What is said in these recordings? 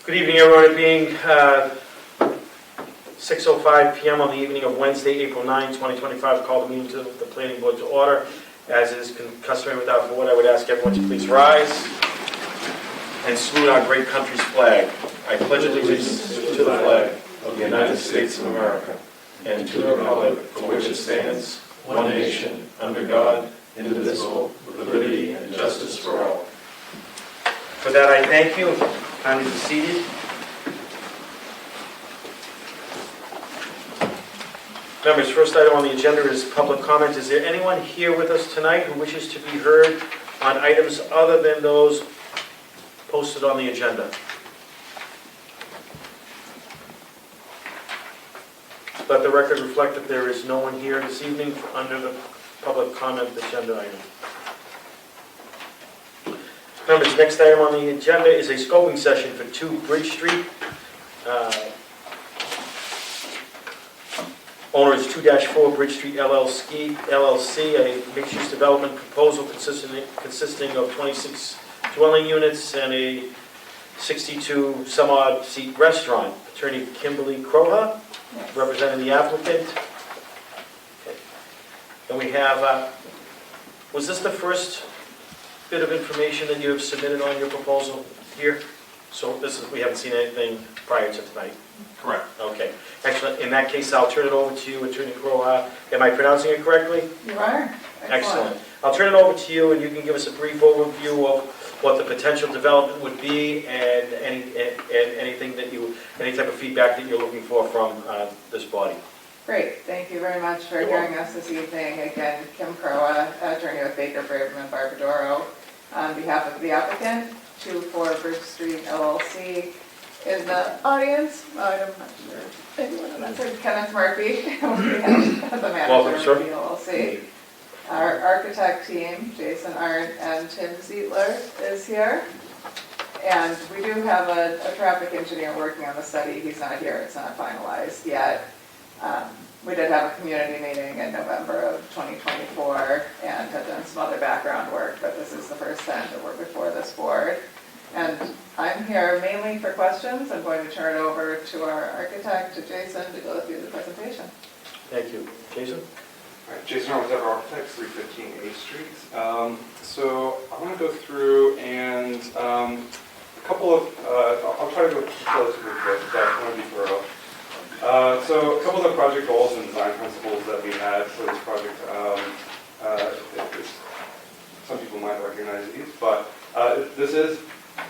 Good evening, everyone. It being 6:05 p.m. on the evening of Wednesday, April 9, 2025, call the meeting to the Planning Board to order. As is customary with our board, I would ask everyone to please rise and salute our great country's flag. I pledge allegiance to the flag of the United States of America and to the republic for which it stands, one nation, under God, indivisible, with liberty and justice for all. For that, I thank you. Kindly be seated. Members, first item on the agenda is public comment. Is there anyone here with us tonight who wishes to be heard on items other than those posted on the agenda? Let the record reflect that there is no one here this evening under the public comment agenda item. Members, next item on the agenda is a scoping session for 2 Bridge Street. Owner is 2-4 Bridge Street LLC, a mixed-use development proposal consisting of 26 dwelling units and a 62 some-odd seat restaurant. Attorney Kimberly Kroha, representing the applicant. Okay. And we have, was this the first bit of information that you have submitted on your proposal here? So this is, we haven't seen anything prior to tonight? Correct. Okay, excellent. In that case, I'll turn it over to you, Attorney Kroha. Am I pronouncing it correctly? You are. Excellent. I'll turn it over to you, and you can give us a brief overview of what the potential development would be and anything that any type of feedback that you're looking for from this body. Great. Thank you very much for hearing us this evening. Again, Kim Kroha, attorney with Baker, Braverman, and Barbadoro. On behalf of the applicant, 2-4 Bridge Street LLC. In the audience, I'm not sure if anyone on that side, Kenneth Murphy, the manager of the LLC. Our architect team, Jason Arndt and Tim Zietler, is here. And we do have a traffic engineer working on the study. He's not here, it's not finalized yet. We did have a community meeting in November of 2024 and have done some other background work, but this is the first time that we're before this board. And I'm here mainly for questions. I'm going to turn it over to our architect, to Jason, to go through the presentation. Thank you. Jason? All right, Jason Arndt with our architects, 315 8th Street. So I want to go through and a couple of, I'll try to go relatively quick, but I want to be thorough. So a couple of the project goals and design principles that we had for this project, some people might recognize these, but this is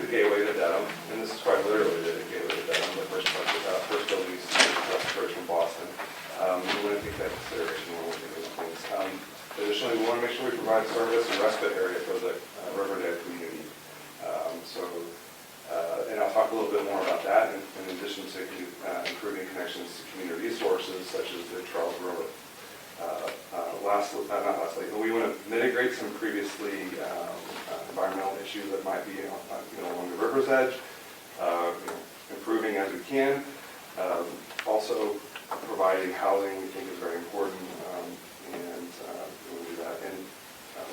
the gateway to Dedham, and this is quite literally the gateway to Dedham, the first building you see from Boston. We want to take that into consideration when we're thinking of things. Additionally, we want to make sure we provide service and respite area for the Riverdale community. And I'll talk a little bit more about that in addition to improving connections to community resources such as the Charles River. Not lastly, but we want to mitigate some previously environmental issues that might be along the river's edge, improving as we can. Also, providing housing we think is very important, and we'll do that. And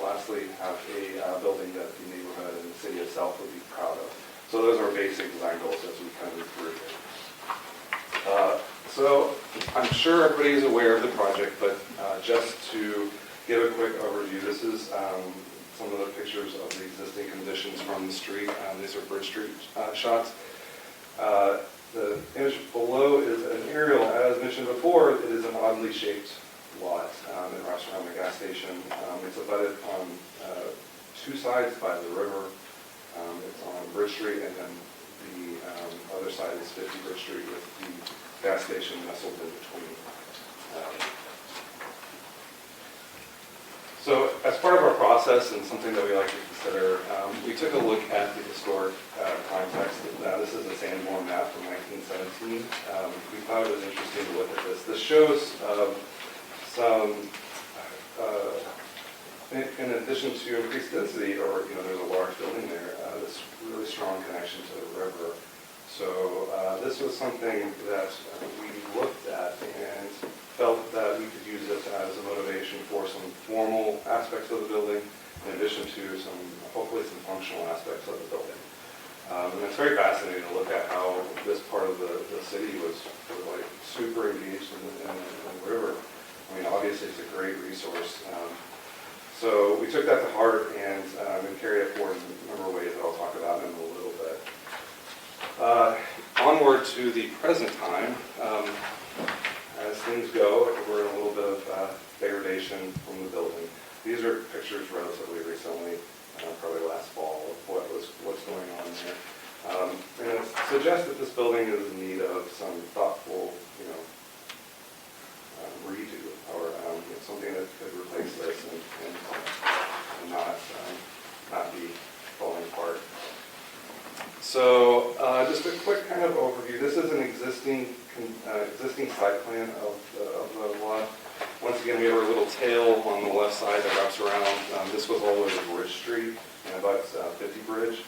lastly, have a building that the neighborhood and the city itself would be proud of. So those are basic design goals as we kind of move through here. So I'm sure everybody is aware of the project, but just to give a quick overview, this is some of the pictures of the existing conditions from the street. These are Bridge Street shots. The image below is an aerial. As mentioned before, it is an oddly shaped lot. It wraps around the gas station. It's abutted on 2 sides by the river. It's on Bridge Street, and then the other side is 50 Bridge Street with the gas station nestled in between. So as part of our process and something that we like to consider, we took a look at the historic context. This is a Sanborn map from 1917. We thought it was interesting to look at this. This shows some, in addition to increased density, or there's a large building there, this really strong connection to the river. So this was something that we looked at and felt that we could use it as a motivation for some formal aspects of the building, in addition to hopefully some functional aspects of the building. And it's very fascinating to look at how this part of the city was sort of like super engaged in the river. I mean, obviously it's a great resource. So we took that to heart and carried it forward in a number of ways that I'll talk about in a little bit. Onward to the present time. As things go, we're in a little bit of degradation from the building. These are pictures relatively recently, probably last fall, of what's going on there. And it suggests that this building is in need of some thoughtful, redo, or something that could replace this and not be falling apart. So just a quick kind of overview. This is an existing site plan of the lot. Once again, we have our little tail on the left side that wraps around. This was all over Bridge Street and about 50 Bridge.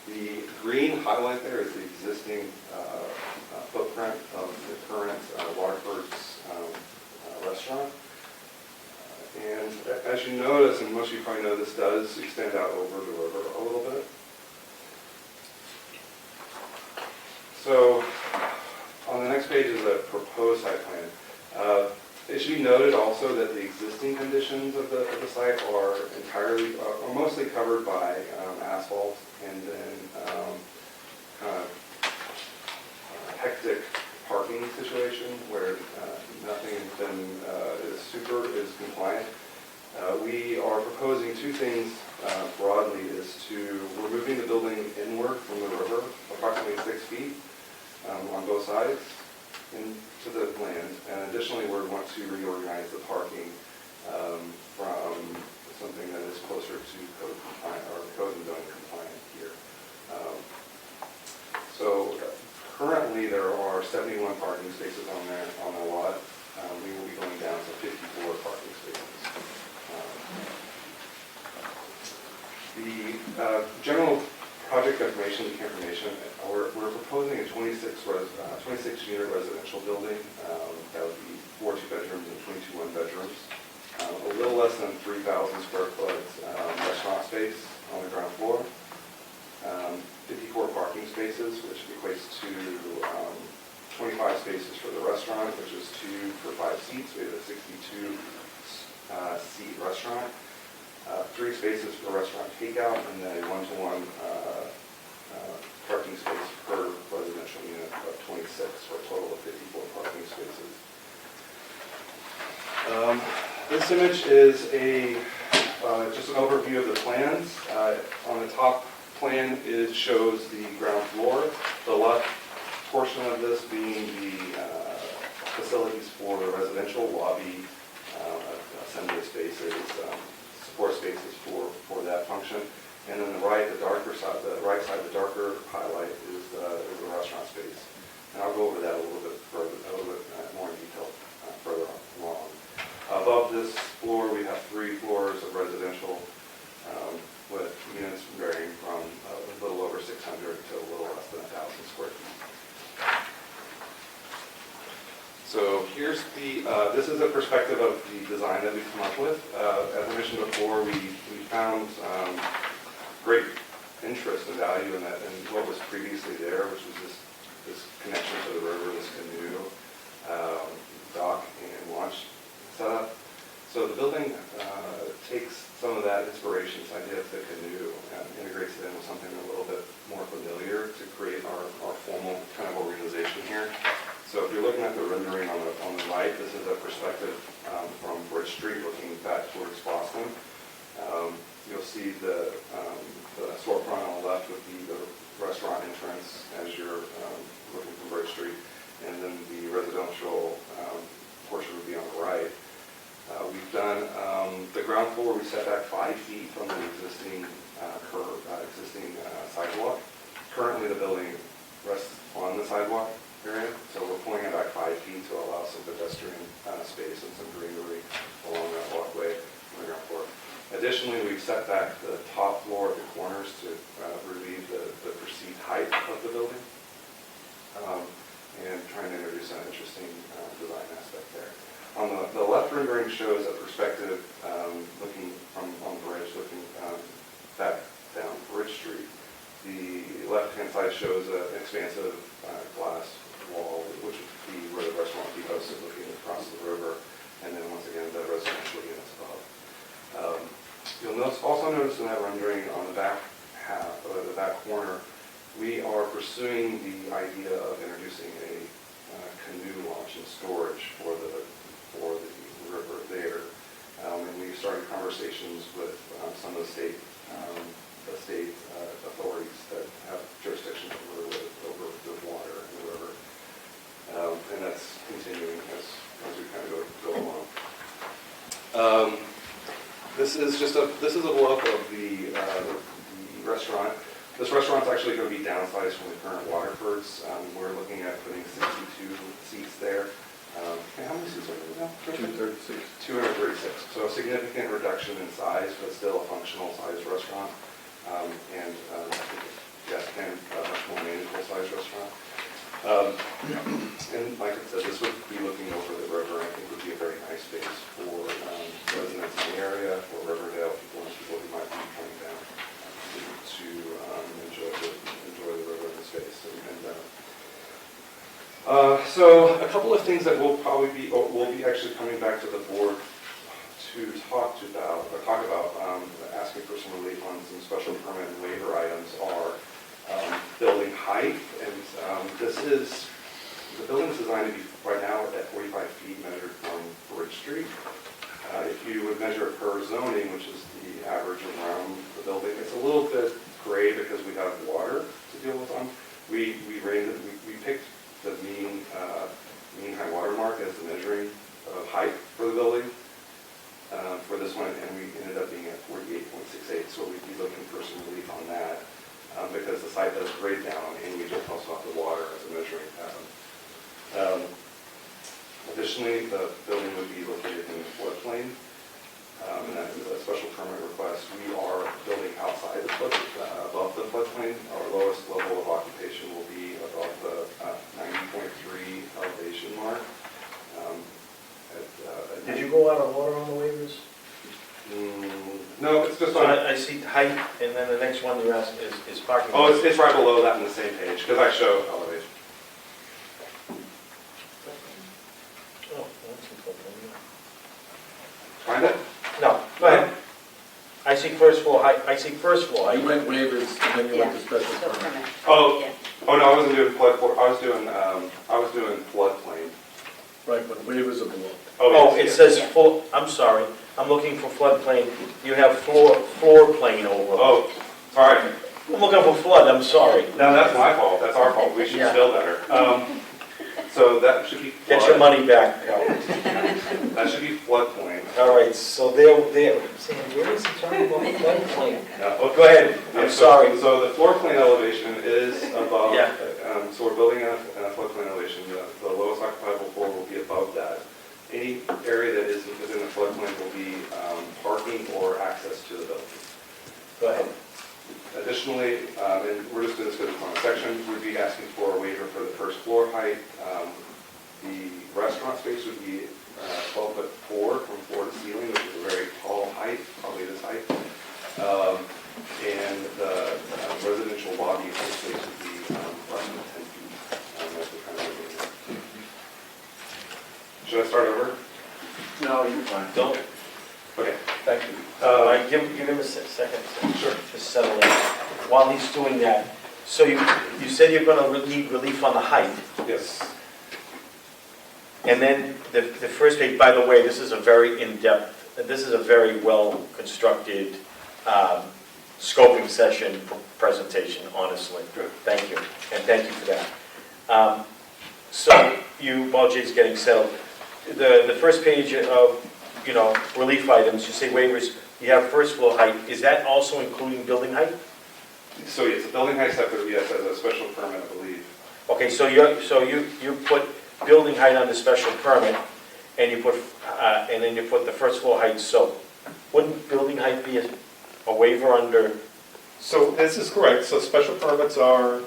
The green highlight there is the existing footprint of the current Waterford's restaurant. And as you notice, and most of you probably know, this does extend out over the river a little bit. So on the next page is a proposed site plan. It should be noted also that the existing conditions of the site are mostly covered by asphalt, and then kind of hectic parking situation where nothing is compliant. We are proposing two things broadly: is to removing the building inward from the river, approximately 6 feet on both sides into the land, and additionally we want to reorganize the parking from something that is closer to code compliant or code and zoning compliant here. So currently there are 71 parking spaces on the lot. We will be going down to 54 parking spaces. The general project information, we're proposing a 26-unit residential building. That would be 4 2-bedrooms and 22 1-bedrooms. A little less than 3,000 square foot restaurant space on the ground floor. 54 parking spaces, which equates to 25 spaces for the restaurant, which is 2 for 5 seats. We have a 62 seat restaurant. 3 spaces for restaurant takeout, and then a 1-to-1 parking space per residential unit of 26, for a total of 54 parking spaces. This image is just an overview of the plans. On the top plan shows the ground floor. The left portion of this being the facilities for the residential lobby, assembly spaces, support spaces for that function. And then the right side, the darker highlight is the restaurant space. And I'll go over that a little bit more in detail further along. Above this floor, we have 3 floors of residential with units varying from a little over 600 to a little less than 1,000 square feet. So here's this is a perspective of the design that we've come up with. As I mentioned before, we found great interest and value in what was previously there, which was this connection to the river, this canoe, dock and launch setup. So the building takes some of that inspiration, this idea of the canoe, and integrates it in with something a little bit more familiar to create our formal kind of organization here. So if you're looking at the rendering on the right, this is a perspective from Bridge Street looking back towards Boston. You'll see the storefront on the left would be the restaurant entrance as you're looking from Bridge Street, and then the residential portion would be on the right. We've done the ground floor. We set back 5 feet from the existing sidewalk. Currently, the building rests on the sidewalk area, so we're pulling it back 5 feet to allow some pedestrian space and some greenery along that walkway on the ground floor. Additionally, we've set back the top floor at the corners to relieve the perceived height of the building, and trying to introduce an interesting design aspect there. On the left rendering shows a perspective looking on the bridge, looking back down Bridge Street. The left-hand side shows an expansive glass wall, which would be where the restaurant will be hosted, looking across the river, and then once again, the residential units above. You'll also notice in that rendering on the back half, or the back corner, we are pursuing the idea of introducing a canoe launch and storage for the river there. And we started conversations with some of the state authorities that have jurisdiction over the water and the river. And that's continuing as we kind of go along. This is a look of the restaurant. This restaurant's actually going to be downsized from the current Waterfords. We're looking at putting 62 seats there. And how many seats are there now? 236. 236. So a significant reduction in size, but still a functional size restaurant. And a much more manageable size restaurant. And like I said, this would be looking over the river. I think would be a very nice space for residents in the area, for Riverdale, people who might be coming down to enjoy the river in the space. So a couple of things that we'll be actually coming back to the board to talk about, asking for some relief on some special permit and waiver items are building height, and the building is designed to be right now at 45 feet measured from Bridge Street. If you would measure it per zoning, which is the average around the building, it's a little bit gray because we have water to deal with on. We picked the mean high water mark as the measuring of height for the building for this one, and we ended up being at 48.68. So we'd be looking for some relief on that because the site does grade down, and we just also have the water as a measuring pattern. Additionally, the building would be located in the floodplain, and that is a special permit request. We are building outside the above the floodplain. Our lowest level of occupation will be above the 90.3 elevation mark. Did you go out of order on the waivers? No, it's just So on. I see height, and then the next one you ask is parking. Oh, it's right below that on the same page because I show elevation. Oh, that's important. Find it? No, go ahead. I see first floor height. You went waivers, and then you went to special permit. Oh, no, I wasn't doing flood. I was doing floodplain. Right, but waivers are below. Oh, it yes. says full, I'm sorry, I'm looking for floodplain. You have floor plane over. Oh, sorry. I'm looking for flood, I'm sorry. No, that's my fault. That's our fault. We should Yeah. spill better. So that should be flood. Get your money back, Cal. That should be floodplain. All right, so there, I'm saying, where is he talking about floodplain? No. Oh, go ahead, I'm sorry. So the floor plane elevation is above. Yeah. So we're building a floodplain elevation. The lowest occupiable floor will be above that. Any area that is within the floodplain will be parking or access to the building. Go ahead. Additionally, and we're just doing this because it's on a section, we'd be asking for a waiver for the first floor height. The restaurant space would be 12'4" from floor to ceiling, which is a very tall height, probably this height. And the residential lobby space would be less than 10 feet. That's the kind of thing. Should I start over? No, you're fine. Don't. Okay. Thank you. All right, give him a second. Sure. Just settle in. While he's doing that, so you said you're going to need relief on the height, Yes. and then the first page, by the way, this is a very in-depth, this is a very well-constructed scoping session presentation, honestly. Good. Thank you, and thank you for that. So while Jay's getting settled, the first page of, relief items, you say waivers, you have first floor height, is that also including building height? So yes, the building height separate, yes, as a special permit, I believe. Okay, so you put building height under special permit, and then you put the first floor height, so wouldn't building height be a waiver under? So this is correct. So special permits are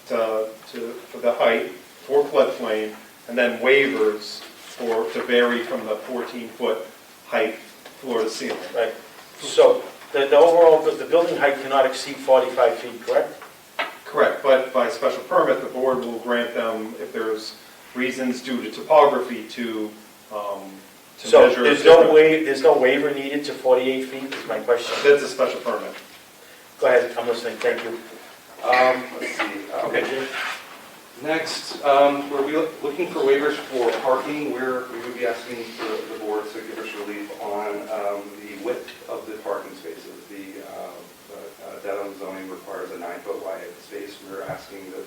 for the height for floodplain, and then waivers to vary from the 14-foot height floor to ceiling. Right. So the overall, the building height cannot exceed 45 feet, correct? Correct, but by special permit, the board will grant them if there's reasons due to topography to So measure. there's no waiver needed to 48 feet, is my question. That's a special permit. Go ahead, I'm listening, thank you. Let's see, okay. Next, we're looking for waivers for parking, where we would be asking for the board to give us relief on the width of the parking spaces. The Dedham zoning requires a 9-foot wide space. We're asking that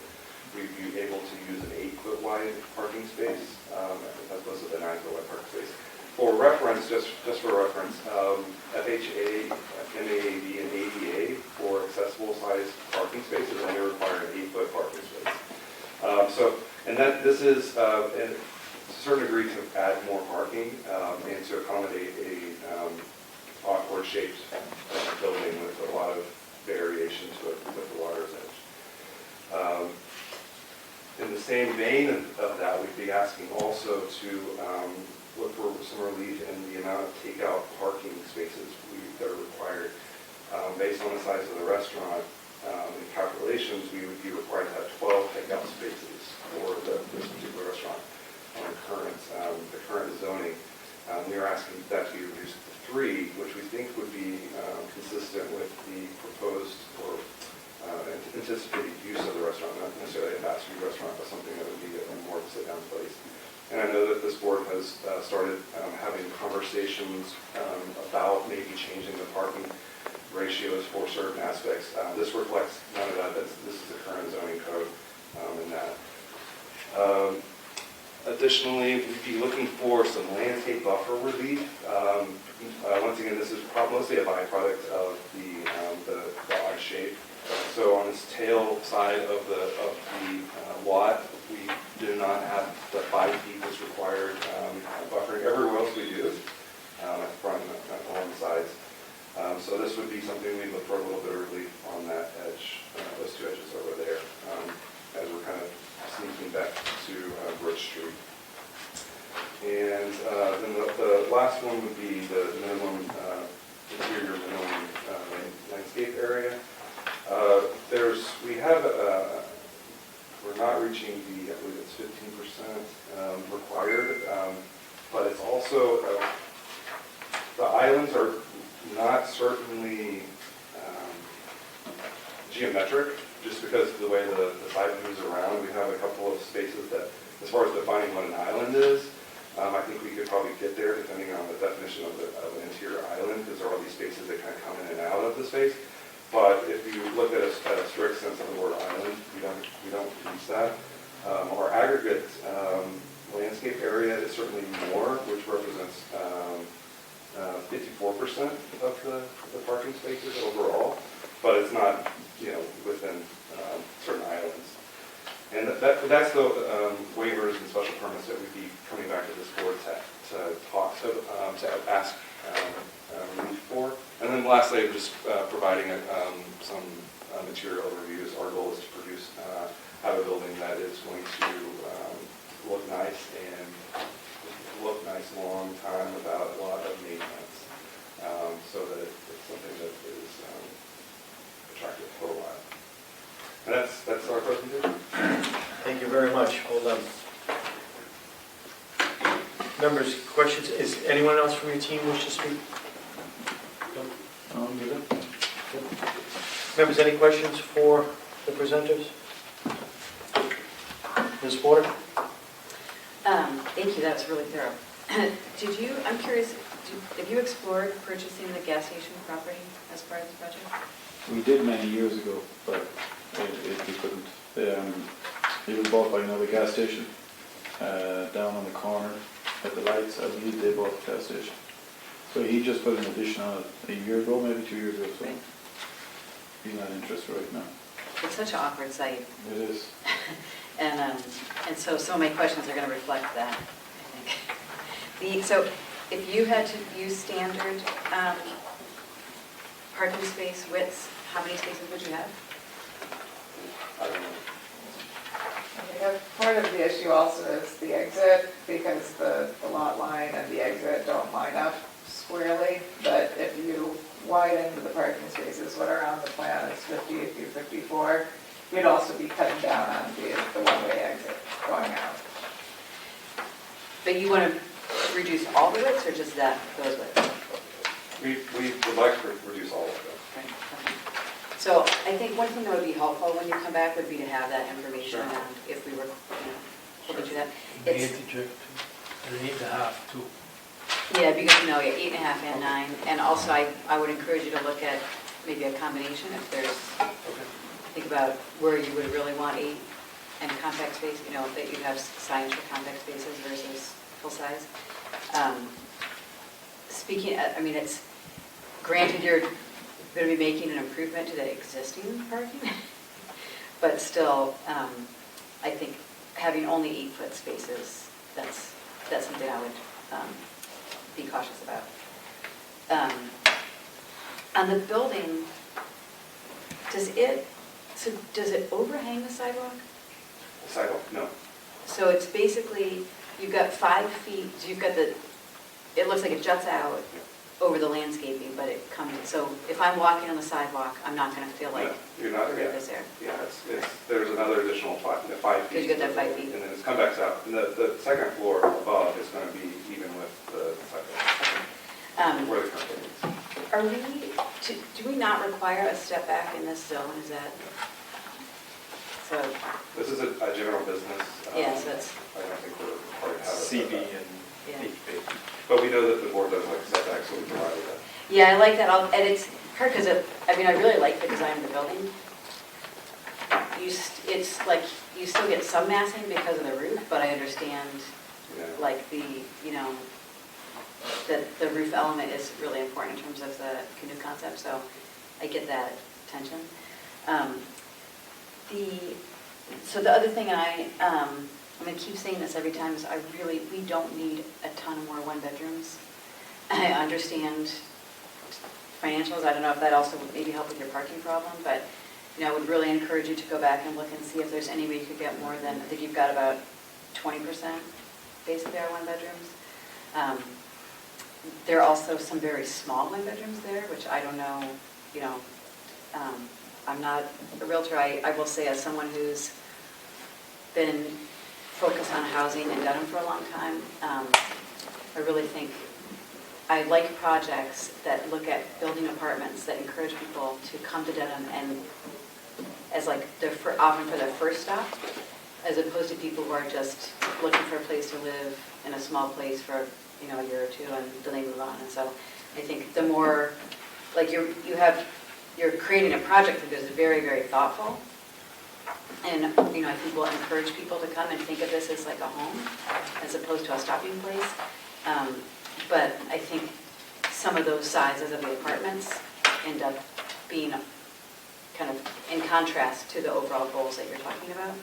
we be able to use an 8-foot wide parking space as opposed to the 9-foot wide parking space. For reference, just for reference, FHA, MAAB, and ADA for accessible size parking spaces only require an 8-foot parking space. This is in a certain degree to add more parking and to accommodate a awkward shaped building with a lot of variation to it with the water's edge. In the same vein of that, we'd be asking also to look for some relief in the amount of takeout parking spaces that are required. Based on the size of the restaurant, in calculations, we would be required to have 12 takeout spaces for this particular restaurant on the current zoning. We are asking that to be reduced to 3, which we think would be consistent with the proposed or anticipated use of the restaurant, not necessarily a fast food restaurant, but something that would be a more sit-down place. And I know that this board has started having conversations about maybe changing the parking ratios for certain aspects. This reflects none of that. This is the current zoning code in that. Additionally, we'd be looking for some landscape buffer relief. Once again, this is mostly a byproduct of the odd shape. So on this tail side of the lot, we do not have the 5 feet that's required buffering. Everywhere else we do, at the front and along the sides. So this would be something we'd look for a little bit of relief on that edge, those 2 edges over there, as we're kind of sneaking back to Bridge Street. And then the last one would be the minimum interior minimum landscape area. We're not reaching I believe it's 15% required, but it's also, the islands are not certainly geometric, just because of the way the site moves around. We have a couple of spaces that, as far as defining what an island is, I think we could probably get there depending on the definition of an interior island, because there are all these spaces that kind of come in and out of the space. But if you look at a strict sense of the word island, we don't use that. Our aggregate landscape area is certainly more, which represents 54% of the parking spaces overall, but it's not, within certain islands. And that's the waivers and special permits that we'd be coming back to this board to ask relief for. And then lastly, just providing some material overviews. Our goal is to produce have a building that is going to look nice and look nice a long time without a lot of maintenance, so that it's something that is attractive for a while. And that's our presentation. Thank you very much. Hold on. Members, questions? Is anyone else from your team wish to speak? No? Members, any questions for the presenters? Ms. Porter? Thank you, that was really thorough. I'm curious, have you explored purchasing the gas station property as part of the project? We did many years ago, but we couldn't. It was bought by another gas station down on the corner at the lights. I believe they bought the gas station. So he just put an addition on it a year ago, maybe 2 years ago. So Right. he's not interested right now. It's such an awkward site. It is. And so some of my questions are going to reflect that, I think. So if you had to use standard parking space widths, how many spaces would you have? I don't know. I think part of the issue also is the exit, because the lot line and the exit don't line up squarely, but if you widen the parking spaces, what are on the plan is 50 through 54, we'd also be cutting down on the one-way exit going out. But you want to reduce all the widths or just those widths? We would like to reduce all of them. Right, okay. So I think one thing that would be helpful when you come back would be to have that information Sure. around if we were, hoping to that. Maybe It's, interject too, 8.5 too. yeah, because, 8.5 and 9, and also I would encourage you to look at maybe a combination if there's, think about where you would really want 8 and compact space, that you have signs for compact spaces versus full size. Speaking, it's granted you're going to be making an improvement to the existing parking, but still, I think having only 8-foot spaces, that's something I would be cautious about. On the building, does it overhang the sidewalk? Sidewalk, no. So it's basically, you've got 5 feet, so you've got it looks like it juts out over the landscaping, but it comes, so if I'm walking on the sidewalk, I'm not going to feel like No, you're not, the roof is there. Yeah, there's another additional 5 feet. Because you got that 5 feet. And then it's come back out. And the second floor above is going to be even with the sidewalk. Where the company is. Are we, do we not require a step back in this zone, is that? So, This is a general business. yes, that's, I don't think we're required to have a CB setback. and yeah. BP. But we know that the board does like setbacks, so we provided that. Yeah, I like that, and it's hard because I really like the design of the building. It's like, you still get some massing because of the roof, but I understand, Yeah. like, that the roof element is really important in terms of the canoe concept, so I get that tension. So the other thing I'm going to keep saying this every time, is we don't need a ton of more 1-bedrooms. I understand financials, I don't know if that also would maybe help with your parking problem, but, I would really encourage you to go back and look and see if there's any way you could get more than, I think you've got about 20% basically are 1-bedrooms. There are also some very small 1-bedrooms there, which I don't know, I'm not a realtor. I will say, as someone who's been focused on housing in Dedham for a long time, I really think I like projects that look at building apartments that encourage people to come to Dedham and as like often for their first stop, as opposed to people who are just looking for a place to live in a small place for a year or two and then they move on. And so I think the more like you're creating a project that is very, very thoughtful, and I think we'll encourage people to come and think of this as like a home as opposed to a stopping place. But I think some of those sizes of the apartments end up being kind of in contrast to the overall goals that you're talking about.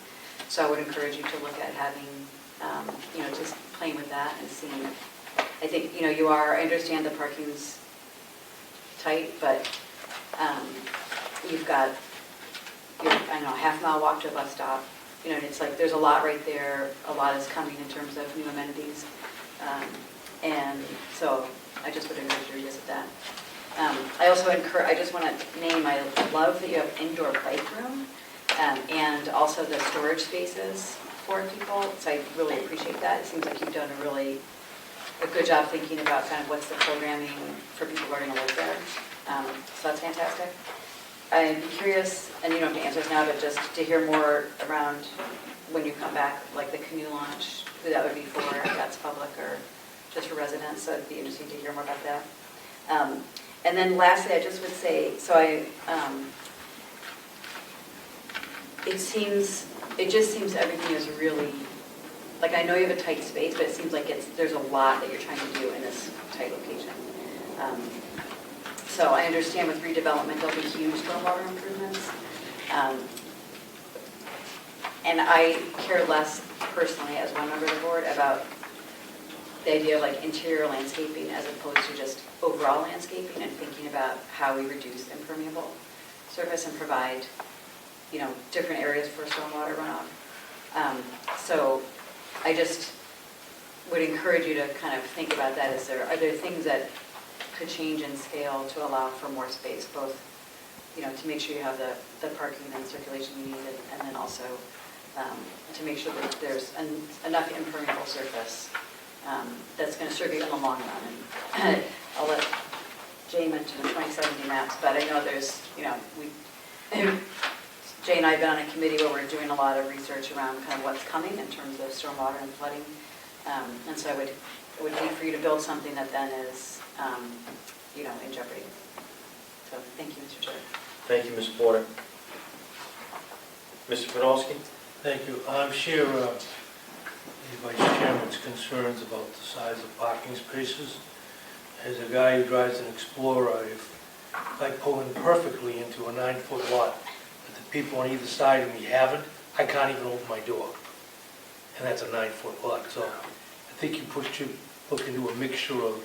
So I would encourage you to look at having, just playing with that and seeing. I think, I understand the parking's tight, but you've got, a half-mile walk to a bus stop. And it's like there's a lot right there. A lot is coming in terms of new amenities. And so I just would encourage you to revisit that. I just want to name, I love that you have indoor bike room and also the storage spaces for people. So I really appreciate that. It seems like you've done a good job thinking about kind of what's the programming for people who are going to live there. So that's fantastic. I'd be curious, and you don't have to answer this now, but just to hear more around when you come back, like the canoe launch, who that would be for, if that's public or just for residents. So it'd be interesting to hear more about that. And then lastly, I just would say, it just seems everything is really, like I know you have a tight space, but it seems like there's a lot that you're trying to do in this tight location. So I understand with redevelopment, there'll be huge stormwater improvements. And I care less personally as one member of the board about the idea of like interior landscaping as opposed to just overall landscaping and thinking about how we reduce impermeable surface and provide, different areas for stormwater runoff. So I just would encourage you to kind of think about that. Are there things that could change in scale to allow for more space, both, to make sure you have the parking and circulation you need also to make sure that there's enough impermeable surface that's going to serve you in the long run. And I'll let Jay mention the 2070 maps, but I know there's, Jay and I have been on a committee where we're doing a lot of research around kind of what's coming in terms of stormwater and flooding. And so it would hate for you to build something that then is, in jeopardy. So thank you, Mr. Chair. Thank you, Ms. Porter. Mr. Podolsky? Thank you. I'm sure the Vice Chairman's concerns about the size of parking spaces. As a guy who drives an Explorer, if I pull in perfectly into a 9-foot lot, but the people on either side of me haven't, I can't even open my door. And that's a 9-foot lot. So I think you should look into a mixture of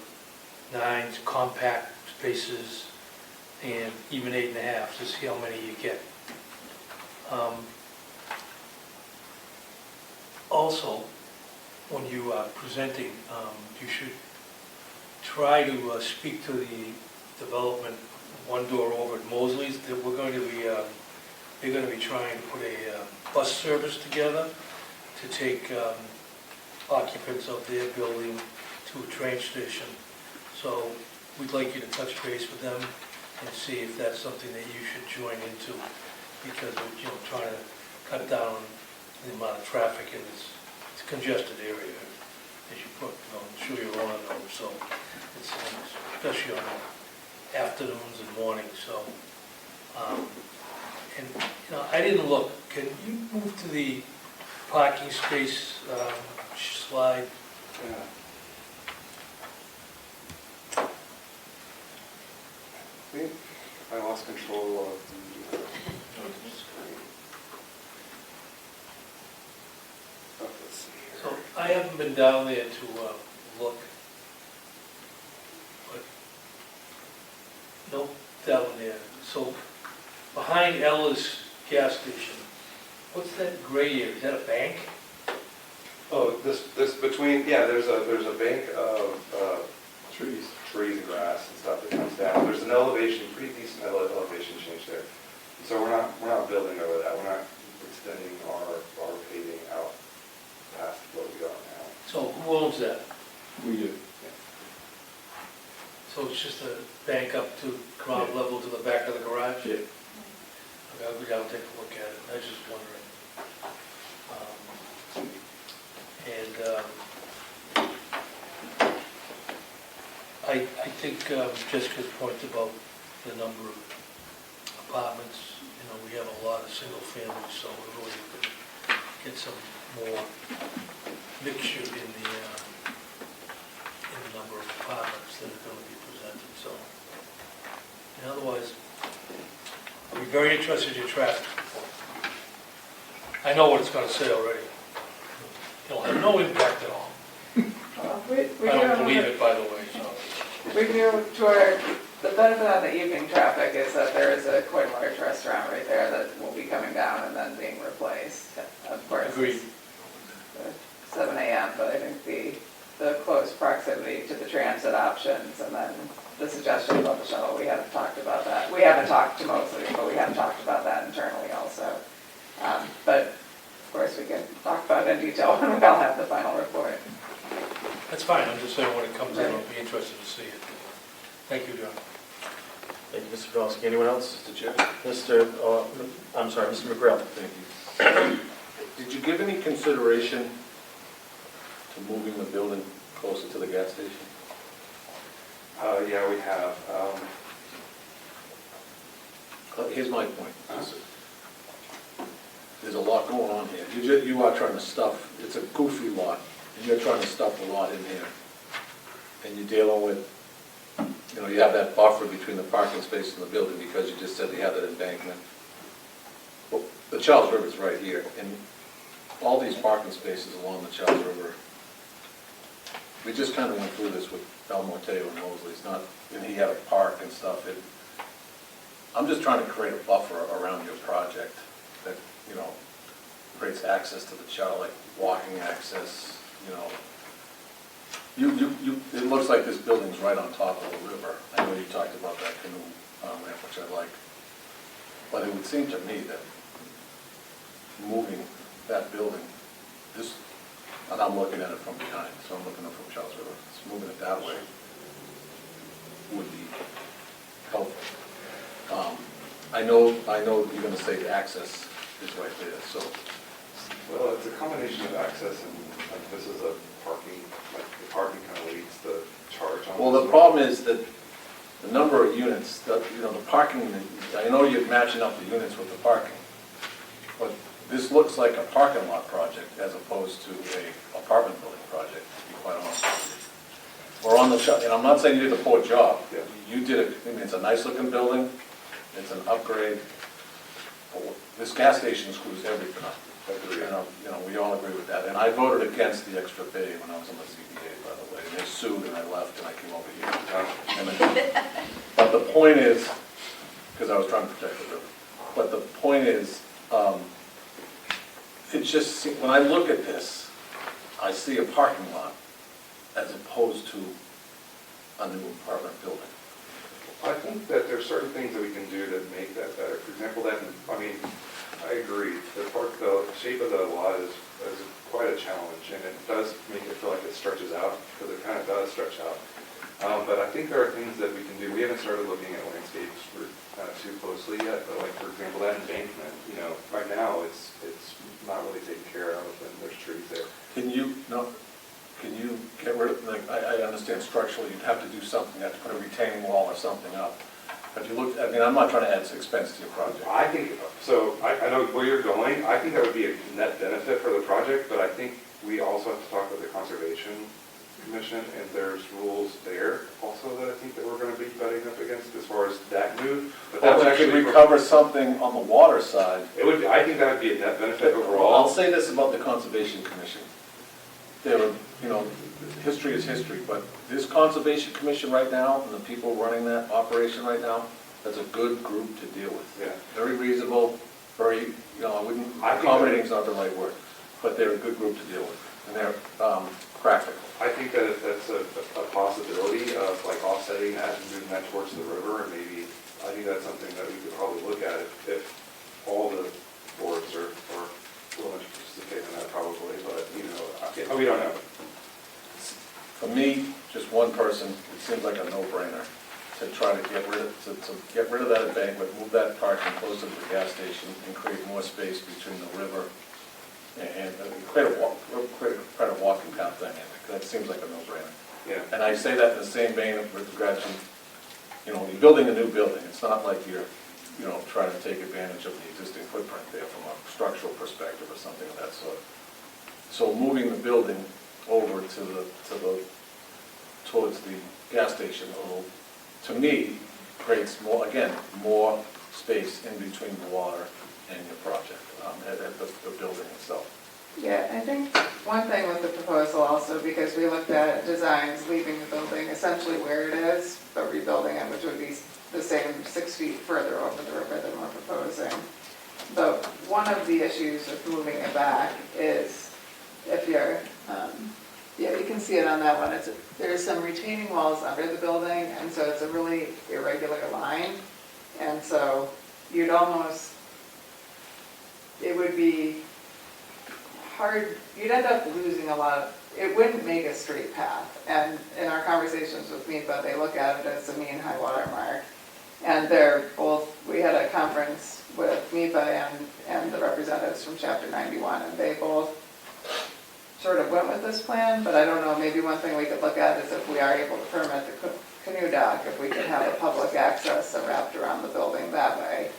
9s, compact spaces, and even 8.5 to see how many you get. Also, when you are presenting, you should try to speak to the development one door over at Mosley's. That we're going to be, they're going to be trying to put a bus service together to take occupants of their building to a train station. So we'd like you to touch base with them and see if that's something that you should join into, because we're trying to cut down the amount of traffic in this congested area, as you put, I'm sure you're on it, so it's especially on afternoons and mornings. So, I didn't look. Can you move to the parking space slide? Yeah. I think I lost control of the screen. Oh, let's see here. So I haven't been down there to look, but nope, down there. So behind Ella's gas station, what's that gray area? Is that a bank? Oh, this between, yeah, there's a bank of Trees. trees and grass and stuff that comes down. There's an elevation, pretty decent elevation change there. So we're not building over that. We're not extending our paving out past what we got now. So who owns that? We do. So it's just a bank up to ground level to the back of the garage? Yeah. Okay, I'll take a look at it. I was just wondering. I think Jessica's point about the number of apartments, we have a lot of single families, so we're really going to get some more mixture in the number of apartments that are going to be presented. So, otherwise, I'll be very interested in your traffic report. I know what it's going to say already. It'll have no impact at all. We I don't do- believe it, by the way, so. We do tour, the benefit on the evening traffic is that there is a quite large restaurant right there that will be coming down and then being replaced. Of course, Agreed. it's 7 a.m., but I think the close proximity to the transit options and then the suggestion about the shuttle, we haven't talked about that. We haven't talked to Mosley, but we have talked about that internally also. But of course, we can talk about it in detail when we all have the final report. That's fine, I'm just saying when it comes in, I'll be interested to see it. Thank you, John. Thank you, Mr. Podolsky. Anyone else? Mr. Chair? I'm sorry, Mr. McGrail. Thank you. Did you give any consideration to moving the building closer to the gas station? Yeah, we have. Here's my point. There's a lot going on here. You are trying to stuff, it's a goofy lot, and you're trying to stuff a lot in here. And you're dealing with, you have that buffer between the parking space and the building because you just said you have that embankment. Well, the Charles River is right here, and all these parking spaces along the Charles River, we just kind of went through this with El Morteo and Mosley's, and he had a park and stuff. I'm just trying to create a buffer around your project that, creates access to the Charles, like walking access, it looks like this building's right on top of the river. I know you talked about that canoe ramp, which I like. But it would seem to me that moving that building, this, and I'm looking at it from behind, so I'm looking at it from Charles River, it's moving it that way would be helpful. I know you're gonna say the access is right there, so. Well, it's a combination of access and like, this is a parking, like the parking kind of leads the charge on. Well, this the one. problem is that the number of units, the parking, I know you're matching up the units with the parking, but this looks like a parking lot project as opposed to a apartment building project, to be quite honest with you. We're on the, and I'm not saying you did a poor job. Yeah. You did it, I mean, it's a nice looking building, it's an upgrade. This gas station screws everything up. We all agree with that. And I voted against the extra bay when I was on the ZBA, by the way. And they sued and I left and I came over here. But the point is, because I was trying to protect the river, but the point is, it just, when I look at this, I see a parking lot as opposed to a new apartment building. I think that there's certain things that we can do to make that better. For example, I agree, the shape of the lot is quite a challenge, and it does make it feel like it stretches out, because it kind of does stretch out. But I think there are things that we can do. We haven't started looking at landscapes too closely yet, but like, for example, that embankment, right now, it's not really taken care of, and there's trees there. Can you get rid of, like, I understand structurally, you'd have to do something, you have to put a retaining wall or something up. But you look, I mean, I'm not trying to add expense to your project. I think, so I know where you're going. I think that would be a net benefit for the project, but I think we also have to talk with the Conservation Commission, and there's rules there also that I think that we're going to be butting up against as far as that move. But Well, that's we could actually recover something on the water side. It would. I think that would be a net benefit I'll overall. say this about the Conservation Commission. History is history, but this Conservation Commission right now, and the people running that operation right now, that's a good group to deal with. Yeah. Very reasonable, very, I think accommodating is not the right word, but they're a good group to deal with, and they're practical. I think that if that's a possibility of like offsetting that and moving that towards the river, and maybe I think that's something that we could probably look at if all the boards are willing to participate in that, probably. But we don't know. For me, just one person, it seems like a no-brainer to try to get rid of that embankment, move that parking closer to the gas station, and create more space between the river and create a walking path dynamic. That seems like a no-brainer. Yeah. And I say that in the same vein with regard to, you're building a new building. It's not like you're, trying to take advantage of the existing footprint there from a structural perspective or something of that sort. So moving the building over towards the gas station will, to me, creates more space in between the water and your project, and the building itself. Yeah, I think one thing with the proposal also, because we looked at designs leaving the building essentially where it is, but rebuilding it, which would be the same 6 feet further over the river than we're proposing. But one of the issues with moving it back is if you're, you can see it on that one, there's some retaining walls under the building, and so it's a really irregular line. And so you'd almost, it would be hard, you'd end up losing a lot of, it wouldn't make a straight path. And in our conversations with MEPA, they look at it as a mean high water mark. And they're both, we had a conference with MEPA and the representatives from Chapter 91, and they both sort of went with this plan, but I don't know, maybe one thing we could look at is if we are able to permit the canoe dock, if we could have a public access wrapped around the building that way.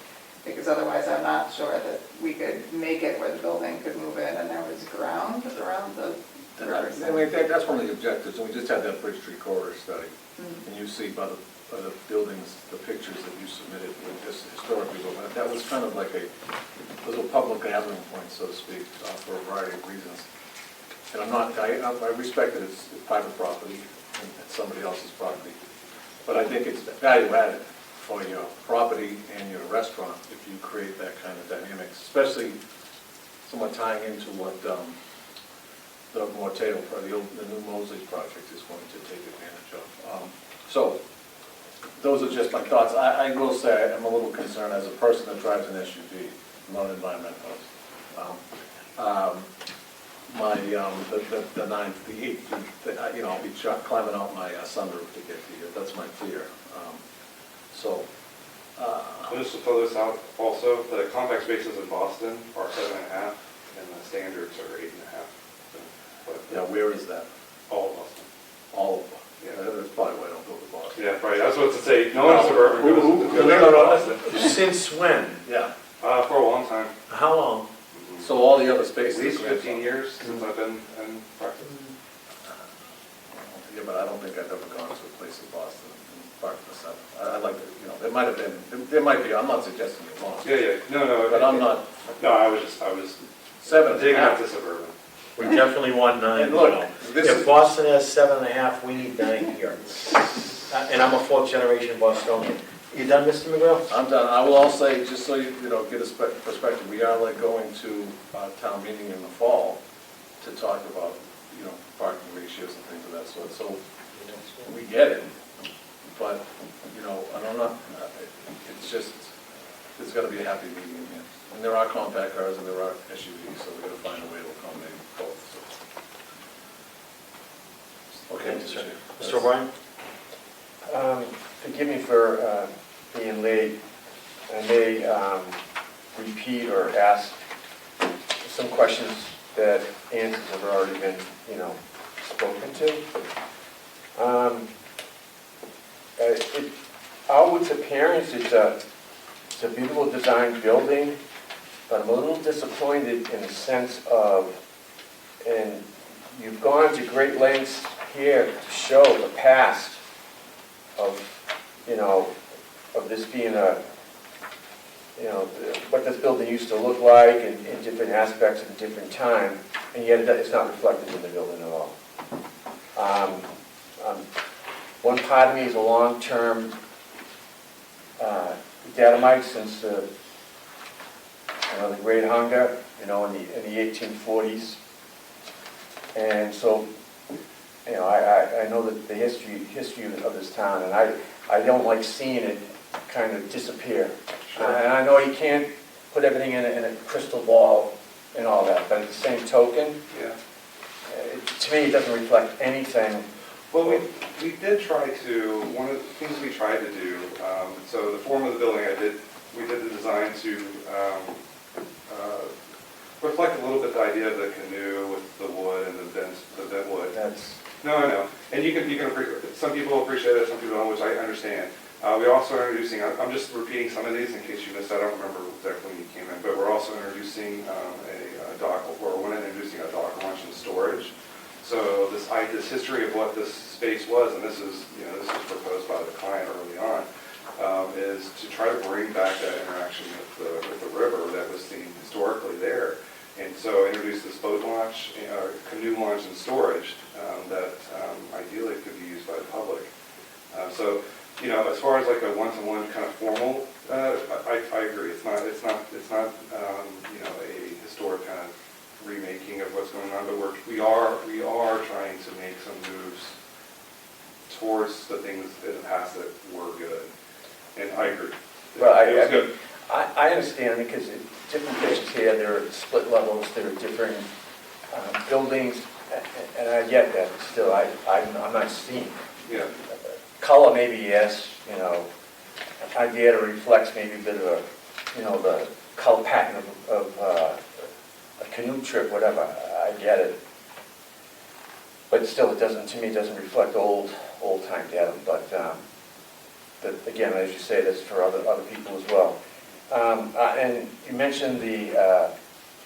Because otherwise I'm not sure that we could make it where the building could move in and there was ground around the river. I mean, that's one of the objectives, and we just had that Bridge Street corridor study. And you see by the buildings, the pictures that you submitted with this historically, but that was kind of like a little public gathering point, so to speak, for a variety of reasons. And I respect that it's private property and it's somebody else's property, but I think it's value added for your property and your restaurant if you create that kind of dynamics, especially somewhat tying into what the Morteo, the new Mosley's project is going to take advantage of. So those are just my thoughts. I will say I'm a little concerned as a person that drives an SUV, I'm not an environmentalist. The 9th, the 8th, I'll be climbing out my sunroof to get here. That's my fear. So. I'll just throw this out also, the compact spaces in Boston are 7.5, and the standards are 8.5. But Yeah, where is that? all of Boston. All of them? Yeah. That's probably why I don't go to Boston. Yeah, right, that's what to say, no one in suburban goes to No. Boston. Since when? Yeah, For a long time, How long? so all the other at spaces. least 15 years since I've been in practice. Yeah, but I don't think I've ever gone to a place in Boston and parked myself. I'd like to, it might have been, there might be, I'm not suggesting you're wrong. Yeah, no. But I'm not, No, I was digging up 7.5. to suburban. We definitely want 9. And look, this If is, Boston has 7.5, we need 9 here. And I'm a 4th generation Bostonian. You done, Mr. McGraw? I'm done. I will also say, just so you get a perspective, we are like going to town meeting in the fall to talk about, parking ratios and things of that sort. So we get it, but, I don't know, it's just, there's got to be a happy medium here. And there are compact cars and there are SUVs, so we've got to find a way to accommodate both. So. Okay, Mr. Chair. Mr. O'Brien? Forgive me for being late. I may repeat or ask some questions that answers have already been, spoken to. Outward's appearance, it's a beautiful designed building, but I'm a little disappointed in the sense of, and you've gone to great lengths here to show the past of, of this being what this building used to look like in different aspects at different time, and yet it's not reflected in the building at all. One part of me is a long-term Dedhamite since the Great Hunger, in the 1840s, and so I know that the history of this town, and I don't like seeing it kind of disappear. Sure. And I know you can't put everything in a crystal ball and all that, but at the same token, Yeah. to me, it doesn't reflect anything. Well, we did try to, one of the things we tried to do, so the form of the building we did the design to reflect a little bit the idea of the canoe with the wood and the bent wood. That's No, I know. And you can some people appreciate it, some people don't, which I understand. We also are introducing, I'm just repeating some of these in case you missed, I don't remember exactly when you came in, but we're also introducing a dock, or we're introducing a dock launch and storage. So this history of what this space was, and this is proposed by the client early on, is to try to bring back that interaction with the river that was seen historically there. And so introduce this boat launch, canoe launch and storage that ideally could be used by the public. So, as far as like a one-to-one kind of formal, I agree. It's not a historic kind of remaking of what's going on, but we are trying to make some moves towards the things in the past that were good. And I agree. Well, It was good. I understand, because in different pictures here, there are split levels, there are different buildings, and I get that, but still, I'm not seeing. Yeah. Color, maybe yes, idea to reflects maybe a bit of the color pattern of a canoe trip, whatever, I get it. But still, to me, it doesn't reflect old-time Dedham, but again, as you say, that's for other people as well. And you mentioned the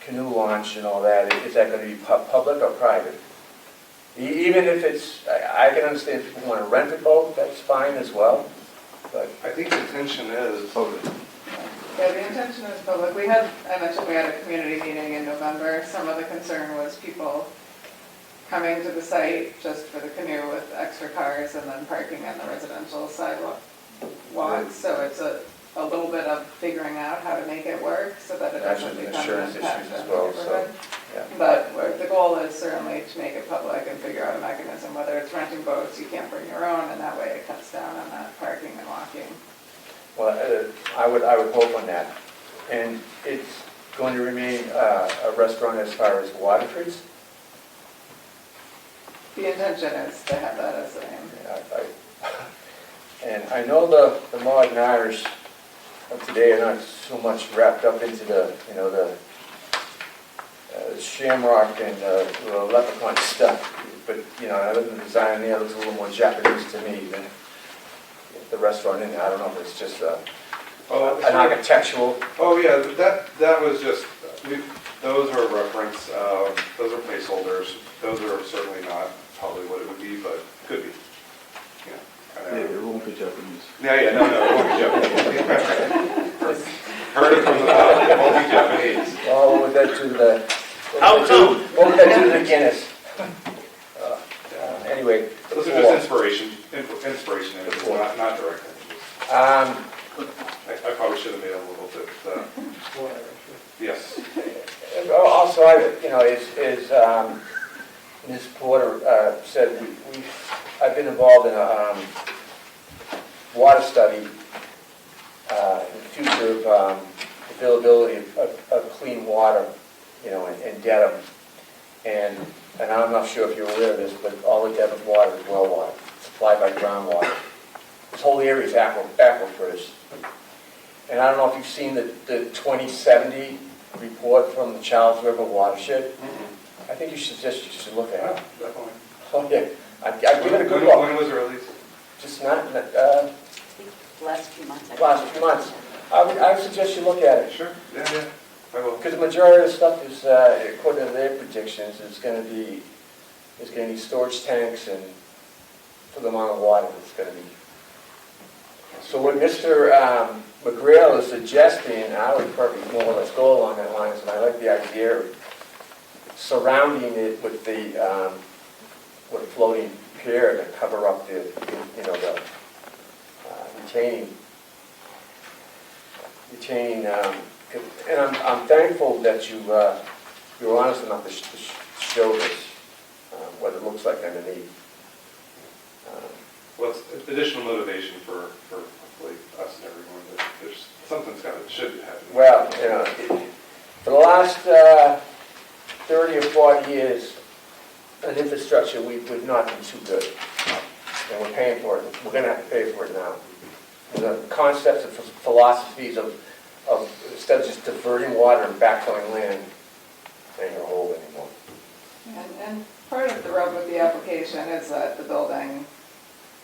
canoe launch and all that. Is that going to be public or private? Even if it's, I can understand if people want to rent a boat, that's fine as well. But I think the intention is public. Yeah, the intention is public. I mentioned we had a community meeting in November. Some of the concern was people coming to the site just for the canoe with extra cars and then parking on the residential sidewalk. So it's a little bit of figuring out how to make it work so that it doesn't actually, become an insurance impact issues on as the well, so, neighborhood. yeah. But the goal is certainly to make it public and figure out a mechanism, whether it's renting boats, you can't bring your own, and that way it cuts down on that parking and walking. Well, I would hope on that. And it's going to remain a restaurant as far as water trees? The intention is to have that as the name. And I know the modern Irish of today are not so much wrapped up into the, you know, the shamrock and the leprechaun stuff, but, you know, I look at the design there, it looks a little more Japanese to me than the restaurant in there. I don't know if it's just an architectural. Oh, yeah, that was just, those are reference, those are placeholders. Those are certainly not probably what it would be, but could be. It won't be Japanese. No, it won't be Japanese. Heard it from the top, it won't be Japanese. Oh, what would that do to the? How come? What would that do to the Guinness? Anyway. Those are just inspiration images, not direct images. I probably should have made a little bit, yes. Also, as Ms. Porter said, I've been involved in a water study in the future of availability of clean water, you know, in Dedham. And I'm not sure if you're aware of this, but all of Dedham's water is well water, supplied by groundwater. This whole area is aquifers. And I don't know if you've seen the 2070 report from the Charles River watershed. I think you should look at it. Definitely. Oh, yeah. I'd give it a good look. When was it released? Just not, Last few months. last few months. I would suggest you look at it. Sure, yeah, I will. Because the majority of the stuff is, according to their predictions, is going to be, there's going to be storage tanks and for the amount of water that's going to be. So what Mr. McGrail is suggesting, I would probably more or less go along that lines, and I like the idea of surrounding it with the with a floating pier to cover up the, you know, the retaining. And I'm thankful that you were honest enough to show us what it looks like underneath. Well, it's additional motivation for hopefully us and everyone that there's something's should be happening. Well, you know, for the last 30 or 40 years, an infrastructure we've not been too good, and we're paying for it. We're going to have to pay for it now. The concepts and philosophies of instead of just diverting water and backfilling land, ain't gonna hold anymore. And part of the rub with the application is that the building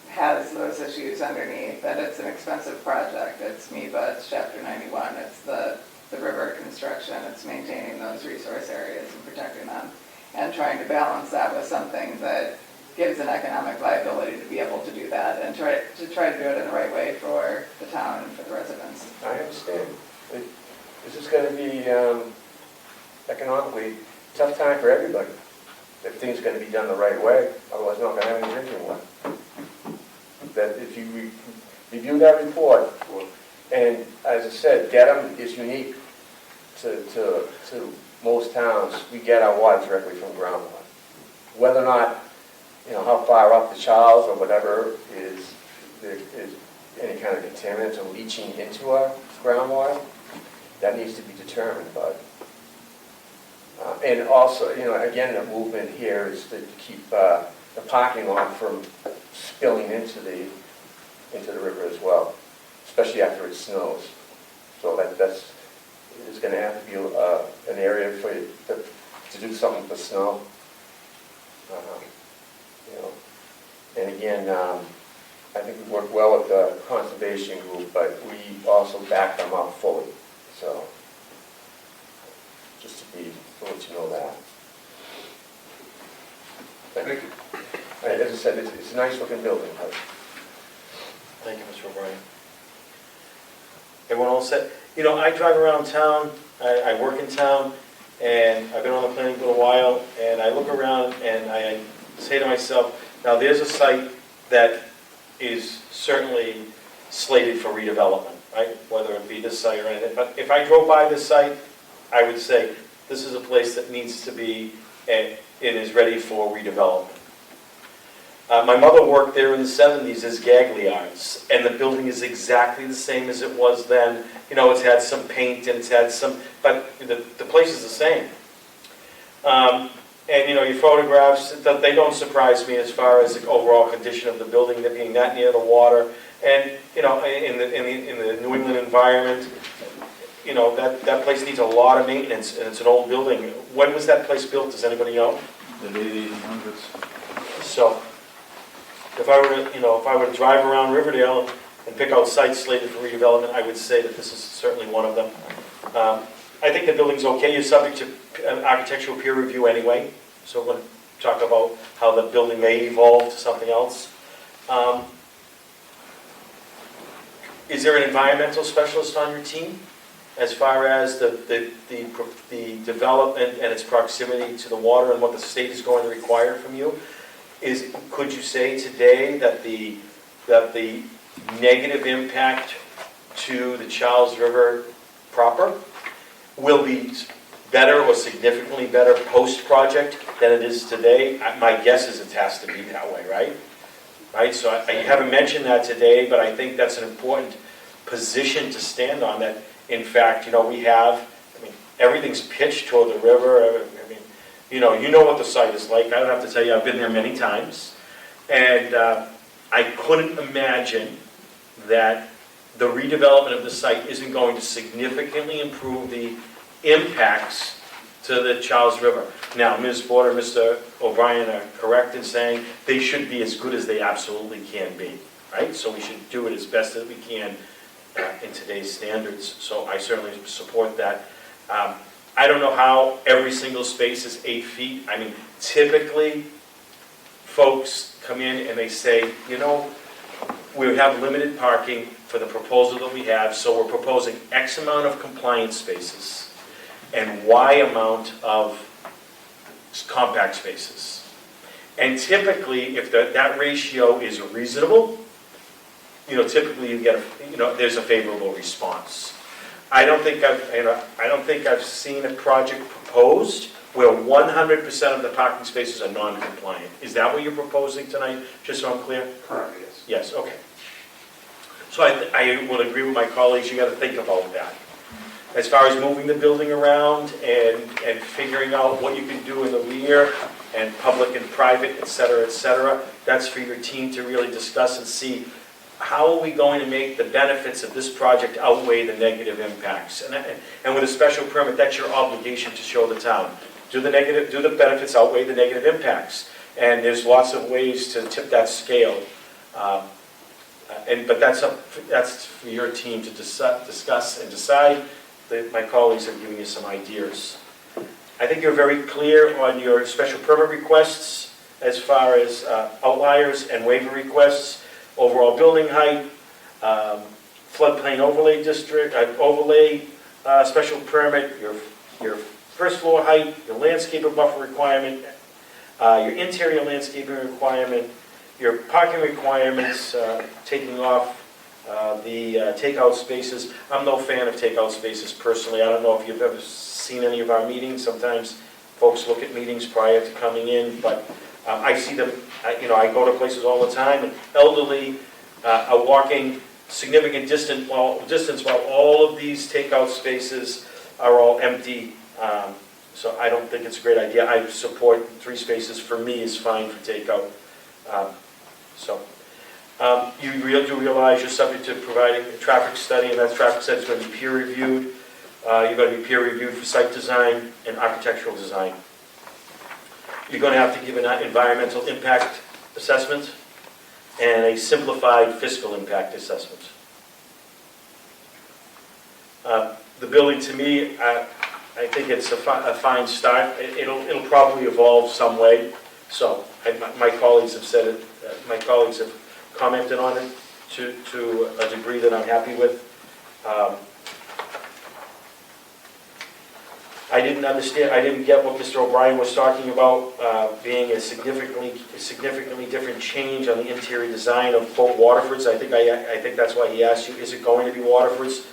has those issues underneath, that it's an expensive project. It's MEBA, it's Chapter 91, it's the river construction, it's maintaining those resource areas and protecting them, and trying to balance that with something that gives an economic viability to be able to do that and try to do it in the right way for the town and for the residents. I understand. This is going to be economically tough time for everybody if things are going to be done the right way. Otherwise, we're not going to have any drinking water. That if you review that report, and as I said, Dedham is unique to most towns. We get our water directly from groundwater. Whether or not, you know, how far up the Charles or whatever is any kind of contaminants or leaching into our groundwater, that needs to be determined. But and also, you know, again, the movement here is to keep the parking lot from spilling into the river as well, especially after it snows. So that's going to have to be an area for you to do something with the snow. You know, and again, I think we work well with the conservation group, but we also back them up fully. So, just to let you know that. Thank you. And as I said, it's a nice looking building. But Thank you, Mr. O'Brien. Everyone all set? You know, I drive around town, I work in town, and I've been on the planning board a while, and I look around and I say to myself, now there's a site that is certainly slated for redevelopment, right? Whether it be this site or anything. But if I drove by this site, I would say, this is a place that needs to be and is ready for redevelopment. My mother worked there in the 70s as Gagliards, and the building is exactly the same as it was then. You know, it's had some paint and it's had some, but the place is the same. And, your photographs, they don't surprise me as far as the overall condition of the building, that being that near the water. And, in the New England environment, that place needs a lot of maintenance, and it's an old building. When was that place built, does anybody know? The late 1800s. So, if I were to drive around Riverdale and pick out sites slated for redevelopment, I would say that this is certainly one of them. I think the building's okay. You're subject to architectural peer review anyway, so we're going to talk about how the building may evolve to something else. Is there an environmental specialist on your team as far as the development and its proximity to the water and what the state is going to require from you? Could you say today that the negative impact to the Charles River proper will be better or significantly better post-project than it is today? My guess is it has to be that way, right? Right, so I haven't mentioned that today, but I think that's an important position to stand on, that in fact, everything's pitched toward the river. You know what the site is like. I don't have to tell you, I've been there many times. And I couldn't imagine that the redevelopment of the site isn't going to significantly improve the impacts to the Charles River. Now, Ms. Porter and Mr. O'Brien are correct in saying they should be as good as they absolutely can be, right? So we should do it as best as we can in today's standards. So I certainly support that. I don't know how every single space is 8 feet. Typically, folks come in and they say, we have limited parking for the proposal that we have, so we're proposing X amount of compliance spaces and Y amount of compact spaces. And typically, if that ratio is reasonable, typically you get there's a favorable response. I don't think I've seen a project proposed where 100% of the parking spaces are non-compliant. Is that what you're proposing tonight? Just so I'm clear. Currently, yes. Yes. Okay. So I will agree with my colleagues. You got to think about that. As far as moving the building around and figuring out what you can do in the rear and public and private, et cetera, that's for your team to really discuss and see how are we going to make the benefits of this project outweigh the negative impacts. And with a special permit, that's your obligation to show the town. Do the benefits outweigh the negative impacts? And there's lots of ways to tip that scale. But that's for your team to discuss and decide. My colleagues are giving you some ideas. I think you're very clear on your special permit requests as far as outliers and waiver requests, overall building height, floodplain overlay district, special permit, your first floor height, your landscaper buffer requirement, your interior landscaping requirement, your parking requirements, taking off the takeout spaces. I'm no fan of takeout spaces personally. I don't know if you've ever seen any of our meetings. Sometimes folks look at meetings prior to coming in, but I see them, I go to places all the time, and elderly are walking significant distance while all of these takeout spaces are all empty. So I don't think it's a great idea. I support 3 spaces for me is fine for takeout. You do realize you're subject to providing a traffic study, and that traffic study is going to be peer reviewed. You're going to be peer reviewed for site design and architectural design. You're going to have to give an environmental impact assessment and a simplified fiscal impact assessment. The building, to me, I think it's a fine start. It'll probably evolve some way. So my colleagues have said it. My colleagues have commented on it to a degree that I'm happy with. I didn't understand. I didn't get what Mr. O'Brien was talking about being a significantly different change on the interior design of quote Waterfords. I think that's why he asked you, is it going to be Waterfords?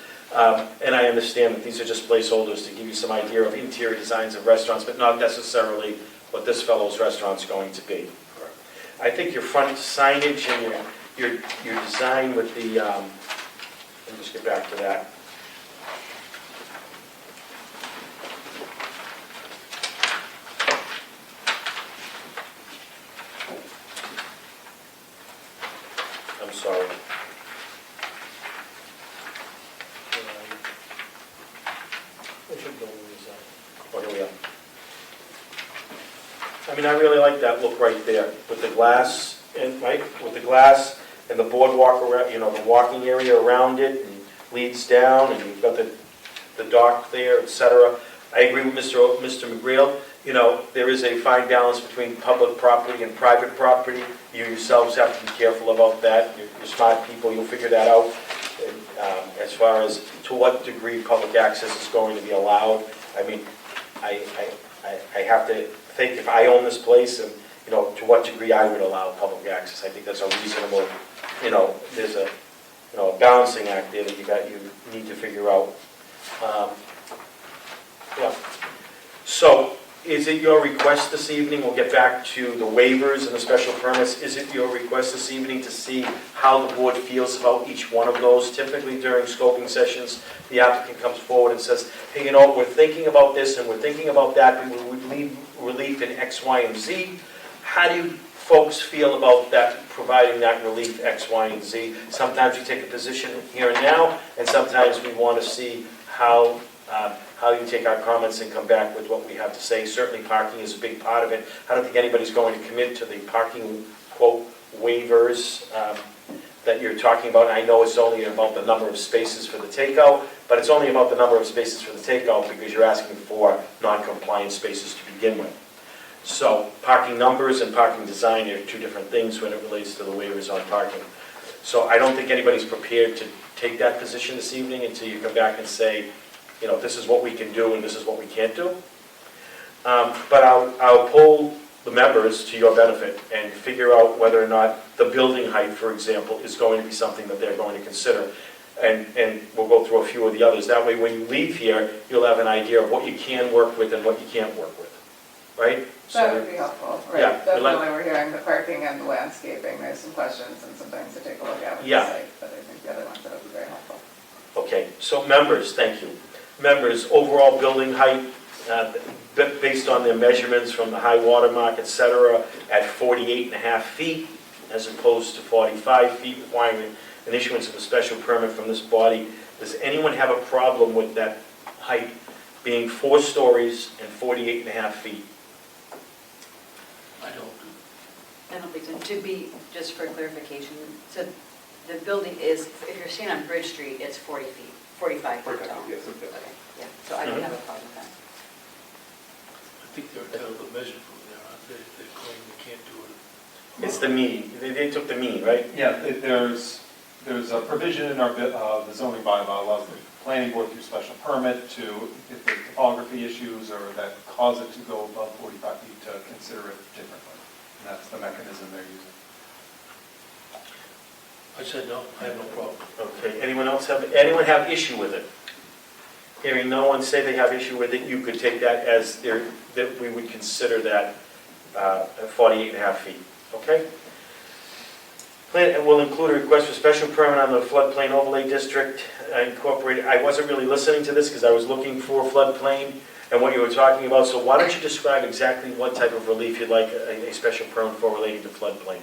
And I understand that these are just placeholders to give you some idea of interior designs of restaurants, but not necessarily what this fellow's restaurant's going to be. I think your front signage and your design with the, let me just get back to that. sorry. I should go with this. Oh, here we are. I mean, I really like that look right there with the glass and, right, with the glass and the boardwalk around, you know, the walking area around it and leads down and you've got the dock there, et cetera. I agree with Mr. McGreal. You know, there is a fine balance between public property and private property. You yourselves have to be careful about that. You're smart people, you'll figure that out. And, as far as to what degree public access is going to be allowed. I mean, I have to think if I own this place and, you know, to what degree I would allow public access. I think that's a reasonable, you know, there's a, you know, a balancing act there that you need to figure out. Yeah. So, is it your request this evening, we'll get back to the waivers and the special permits, is it your request this evening to see how the board feels about each one of those? Typically during scoping sessions, the applicant comes forward and says, hey, you know, we're thinking about this and we're thinking about that, and we would need relief in X, Y, and Z. How do you folks feel about that, providing that relief X, Y, and Z? Sometimes we take a position here and now, and sometimes we want to see how you take our comments and come back with what we have to say. Certainly parking is a big part of it. I don't think anybody's going to commit to the parking, quote, waivers that you're talking about. I know it's only about the number of spaces for the takeout, but it's only about the number of spaces for the takeout because you're asking for non-compliant spaces to begin with. So parking numbers and parking design are two different things when it relates to the waivers on parking. So I don't think anybody's prepared to take that position this evening until you come back and say, you know, this is what we can do and this is what we can't do. But I'll poll the members to your benefit and figure out whether or not the building height, for example, is going to be something that they're going to consider. And we'll go through a few of the others. That way, when you leave here, you'll have an idea of what you can work with and what you can't work with, right? That would be helpful, right? Yeah, Definitely we're hearing the parking and the landscaping. There's some questions and some things to take a look at with the Yeah. site, but I think the other ones that would be very helpful. Okay, so members, thank you. Members, overall building height, based on their measurements from the high water mark, et cetera, at 48.5 feet, as opposed to 45 feet, requiring an issuance of a special permit from this body. Does anyone have a problem with that height being 4 stories and 48.5 feet? I don't. I don't think so. To be, just for clarification, so the building is, if you're seeing on Bridge Street, it's 40 feet, 45 feet tall. Yes, it Okay, does. yeah, so I don't have a problem with that. I think they're entitled to measure from there, aren't they? If they claim they can't do it. It's the mean, they took the mean, right? Yeah, there's a provision in our, the zoning bylaw allows the planning board through special permit to, if there's topography issues or that cause it to go above 45 feet, to consider it differently. And that's the mechanism they're using. I said no, I have no problem. Okay, anyone have issue with it? Hearing no one say they have issue with it, you could take that as that we would consider that 48.5 feet, okay? Plan will include a request for special permit on the floodplain overlay district incorporated. I wasn't really listening to this because I was looking for floodplain and what you were talking about, so why don't you describe exactly what type of relief you'd like a special permit for relating to floodplain?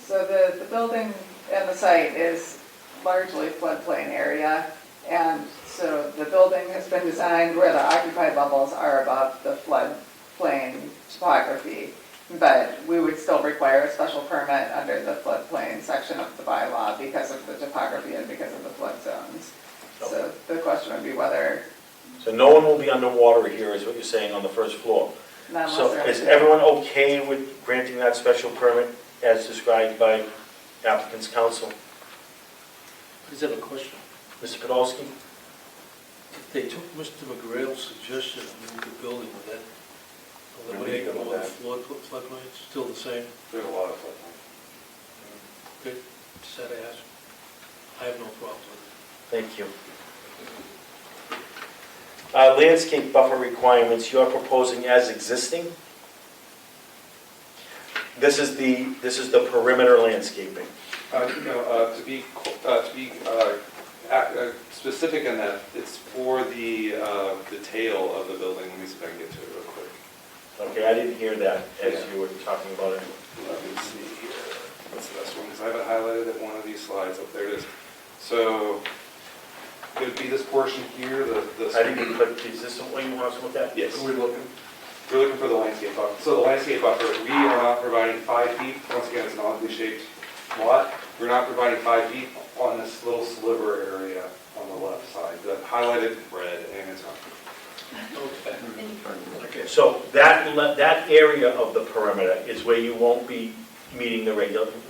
So the building and the site is largely floodplain area, and so the building has been designed where the occupied levels are above the floodplain topography, but we would still require a special permit under the floodplain section of the bylaw because of the topography and because of the flood zones. So the question would be whether... So no one will be underwater here, is what you're saying, on the first floor. So is everyone okay with granting that special permit as described by applicant's counsel? I just have a question. Mr. Podolsky? If they took Mr. McGrail's suggestion and moved the building, would that eliminate Relieve all the them floodplain? It's still the same? There's a lot of floodplain. Good, just had to ask. I have no problem with it. Thank you. Landscape buffer requirements you're proposing as existing? This is the perimeter landscaping. To be specific in that, it's for the tail of the building. Let me see if I can get to it real quick. Okay, I didn't hear that as you were talking about it. Let me see here. Let's the best one, because I have it highlighted at one of these slides. Up there it is. So it would be this portion here, the. I didn't even click, is this what you want us to look at? Yes. What are we looking? We're looking for the landscape buffer. So the landscape buffer, we are not providing 5 feet. Once again, it's an oddly shaped lot. We're not providing 5 feet on this little sliver area on the left side, the highlighted red, and it's not. Okay. So that area of the perimeter is where you won't be meeting the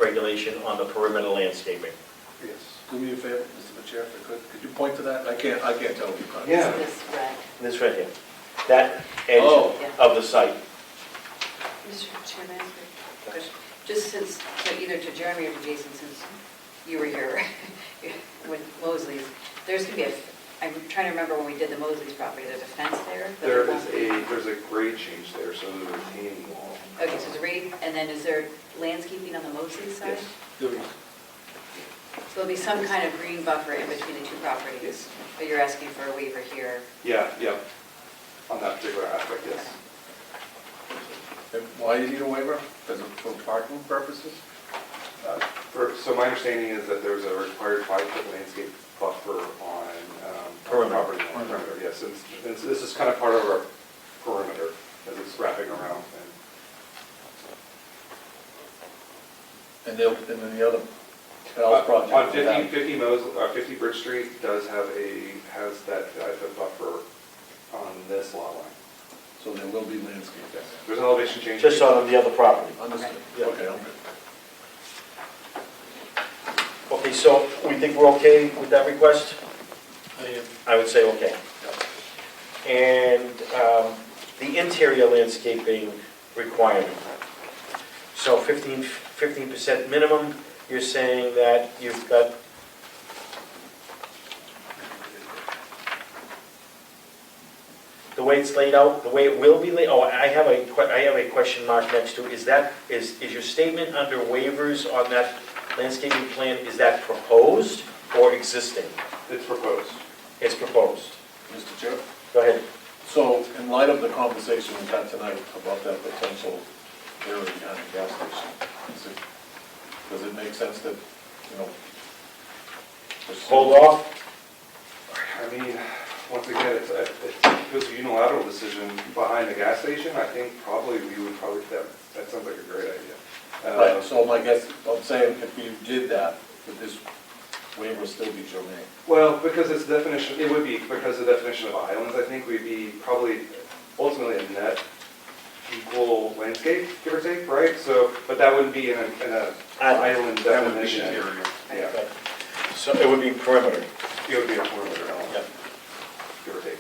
regulation on the perimeter landscaping. Yes. Do me a favor, Mr. Chair, if I could you point to that? I can't tell what you got. Yeah. This red. This right here, that edge Oh. of the site. Mr. Chairman, just since, so either to Jeremy or to Jason, since you were here with Mosley's, there's going to be I'm trying to remember when we did the Mosley's property, there's a fence there? There's a grade change there, so there's a retaining wall. Okay, so there's a grade, and then is there landscaping on the Mosley's side? Yes. So there'll be some kind of green buffer in between the two properties, Yes. but you're asking for a waiver here. Yeah, on that particular aspect, yes. And why do you need a waiver? Is it for parking purposes? So my understanding is that there's a required 5-foot landscape buffer on Perimeter. property line, perimeter, yes. And this is kind of part of our perimeter as it's wrapping around. And then the other, Al's project. On 50 Bridge Street has that 5-foot buffer on this lot line. So there will be landscape there. There's an elevation change. Just on the other property. Understood. Yeah. Okay, I'm good. Okay, so we think we're okay with that request? I am. I would say okay. And the interior landscaping requirement. So 15% minimum, you're saying that you've got, the way it's laid out, the way it will be laid, I have a question mark next to, is your statement under waivers on that landscaping plan, is that proposed or existing? It's proposed. It's proposed. Mr. Chair? Go ahead. So in light of the conversation we had tonight about that potential area behind the gas station, does it make sense that, Hold off? I mean, once again, it's a unilateral decision behind the gas station. I think that sounds like a great idea. Right, so my guess, I'm saying if you did that, would this waiver still be germane? Well, because its definition, it would be, because the definition of islands, I think we'd be probably ultimately a net equal landscape, give or take, right? So, but that wouldn't be in a island definition. Yeah, Okay. So it would be perimeter. it would be a perimeter Yeah. element, give or take.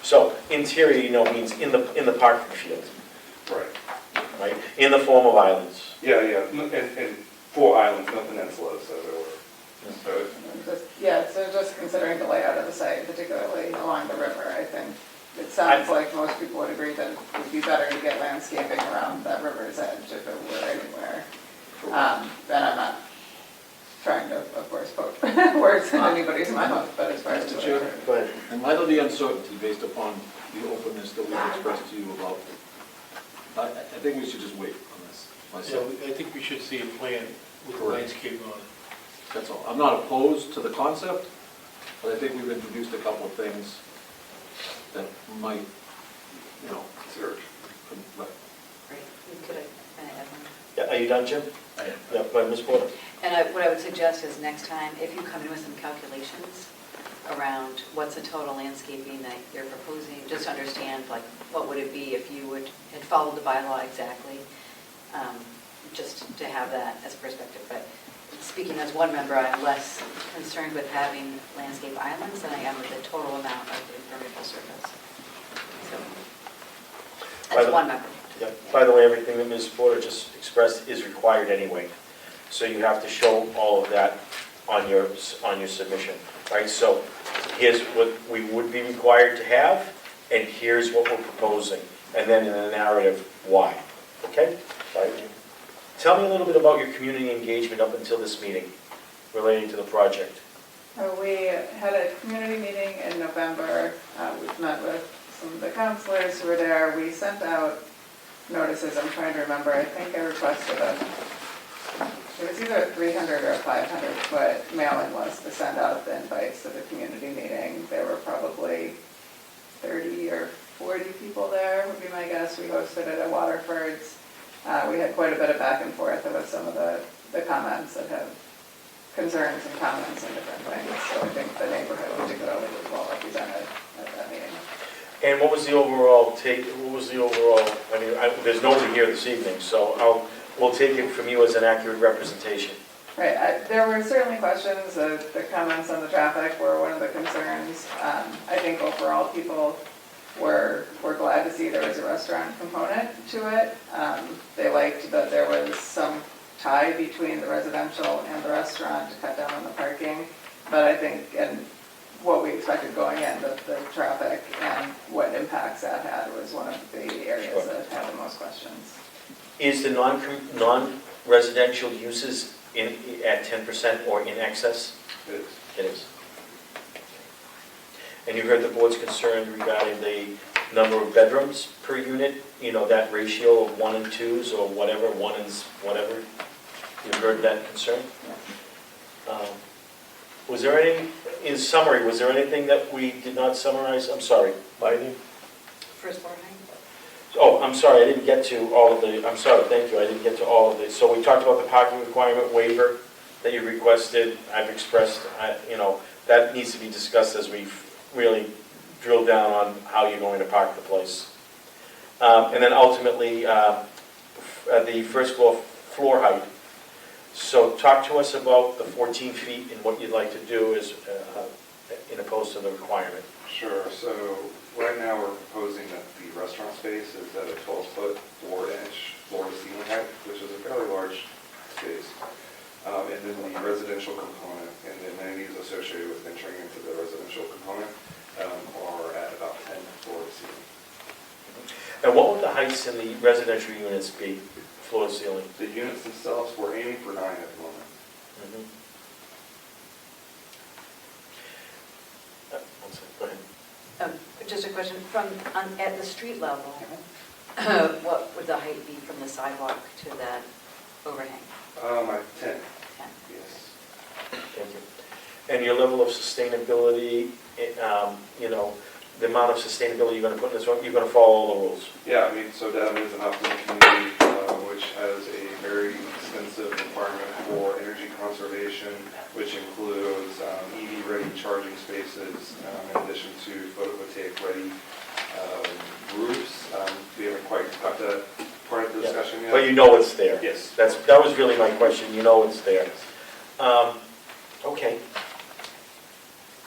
So interior, means in the parking field, Right. right? In the form of islands. Yeah, and 4 islands, no peninsulas, as it were. So just considering the layout of the site, particularly along the river, I think it sounds like most people would agree that it would be better to get landscaping around that river's edge if it were anywhere. And I'm not trying to, of course, put words in anybody's mouth, but as far as Mr. Chair? Go ahead. In light of the uncertainty based upon the openness that we've expressed to you about, I think we should just wait on this So myself. I think we should see a plan with the Correct. landscape on it. That's all. I'm not opposed to the concept, but I think we've introduced a couple of things that might, Consider it. Right. Could I add one? Yeah, are you done, Jim? I am. Yeah, go ahead, Ms. Porter. And what I would suggest is next time, if you come in with some calculations around what's the total landscaping that you're proposing, just to understand, like, what would it be if you had followed the bylaw exactly, just to have that as a perspective. But speaking as one member, I'm less concerned with having landscape islands than I am with the total amount of impermeable surface. So, that's one member. Yeah. By the way, everything that Ms. Porter just expressed is required anyway. So you have to show all of that on your submission, right? So here's what we would be required to have, and here's what we're proposing, and then in a narrative, why, okay? Right. Tell me a little bit about your community engagement up until this meeting relating to the project. We had a community meeting in November. We've met with some of the counselors who were there. We sent out notices, I'm trying to remember, I think I requested it was either a 300 or a 500 foot mailing list to send out the invites to the community meeting. There were probably 30 or 40 people there, would be my guess. We hosted it at Waterford's. We had quite a bit of back and forth with some of the comments that have concerns and comments and different things. So I think the neighborhood particularly was well represented at that meeting. And what was the overall take, I mean, there's nobody here this evening, so we'll take it from you as an accurate representation. Right, there were certainly questions, the comments on the traffic were one of the concerns. I think overall people were glad to see there was a restaurant component to it. They liked that there was some tie between the residential and the restaurant to cut down on the parking. But I think, and what we expected going in, the traffic and what impacts that had was one of the areas that had the most questions. Is the non-residential uses at 10% or in excess? It is. It is. And you heard the board's concern regarding the number of bedrooms per unit, that ratio of 1 and 2s or whatever, 1 and whatever. You heard that concern? Was there any, in summary, was there anything that we did not summarize? I'm sorry, lighting? First floor height? Oh, I'm sorry, I didn't get to all of the, I'm sorry, thank you, I didn't get to all of this. So we talked about the parking requirement waiver that you requested, I've expressed, that needs to be discussed as we really drill down on how you're going to park the place. And then ultimately, the first floor height. So talk to us about the 14 feet and what you'd like to do as, in opposed to the requirement. Sure, so right now we're proposing that the restaurant space is at a 12-foot, 4-inch floor-to-ceiling height, which is a fairly large space. And then the residential component and the amenities associated with entering into the residential component are at about 10 floor-to-ceiling. And what would the heights in the residential units be, floor to ceiling? The units themselves, we're aiming for 9 at the moment. Go ahead. Just a question, at the street level, what would the height be from the sidewalk to that overhang? At 10, 10. yes. Thank you. And your level of sustainability, the amount of sustainability you're going to put in this one, you're going to follow all the rules? Yeah, so Dedham is an affluent community which has a very extensive requirement for energy conservation, which includes EV-ready charging spaces, in addition to photovoltaic-ready roofs. We haven't quite got that part of the discussion yet. But you know it's there? Yes. That was really my question, it's there. Okay.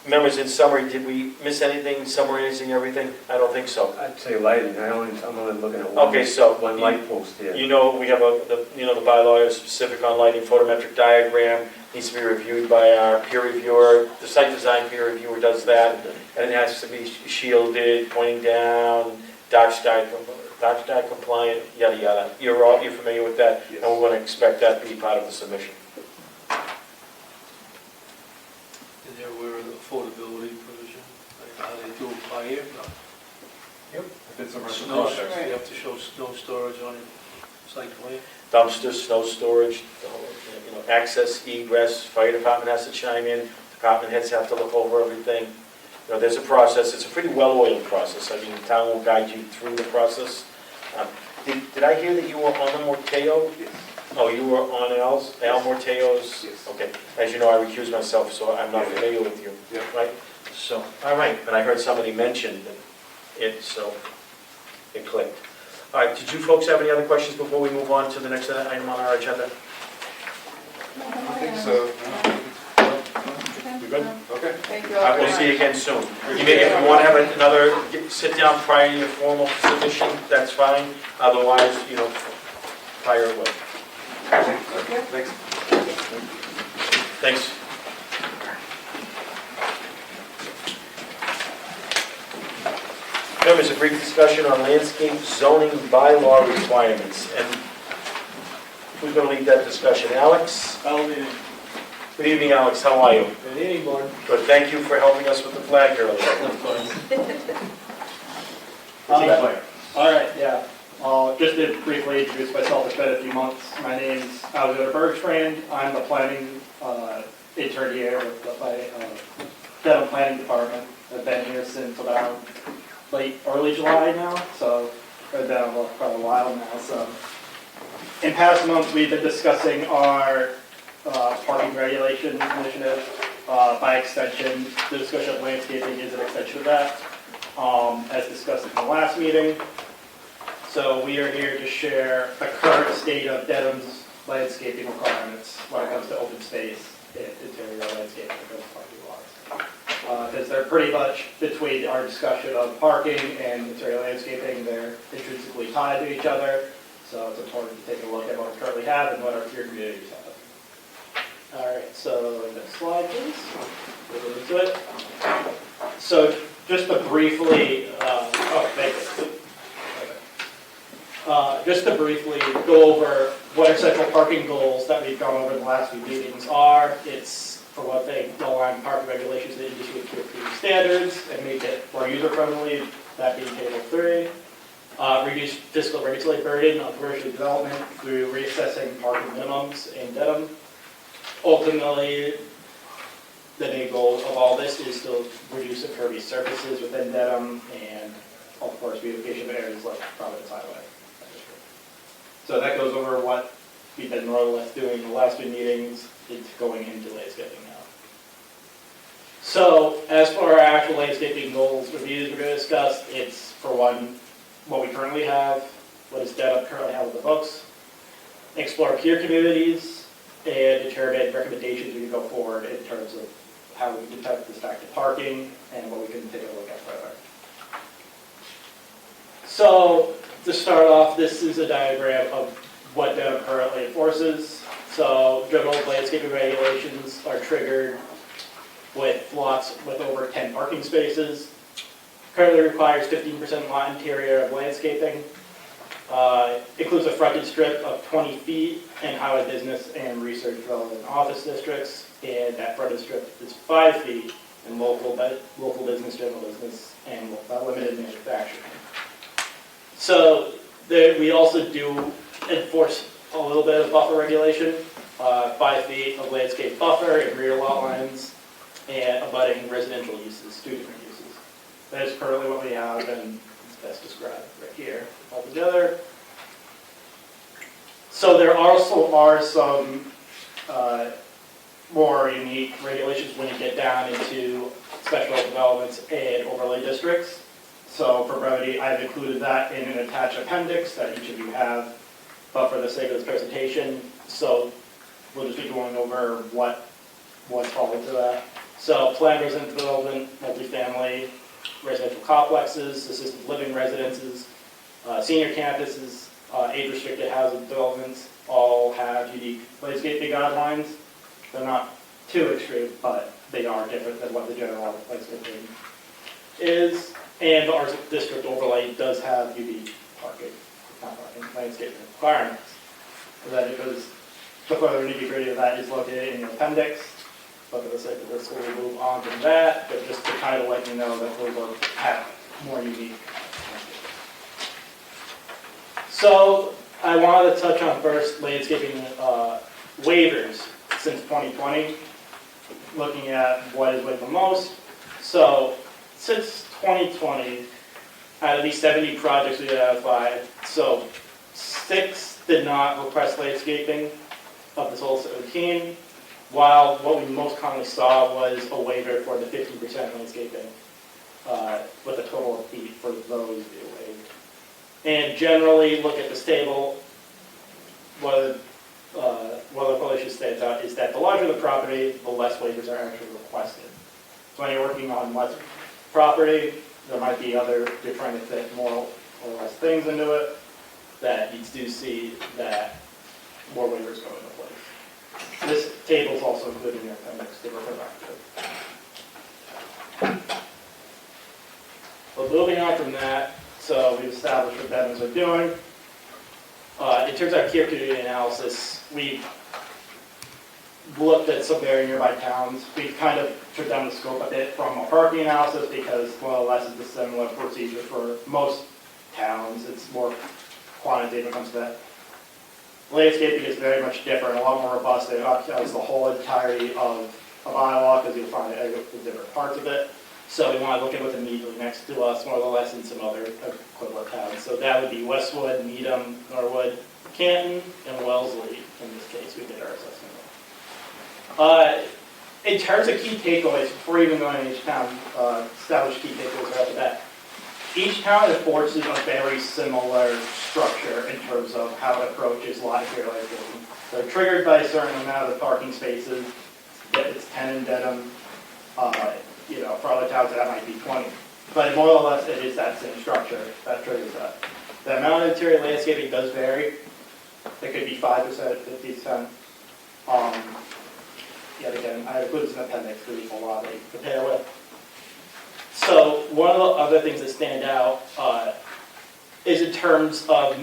Members, in summary, did we miss anything, summarizing everything? I don't think so. I'd say lighting, I'm only looking at Okay, so one light post here. we have the bylaw is specific on lighting, photometric diagram, needs to be reviewed by our peer reviewer. The site design peer reviewer does that, and it has to be shielded, pointing down, dark sky compliant, yada, yada. You're familiar with that? Yes. And we're going to expect that to be part of the submission. And they're aware of the affordability provision, like how they do apply here? No. Yep. If it's a rental Snow, project. you have to show snow storage on your site plan? Dumpsters, snow storage, access, egress, fire department has to chime in, department heads have to look over everything. There's a process, it's a pretty well-oiled process. I mean, the town will guide you through the process. Did I hear that you were on the Morteo? Yes. Oh, you were on Al Morteo's? Yes. Okay, as you know, I recused myself, so I'm not familiar with you, Yeah. right? So, all right, but I heard somebody mention it, so it clicked. All right, did you folks have any other questions before we move on to the next item on our agenda? I think so. You good? Okay. Thank you all very We'll much. see you again soon. If you want to have another sit-down prior to your formal submission, that's fine. Otherwise, prior will. Thanks. Thanks. Members, a brief discussion on landscape zoning bylaw requirements. And who's going to lead that discussion? Alex? I'll be Good evening, Alex. How are you? at any board. Good. Thank you for helping us with the flag earlier. All right, yeah. Just to briefly introduce myself, it's been a few months. My name's Argiros Bergstrand. I'm the planning intern here with the Dedham Planning Department. I've been here since about early July now, so I've been on for a while now. So in past months, we've been discussing our parking regulation initiative. By extension, the discussion of landscaping is an extension of that, as discussed in the last meeting. So we are here to share the current state of Dedham's landscaping requirements when it comes to open space and interior landscaping for those parking lots. Because they're pretty much between our discussion of parking and interior landscaping, they're intrinsically tied to each other. So it's important to take a look at what we currently have and what our peer communities have. All right, so next slide, please. We'll go into it. So just to briefly, just to briefly go over what our central parking goals that we've gone over in the last few meetings are. It's, for one thing, align parking regulations to industry standards and make it more user-friendly, that being table 3. Reduce fiscal regulatory burden on commercial development through reassessing parking minimums in Dedham. Ultimately, the main goal of all this is to reduce impervious surfaces within Dedham and, of course, beautification of areas like Providence Highway. So that goes over what we've been more or less doing in the last few meetings. It's going into landscaping now. So as for our actual landscaping goals reviews we're going to discuss, it's, for one, what we currently have, what does Dedham currently have in the books, explore peer communities, and determine recommendations we can go forward in terms of how we can detect this back to parking and what we can take a look at further. So to start off, this is a diagram of what Dedham currently enforces. So general landscaping regulations are triggered with lots with over 10 parking spaces. Currently requires 15% lot interior of landscaping. Includes a frontage strip of 20 feet in highway business and research development office districts. And that frontage strip is 5 feet in local business, general business, and limited manufacturing. So we also do enforce a little bit of buffer regulation, 5 feet of landscape buffer in rear lot lines, and abutting residential uses, 2 different uses. That is currently what we have, and it's best described right here altogether. So there also are some more unique regulations when you get down into special developments and overlay districts. So for brevity, I've included that in an attached appendix that each of you have, but for the sake of this presentation, so we'll just be going over what falls into that. So planned residential development, multifamily, residential complexes, assisted living residences, senior campuses, age-restricted housing developments, all have unique landscaping guidelines. They're not too extreme, but they are different than what the general landscaping is. And our district overlay does have unique landscaping requirements. So that because the further nitty-gritty of that is located in your appendix. But for the sake of this, we'll move on from that. But just to kind of let you know that those have more unique. So I wanted to touch on first landscaping waivers since 2020, looking at what is waived the most. So since 2020, out of these 70 projects we identified, so 6 did not request landscaping of this whole 17, while what we most commonly saw was a waiver for the 50% landscaping, with a total of 8 for those being waived. And generally, look at this table, what the coalition stands out is that the larger the property, the less waivers are actually requested. So when you're working on less property, there might be you're trying to fit more or less things into it, that you do see that more waivers go into place. This table is also included in your appendix to refer back to. But moving on from that, so we've established what Dedham's are doing. In terms of our peer community analysis, we've looked at some very nearby towns. We've kind of trimmed down the scope a bit from a parking analysis because more or less it's a similar procedure for most towns. It's more quantitative when it comes to that. Landscaping is very much different, a lot more robust. It occupies the whole entirety of a bylaw because you'll find the different parts of it. So we want to look at what's immediately next to us, more or less in some other equivalent towns. So that would be Westwood, Needham, Norwood, Canton, and Wellesley. In this case, we did our assessment. In terms of key takeaways, before even going to each town, establish key takeaways right off the bat. Each town enforces a very similar structure in terms of how it approaches lot area landscaping. They're triggered by a certain amount of parking spaces. It's 10 in Dedham. For other towns that might be 20. But more or less, it is that same structure that triggers that. The amount of interior landscaping does vary. It could be 5%, 50%. Yet again, I included an appendix to equal lot they compare with. So one of the other things that stand out is in terms of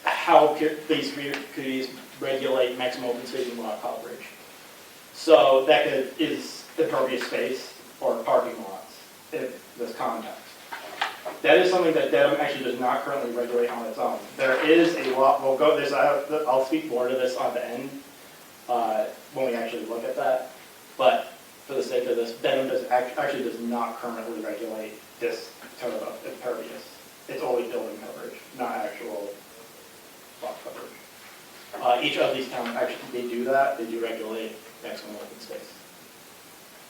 how these communities regulate maximum open space and lot coverage. So that is impervious space or parking lots in this context. That is something that Dedham actually does not currently regulate on its own. There is a lot, I'll speak more to this on the end when we actually look at that. But for the sake of this, Dedham actually does not currently regulate this term of impervious. It's only building coverage, not actual lot coverage. Each of these towns actually, they do that. They do regulate maximum open space.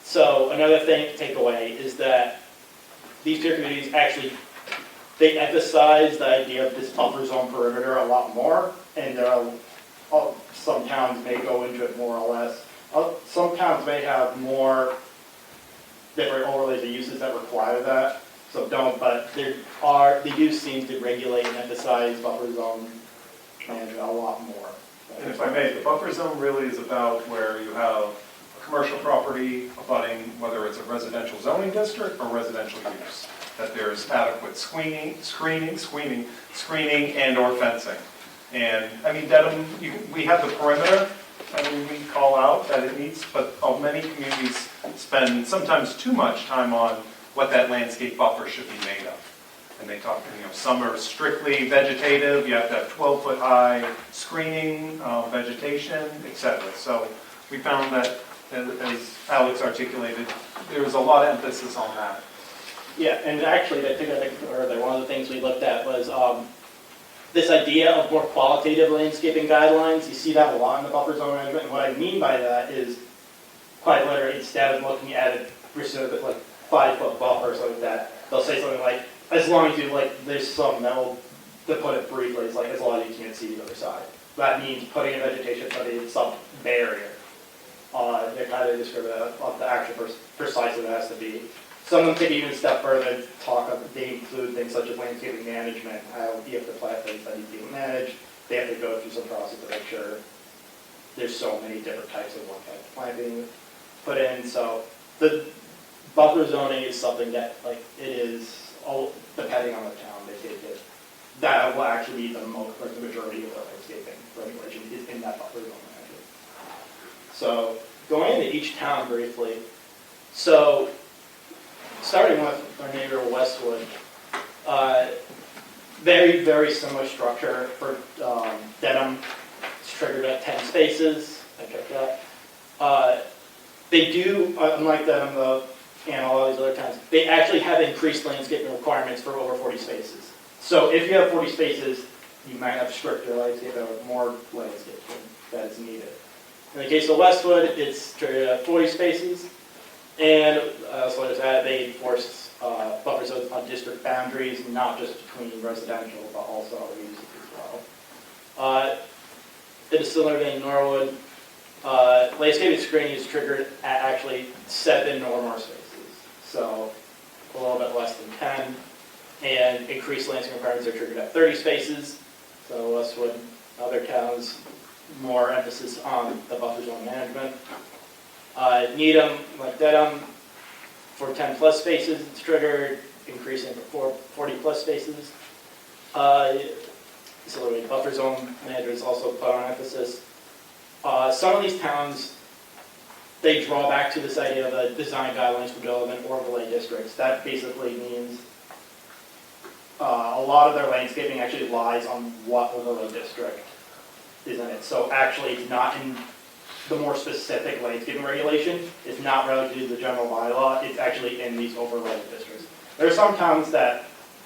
So another takeaway is that these tier communities actually, they emphasize the idea of this buffer zone perimeter a lot more, and some towns may go into it more or less. Some towns may have more different overlays of uses that require that, so don't, but they do seem to regulate and emphasize buffer zone management a lot more. And if I may, the buffer zone really is about where you have a commercial property abutting, whether it's a residential zoning district or residential use, that there's adequate screening and or fencing. And I mean, Dedham, we have the perimeter, and we call out that it needs, but many communities spend sometimes too much time on what that landscape buffer should be made of. And they talk, some are strictly vegetative, you have to have 12-foot high screening, vegetation, etc. So we found that, as Alex articulated, there was a lot of emphasis on that. Yeah, and actually, one of the things we looked at was this idea of more qualitative landscaping guidelines. You see that a lot in the buffer zone management, and what I mean by that is, quite literally, instead of looking at it like 5-foot buffer or something like that, they'll say something like, as long as you there's some metal, to put it briefly, it's like as long as you can't see the other side. That means putting in vegetation, putting in some barrier. They're kind of descriptive of the actual precise it has to be. Some of them take even a step further, they include things such as landscaping management, how you have to plant things that need to be managed. They have to go through some process to make sure there's so many different types of one type of plant being put in. So the buffer zoning is something that it is, depending on the town, they take it. That will actually be the majority of the landscaping regulation is in that buffer zone management. So going into each town briefly. So starting with our neighbor Westwood, very, very similar structure for Dedham. It's triggered at 10 spaces. I checked that. They do, unlike Dedham and all these other towns, they actually have increased landscaping requirements for over 40 spaces. So if you have 40 spaces, you might have stricter landscaping or more landscaping that is needed. In the case of Westwood, it's triggered at 40 spaces. And so as that, they enforce buffer zones on district boundaries, not just between residential, but also other uses as well. In a similar vein, Norwood, landscaping screening is triggered at actually 7 or more spaces. So a little bit less than 10. And increased landscaping requirements are triggered at 30 spaces. So Westwood, other towns, more emphasis on the buffer zone management. Needham, like Dedham, for 10 plus spaces, it's triggered, increasing for 40 plus spaces. So the buffer zone management is also put on emphasis. Some of these towns, they draw back to this idea of the design guidelines for development or overlay districts. That basically means a lot of their landscaping actually lies on what overlay district is in it. So actually, it's not in the more specific landscaping regulation. It's not related to the general bylaw. It's actually in these overlay districts. There are some towns that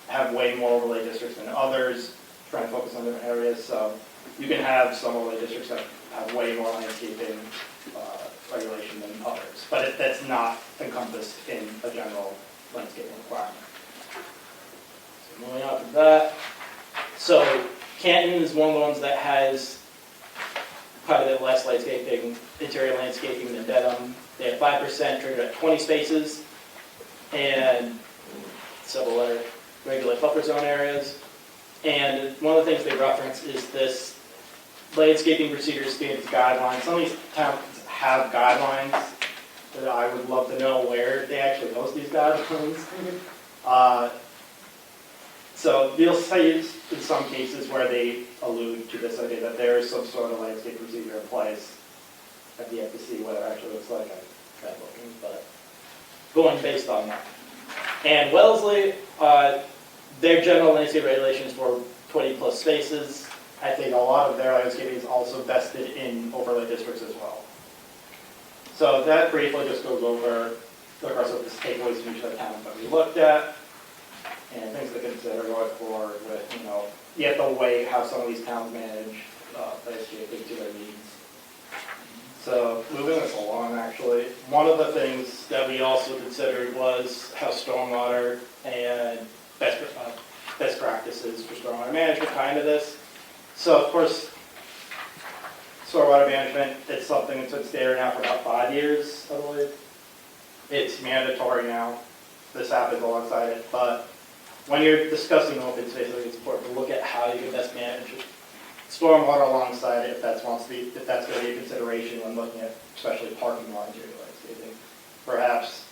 have way more overlay districts than others, trying to focus on different areas. So you can have some overlay districts that have way more landscaping regulation than others, but that's not encompassed in a general landscaping requirement. So moving on to that. So Canton is one of the ones that has quite a bit less landscaping, interior landscaping than Dedham. They have 5% triggered at 20 spaces and several other regular buffer zone areas. And one of the things they reference is this landscaping procedure standards guidelines. Some of these towns have guidelines that I would love to know where they actually post these guidelines. So you'll see in some cases where they allude to this idea that there is some sort of landscape procedure in place. I've yet to see what it actually looks like. I've tried looking, but going based on that. And Wellesley, their general landscape regulations for 20 plus spaces. I think a lot of their landscaping is also vested in overlay districts as well. So that briefly just goes over the rest of the takeaways from each of the towns that we looked at and things to consider going forward with, you have to weigh how some of these towns manage landscaping to their needs. So moving this along, actually, one of the things that we also considered was how stormwater and best practices for stormwater management tie into this. So, of course, stormwater management, it's something that's been standard now for about 5 years, I believe. It's mandatory now. This happens alongside it. But when you're discussing open space, I think it's important to look at how you can best manage stormwater alongside it, if that's going to be a consideration when looking at especially parking lot interior landscaping. Perhaps,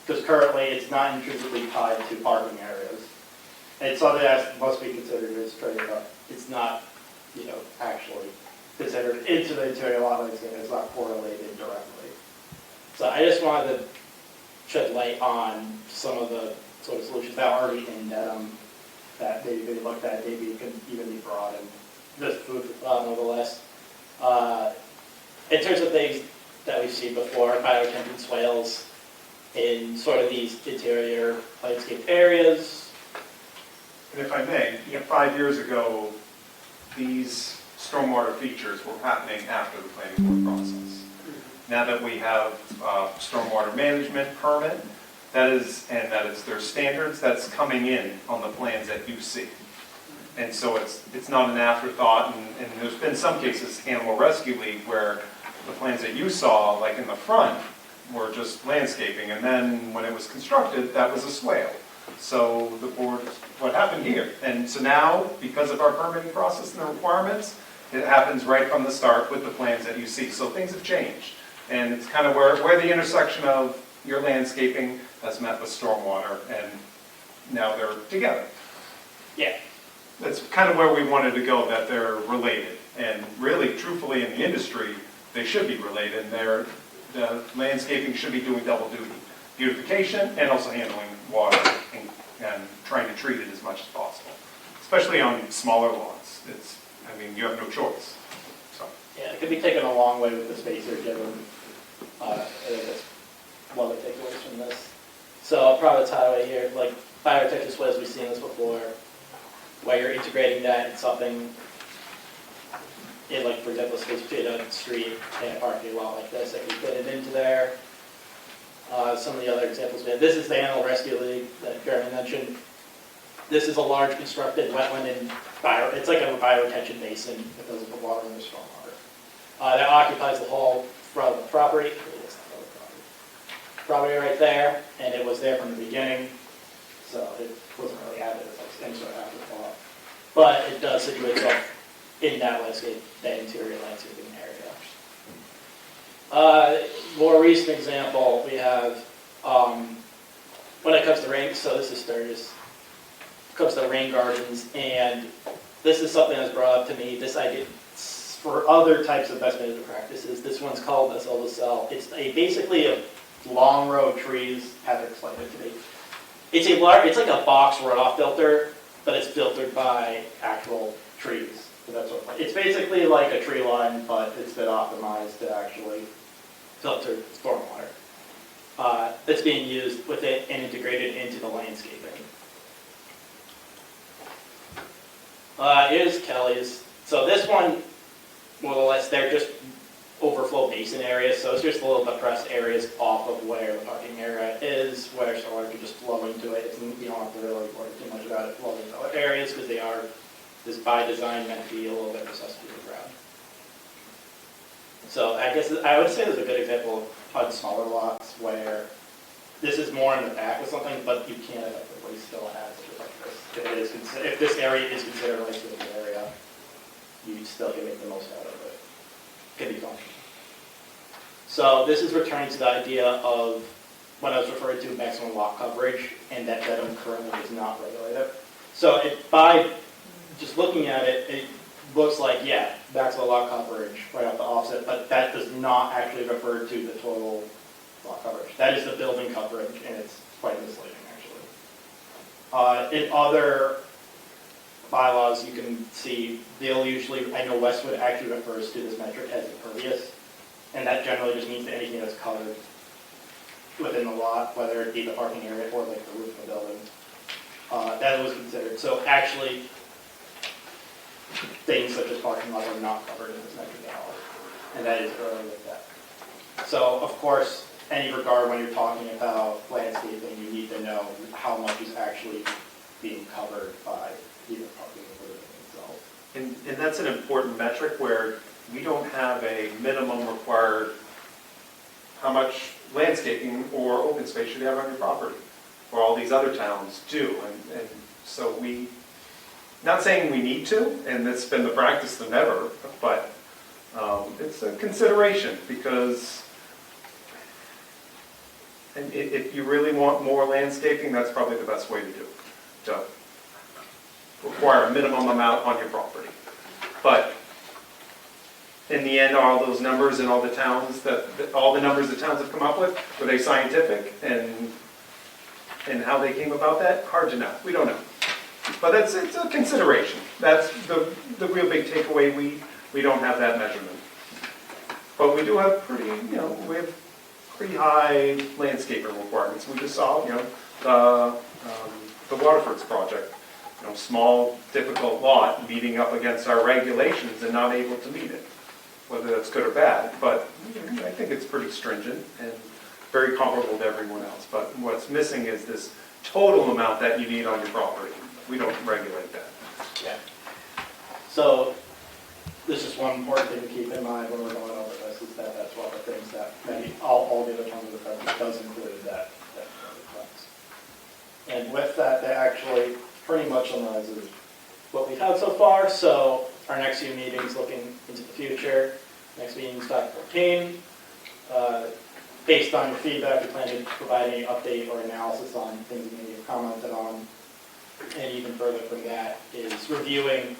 because currently it's not intrinsically tied to parking areas. It's something that must be considered as trade, but it's not, actually considered into the interior lot landscape. It's not correlated directly. So I just wanted to shed light on some of the sort of solutions that are already in Dedham that maybe they looked at, maybe could even be broadened. Just food for thought, nonetheless. In terms of things that we've seen before, bioretention swales in sort of these interior landscape areas. And if I may, 5 years ago, these stormwater features were happening after the planning board process. Now that we have stormwater management permit, that it's their standards, that's coming in on the plans that you see. And so it's not an afterthought, and there's been some cases, Animal Rescue League, where the plans that you saw, like in the front, were just landscaping, and then when it was constructed, that was a swale. So the board, what happened here? And so now, because of our permitting process and the requirements, it happens right from the start with the plans that you see. So things have changed. And it's kind of where the intersection of your landscaping has met with stormwater, and now they're together. Yeah. That's kind of where we wanted to go, that they're related. And really, truthfully, in the industry, they should be related. And the landscaping should be doing double duty. Beautification and also handling water and trying to treat it as much as possible. Especially on smaller lots. You have no choice. So. Yeah, it could be taken a long way with the space they're given. I think that's one of the takeaways from this. So Providence Highway here, like bioretention swales, we've seen this before, where you're integrating that in something, like for example, space between a street and a parking lot like this, that you fit it into there. Some of the other examples we have, this is the Animal Rescue League that Jeremy mentioned. This is a large constructed wetland and it's like a bioretention basin that doesn't put water in the stormwater. That occupies the whole front of the property. Property right there, and it was there from the beginning, so it wasn't really added as like any sort of afterthought. But it does situate itself in that landscape, that interior landscaping area. More recent example, we have when it comes to rain, so this is Sturgis, comes to rain gardens, and this is something that's brought up to me, this idea for other types of best management practices. This one's called SL to Cell. It's basically a long row of trees, Patrick explained it to me, it's like a box runoff filter, but it's filtered by actual trees. So that's what, it's basically like a tree line, but it's been optimized to actually filter stormwater. That's being used with it and integrated into the landscaping. Here's Kelly's. So this one, more or less, they're just overflow basin areas, so it's just little depressed areas off of where the parking area is, where stormwater can just flow into it. You don't have to really worry too much about it flowing into other areas, because they are, just by design, meant to be a little bit recessed to the ground. So I guess I would say there's a good example on smaller lots where this is more in the back of something, but you can effectively still have it like this. If this area is considered a landscaping area, you still can make the most out of it. It can be functional. So this is returning to the idea of what I was referring to, maximum lot coverage, and that Dedham currently is not regulated. So by just looking at it, it looks like, yeah, maximum lot coverage right off the offset, but that does not actually refer to the total lot coverage. That is the building coverage, and it's quite misleading, actually. In other bylaws, you can see they'll usually, I know Westwood actually refers to this metric as impervious, and that generally just means that anything that's covered within the lot, whether it be the parking area or like the roof of the building, that was considered. So actually, things such as parking lots are not covered in this metric at all, and that is early with that. So of course, any regard when you're talking about landscaping, you need to know how much is actually being covered by either parking or the building itself. And that's an important metric where we don't have a minimum required how much landscaping or open space should you have on your property, where all these other towns do. And so we, not saying we need to, and it's been the practice than ever, but it's a consideration because and if you really want more landscaping, that's probably the best way to do it, to require a minimum amount on your property. But in the end, all those numbers and all the towns all the numbers the towns have come up with, were they scientific and how they came about that? Hard to know. We don't know. But it's a consideration. That's the real big takeaway. We don't have that measurement. But we do have we have pretty high landscaping requirements. We just saw, the Waterfords project, small, difficult lot meeting up against our regulations and not able to meet it, whether that's good or bad. But I think it's pretty stringent and very comparable to everyone else. But what's missing is this total amount that you need on your property. We don't regulate that. Yeah. So this is one important thing to keep in mind when we're going over this, is that that's one of the things that maybe all the other towns of the country does include that class. And with that, that actually pretty much summarizes what we've had so far. So our next few meetings looking into the future. Next meeting is Dr. 14. Based on your feedback, we plan to provide any update or analysis on things that maybe you've commented on. And even further from that is reviewing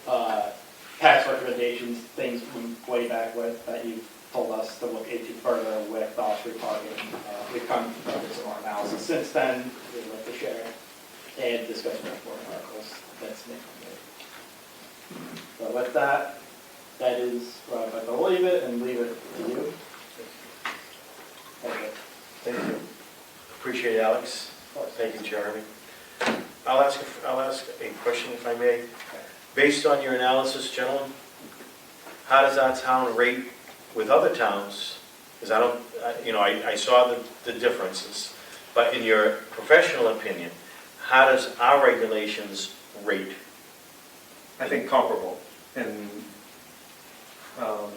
past recommendations, things from way back with that you've told us to look into further with off-street parking. We've come to some more analysis since then. We'd like to share and discuss more important articles. That's me. So with that, that is where I'd like to leave it and leave it to you. Thank you. Thank you. Appreciate it, Alex. Thank you, Jeremy. I'll ask a question, if I may. Based on your analysis, gentlemen, how does our town rate with other towns? Because I saw the differences, but in your professional opinion, how does our regulations rate? I think comparable. And I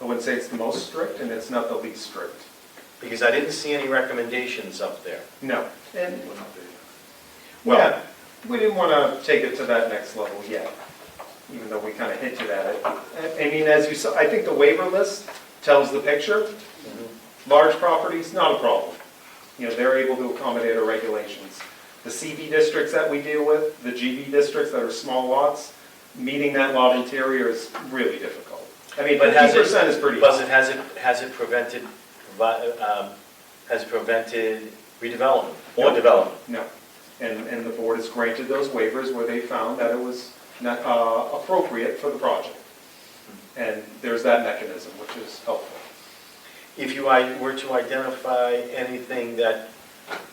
wouldn't say it's the most strict, and it's not the least strict. Because I didn't see any recommendations up there. No. And well, we didn't want to take it to that next level yet, even though we kind of hinted at it. I mean, as you saw, I think the waiver list tells the picture. Mm-hmm. Large properties, not a problem. They're able to accommodate our regulations. The CB districts that we deal with, the GB districts that are small lots, meeting that lot interior is really difficult. I mean, but 50% is pretty high. Has it prevented redevelopment or development. No. And the board has granted those waivers where they found that it was not appropriate for the project. And there's that mechanism, which is helpful. If you were to identify anything that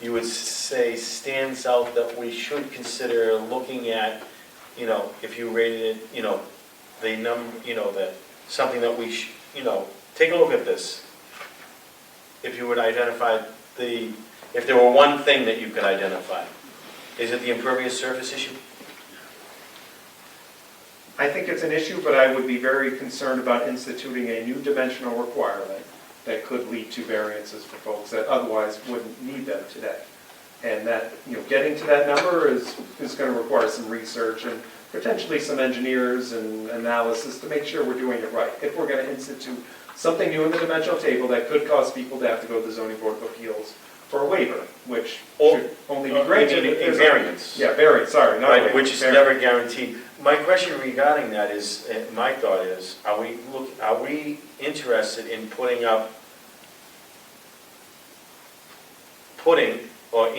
you would say stands out that we should consider looking at, you know, if you rated it, you know, the number, you know, that something that we, you know, take a look at this. If you would identify if there were one thing that you could identify, is it the impervious surface issue? I think it's an issue, but I would be very concerned about instituting a new dimensional requirement that could lead to variances for folks that otherwise wouldn't need them today. And that, you know, getting to that number is going to require some research and potentially some engineers and analysis to make sure we're doing it right. If we're going to institute something new in the dimensional table that could cause people to have to go to the Zoning Board of Appeals for a waiver, which should only be granted. A variance. Yeah, variance, sorry, not a Right, waiver. which is Variance. never guaranteed. My question regarding that is, my thought is, are we interested in putting or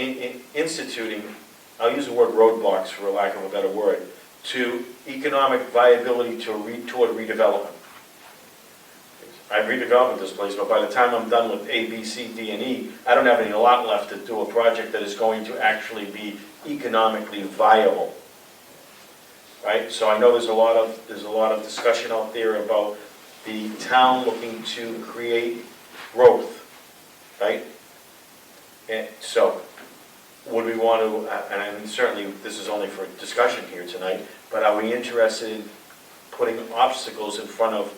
instituting, I'll use the word roadblocks for lack of a better word, to economic viability toward redevelopment? I redeveloped this place, but by the time I'm done with A, B, C, D, and E, I don't have any lot left to do a project that is going to actually be economically viable. Right? So I know there's a lot of discussion out there about the town looking to create growth, right? And so, would we want to, and I mean, certainly this is only for discussion here tonight, but are we interested in putting obstacles in front of,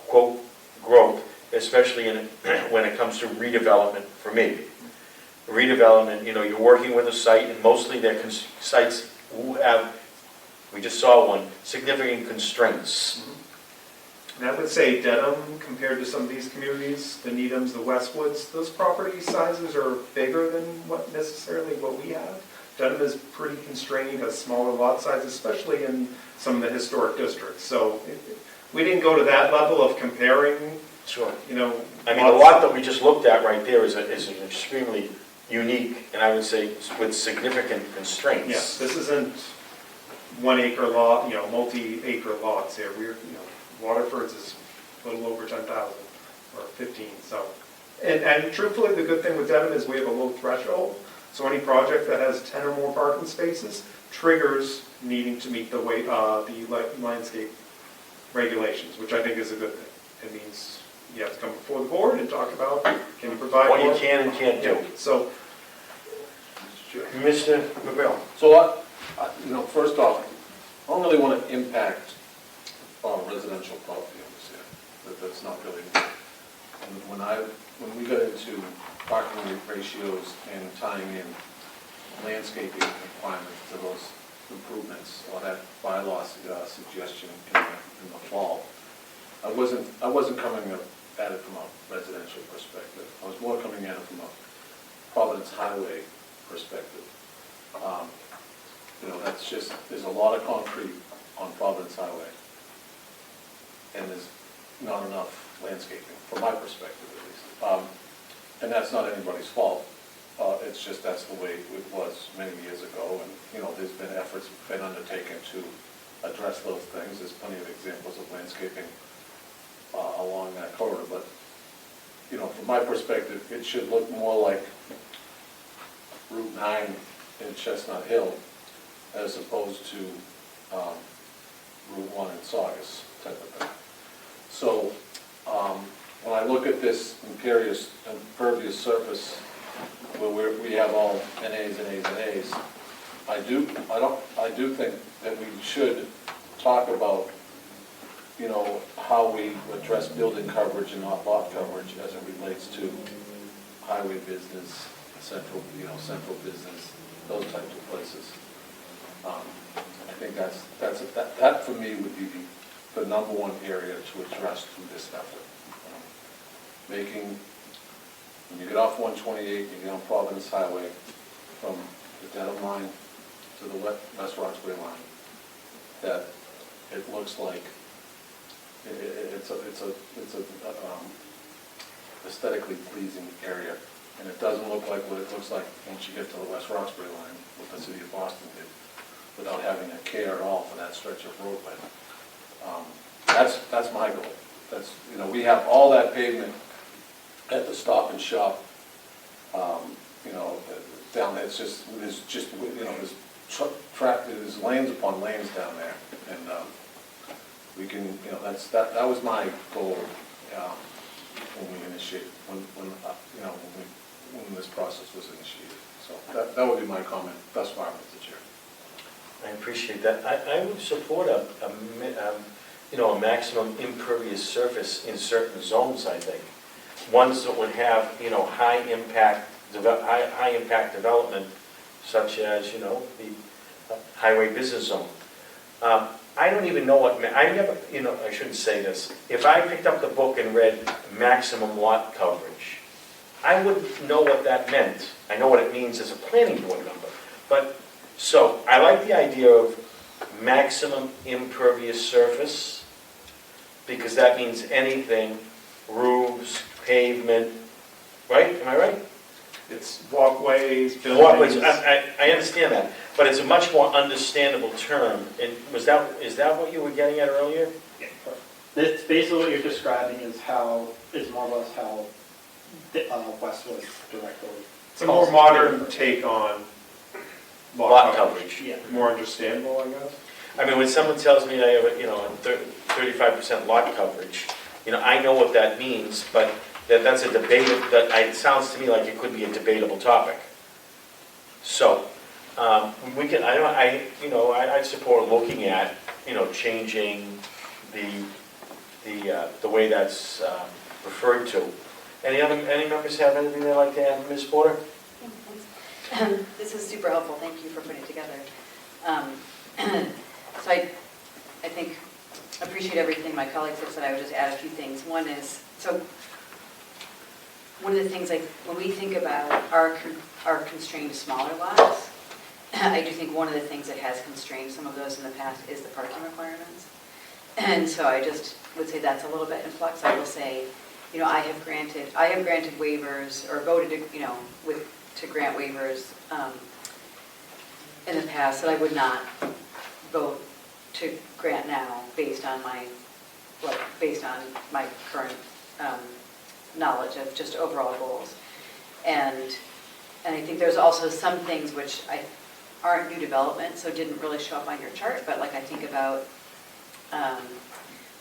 quote, growth, especially when it comes to redevelopment for me? Redevelopment, you know, you're working with a site, and mostly they're sites who have, we just saw one, significant constraints. And I would say Dedham, compared to some of these communities, the Needhams, the Westwoods, those property sizes are bigger than what we have. Dedham is pretty constrained, has smaller lot sizes, especially in some of the historic districts. So we didn't go to that level of comparing. Sure. You know, I mean, the lot that we just looked at right there is an extremely unique, and I would say with significant constraints. Yes, this isn't 1 acre lot, you know, multi-acre lots here. We're, you know, Waterford's is a little over 10,000 or 15. So, and truthfully, the good thing with Dedham is we have a low threshold. So any project that has 10 or more parking spaces triggers needing to meet the landscape regulations, which I think is a good thing. It means you have to come before the board and talk about, can you provide What more? you can and can't do. So, Mr. McGrail. So, you know, first off, I don't really want to impact residential property owners here. That's not really, when we got into parking ratios and tying in landscaping requirements to those improvements, or that bylaw suggestion in the fall, I wasn't coming at it from a residential perspective. I was more coming at it from a Providence Highway perspective. You know, that's just, there's a lot of concrete on Providence Highway, and there's not enough landscaping, from my perspective at least. And that's not anybody's fault. It's just that's the way it was many years ago, and, you know, there's been efforts been undertaken to address those things. There's plenty of examples of landscaping along that corridor, but, you know, from my perspective, it should look more like Route 9 in Chestnut Hill as opposed to Route 1 in Saugus type of thing. So when I look at this impervious surface where we have all NAs and A's and A's, I do think that we should talk about, you know, how we address building coverage and not lot coverage as it relates to highway business, central business, those types of places. I think that for me would be the number one area to address through this effort. When you get off 128, you get on Providence Highway from the Dedham line to the West Roxbury line, that it looks like it's a aesthetically pleasing area and it doesn't look like what it looks like once you get to the West Roxbury line, what the city of Boston did, without having a care at all for that stretch of roadway. That's my goal. That's, you know, we have all that pavement at the Stop and Shop, you know, down there. It's just, there's just, you know, there's lanes upon lanes down there, and we can, you know, that was my goal when we initiated, when this process was initiated. So that would be my comment thus far, Mr. Chair. I appreciate that. I would support a maximum impervious surface in certain zones, I think. Ones that would have, high impact development, such as, the highway business zone. I don't even know what, I shouldn't say this. If I picked up the book and read maximum lot coverage, I wouldn't know what that meant. I know what it means as a planning board member. But, so, I like the idea of maximum impervious surface, because that means anything, roofs, pavement, right? Am I right? It's walkways, buildings. Walkways, I understand that, but it's a much more understandable term. And is that what you were getting at earlier? Yeah, perfect. This, basically what you're describing is more or less how West was directly. It's a more modern take on Lot coverage. Yeah. More understandable, I guess. I mean, when someone tells me I have a 35% lot coverage, I know what that means, but that's a debate. It sounds to me like it could be a debatable topic. So we can. I support looking at changing the way that's referred to. Any members have anything they'd like to add, Ms. Porter? This is super helpful. Thank you for putting it together. So I think appreciate everything my colleagues have said. I would just add a few things. One is, so one of the things, like when we think about our constrained smaller lots, I do think one of the things that has constrained some of those in the past is the parking requirements. And so I just would say that's a little bit in flux. I will say, I have granted waivers or voted to grant waivers in the past that I would not vote to grant now based on my current knowledge of just overall goals. And I think there's also some things which aren't new development, so didn't really show up on your chart, but like I think about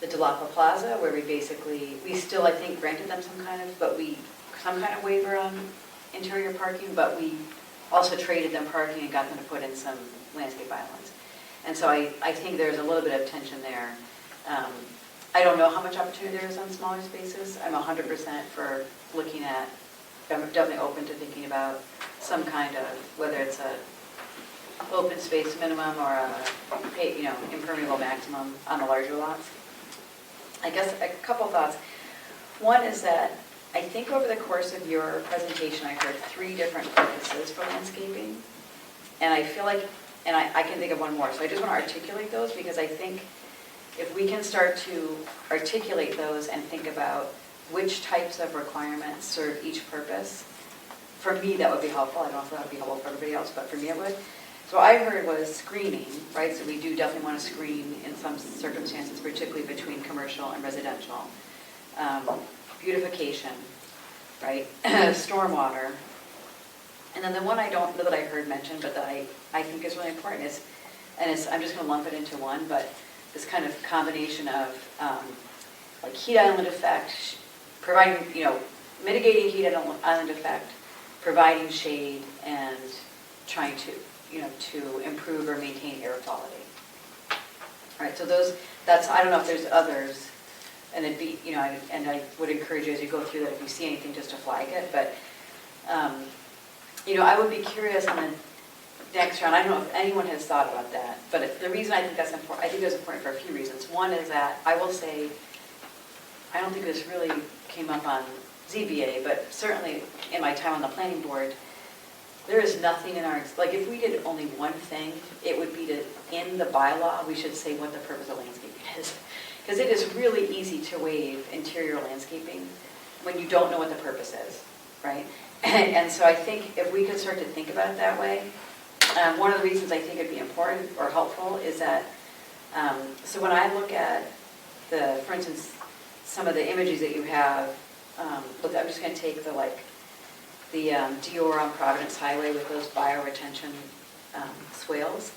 the Jalapa Plaza, where we still, I think, granted them some kind of waiver on interior parking, but we also traded them parking and got them to put in some landscape islands. And so I think there's a little bit of tension there. I don't know how much opportunity there is on smaller spaces. I'm 100% for looking at, I'm definitely open to thinking about some kind of, whether it's a open space minimum or a impermeable maximum on the larger lots. I guess a couple thoughts. One is that I think over the course of your presentation, I heard 3 different purposes for landscaping. And I feel like, and I can think of one more, so I just want to articulate those, because I think if we can start to articulate those and think about which types of requirements serve each purpose, for me that would be helpful. I don't know if that would be helpful for everybody else, but for me it would. So I heard was screening, right? So we do definitely want to screen in some circumstances, particularly between commercial and residential. Beautification, right? Stormwater. And then the one I don't know that I heard mentioned, but that I think is really important is, I'm just going to lump it into one, but this kind of combination of like heat island effect, providing, mitigating heat island effect, providing shade, and trying to, to improve or maintain air quality. All right, so that's, I don't know if there's others, and it'd be, and I would encourage you as you go through that, if you see anything, just to flag it, but, I would be curious on the next round. I don't know if anyone has thought about that, but the reason I think that's important, I think that's important for a few reasons. One is that I will say, I don't think this really came up on ZBA, but certainly in my time on the planning board, there is nothing in our, like if we did only one thing, it would be to, in the bylaw, we should say what the purpose of landscaping is. Because it is really easy to waive interior landscaping when you don't know what the purpose is, right? And so I think if we could start to think about it that way, one of the reasons I think it'd be important or helpful is that, so when I look at for instance, some of the images that you have, look, I'm just going to take the Dior on Providence Highway with those bioretention swales.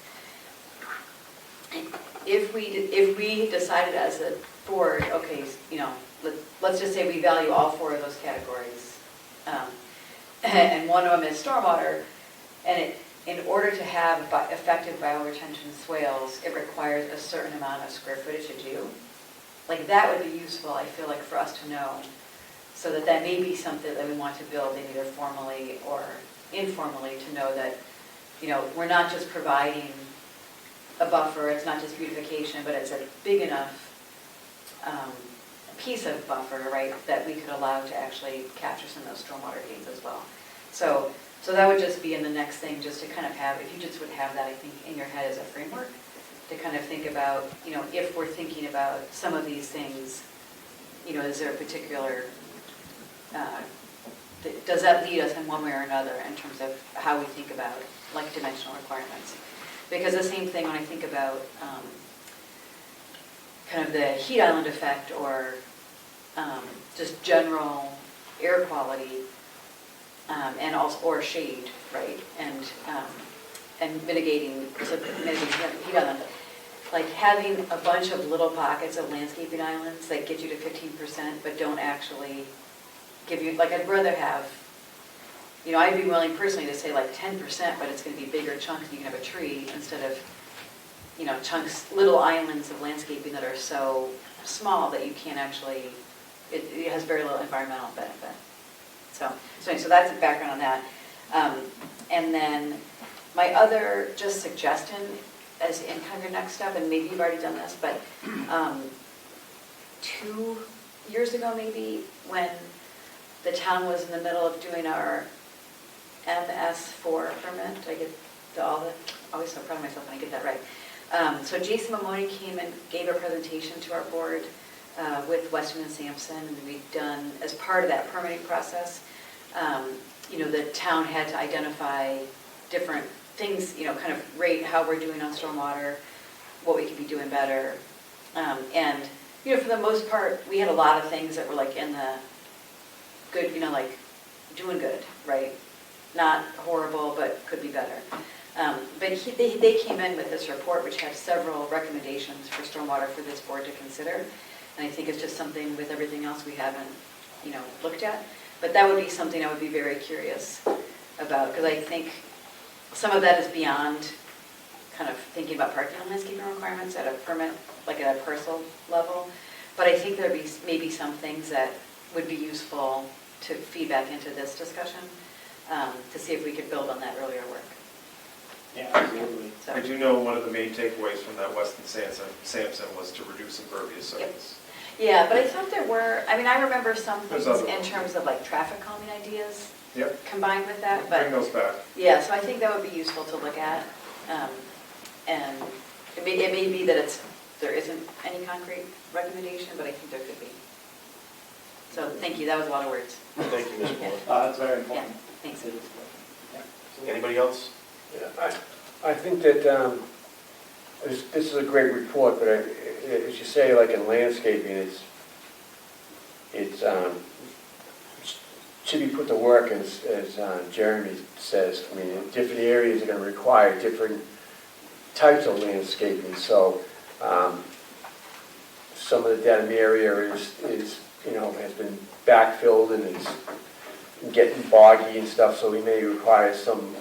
If we decided as a board, okay, let's just say we value all 4 of those categories, and one of them is stormwater, and in order to have effective bioretention swales, it requires a certain amount of square footage to do. Like, that would be useful, I feel like, for us to know, so that may be something that we want to build in either formally or informally, to know that, we're not just providing a buffer, it's not just beautification, but it's a big enough piece of buffer, right, that we could allow to actually capture some of those stormwater gains as well. So that would just be in the next thing, just to kind of have, if you just would have that, I think, in your head as a framework, to kind of think about, if we're thinking about some of these things, is there a particular, does that lead us in one way or another in terms of how we think about, like, dimensional requirements? Because the same thing when I think about kind of the heat island effect, or just general air quality, and also, or shade, right, and mitigating heat island. Like, having a bunch of little pockets of landscaping islands that get you to 15%, but don't actually give you, like, I'd rather have, I'd be willing personally to say like 10%, but it's going to be bigger chunks, and you can have a tree instead of, chunks, little islands of landscaping that are so small that you can't actually, it has very little environmental benefit. So that's the background on that. And then my other just suggestion as in kind of your next step, and maybe you've already done this, but 2 years ago maybe, when the town was in the middle of doing our MS4 permit, I get always so proud of myself when I get that right. So Jason Mamoni came and gave a presentation to our board with Weston and Sampson, and we'd done, as part of that permitting process, the town had to identify different things, kind of rate how we're doing on stormwater, what we could be doing better. And, for the most part, we had a lot of things that were like in the good, like doing good, right? Not horrible, but could be better. But they came in with this report, which had several recommendations for stormwater for this board to consider. And I think it's just something with everything else we haven't, looked at. But that would be something I would be very curious about, because I think some of that is beyond kind of thinking about parking and landscaping requirements at a permit, like at a parcel level. But I think there'd be maybe some things that would be useful to feed back into this discussion, to see if we could build on that earlier work. Yeah, absolutely. So, I do know one of the main takeaways from that Weston Sampson was to reduce impervious surface. yeah, but I thought there were, I remember some There's things other in ones. terms of like traffic calming ideas Yep, combined with that, bring but those back. yeah, so I think that would be useful to look at. And it may be that there isn't any concrete recommendation, but I think there could be. So thank you, that was a lot of words. Thank you, Ms. Moore. That's very Yeah, important. thanks. It is. Yeah. Anybody else? Yeah, I think that this is a great report, but as you say, like in landscaping, it's should be put to work, as Jeremy says. I mean, different areas are going to require different types of landscaping. So some of the Dedham area is has been backfilled and it's getting boggy and stuff. So we may require some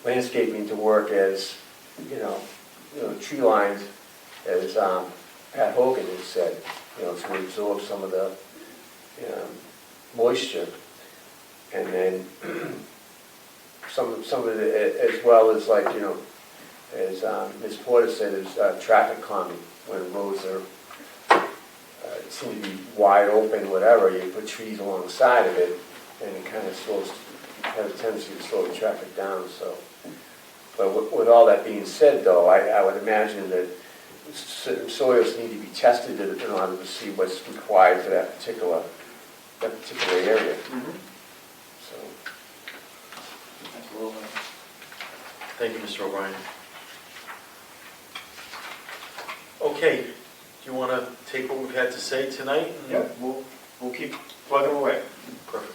landscaping to work as tree lines, as Pat Hogan has said, to absorb some of the moisture. And then some of it, as well as like, as Ms. Porter said, is traffic calming. When roads are seem to be wide open, whatever, you put trees alongside of it, and it kind of has a tendency to slow the traffic down. So, but with all that being said, though, I would imagine that certain soils need to be tested in order to see what's required for that particular area. Mm-hmm. So, Absolutely. Thank you, Mr. O'Brien. Okay, do you want to take what we've had to say tonight? Yep, we'll keep plugging away. Perfect.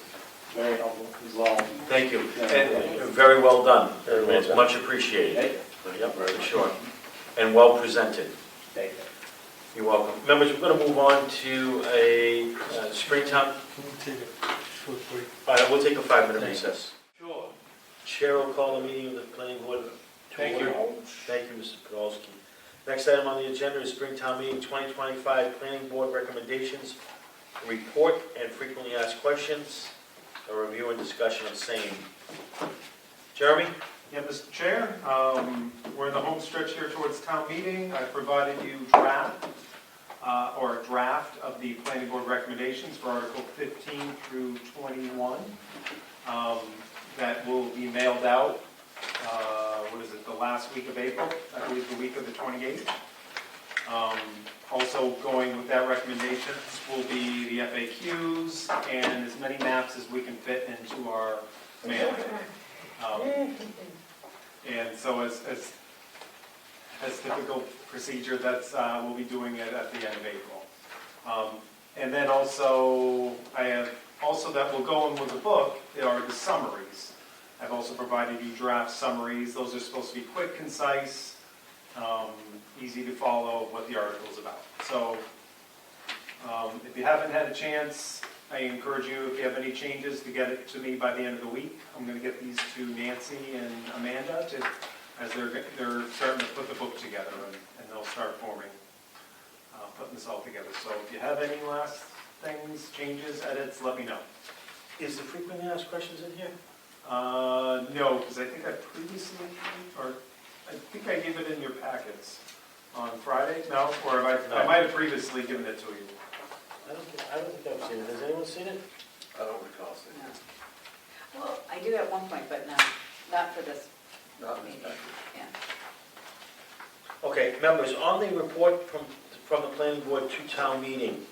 Very helpful as well. Thank you. Yeah. And very well done. Very well done. Much appreciated. Thank you. Yep, for sure. And well presented. Thank you. You're welcome. Members, we're going to move on to a Springtown. Can we take a short break? We'll take a 5-minute Thanks. recess. Sure. Chair will call the meeting of the planning board. to Thank you. order. Thank you, Mr. Podolsky. Next item on the agenda is Springtown Meeting 2025 Planning Board Recommendations, Report and Frequently Asked Questions, a review and discussion of same. Jeremy? Yeah, Mr. Chair, we're in the home stretch here towards town meeting. I provided you a draft of the planning board recommendations for Article 15 through 21. That will be mailed out, the last week of April, I believe the week of the 28th. Also going with that recommendation will be the FAQs and as many maps as we can fit into our mailing. And so as typical procedure, we'll be doing it at the end of April. And then also, that will go in with the book, are the summaries. I've also provided you draft summaries. Those are supposed to be quick, concise, easy to follow what the article is about. So if you haven't had a chance, I encourage you, if you have any changes, to get it to me by the end of the week. I'm going to get these to Nancy and Amanda as they're starting to put the book together, and they'll start putting this all together. So if you have any last things, changes, edits, let me know. Is the frequently asked questions in here? No, because I think I gave it in your packets on Friday. No, or I might have previously given it to you. I don't think I've seen it. Has anyone seen it? I don't recall seeing it. Well, I do at one point, but not for this Not in this meeting. package. Yeah. Okay, members, on the report from the planning board to town meeting,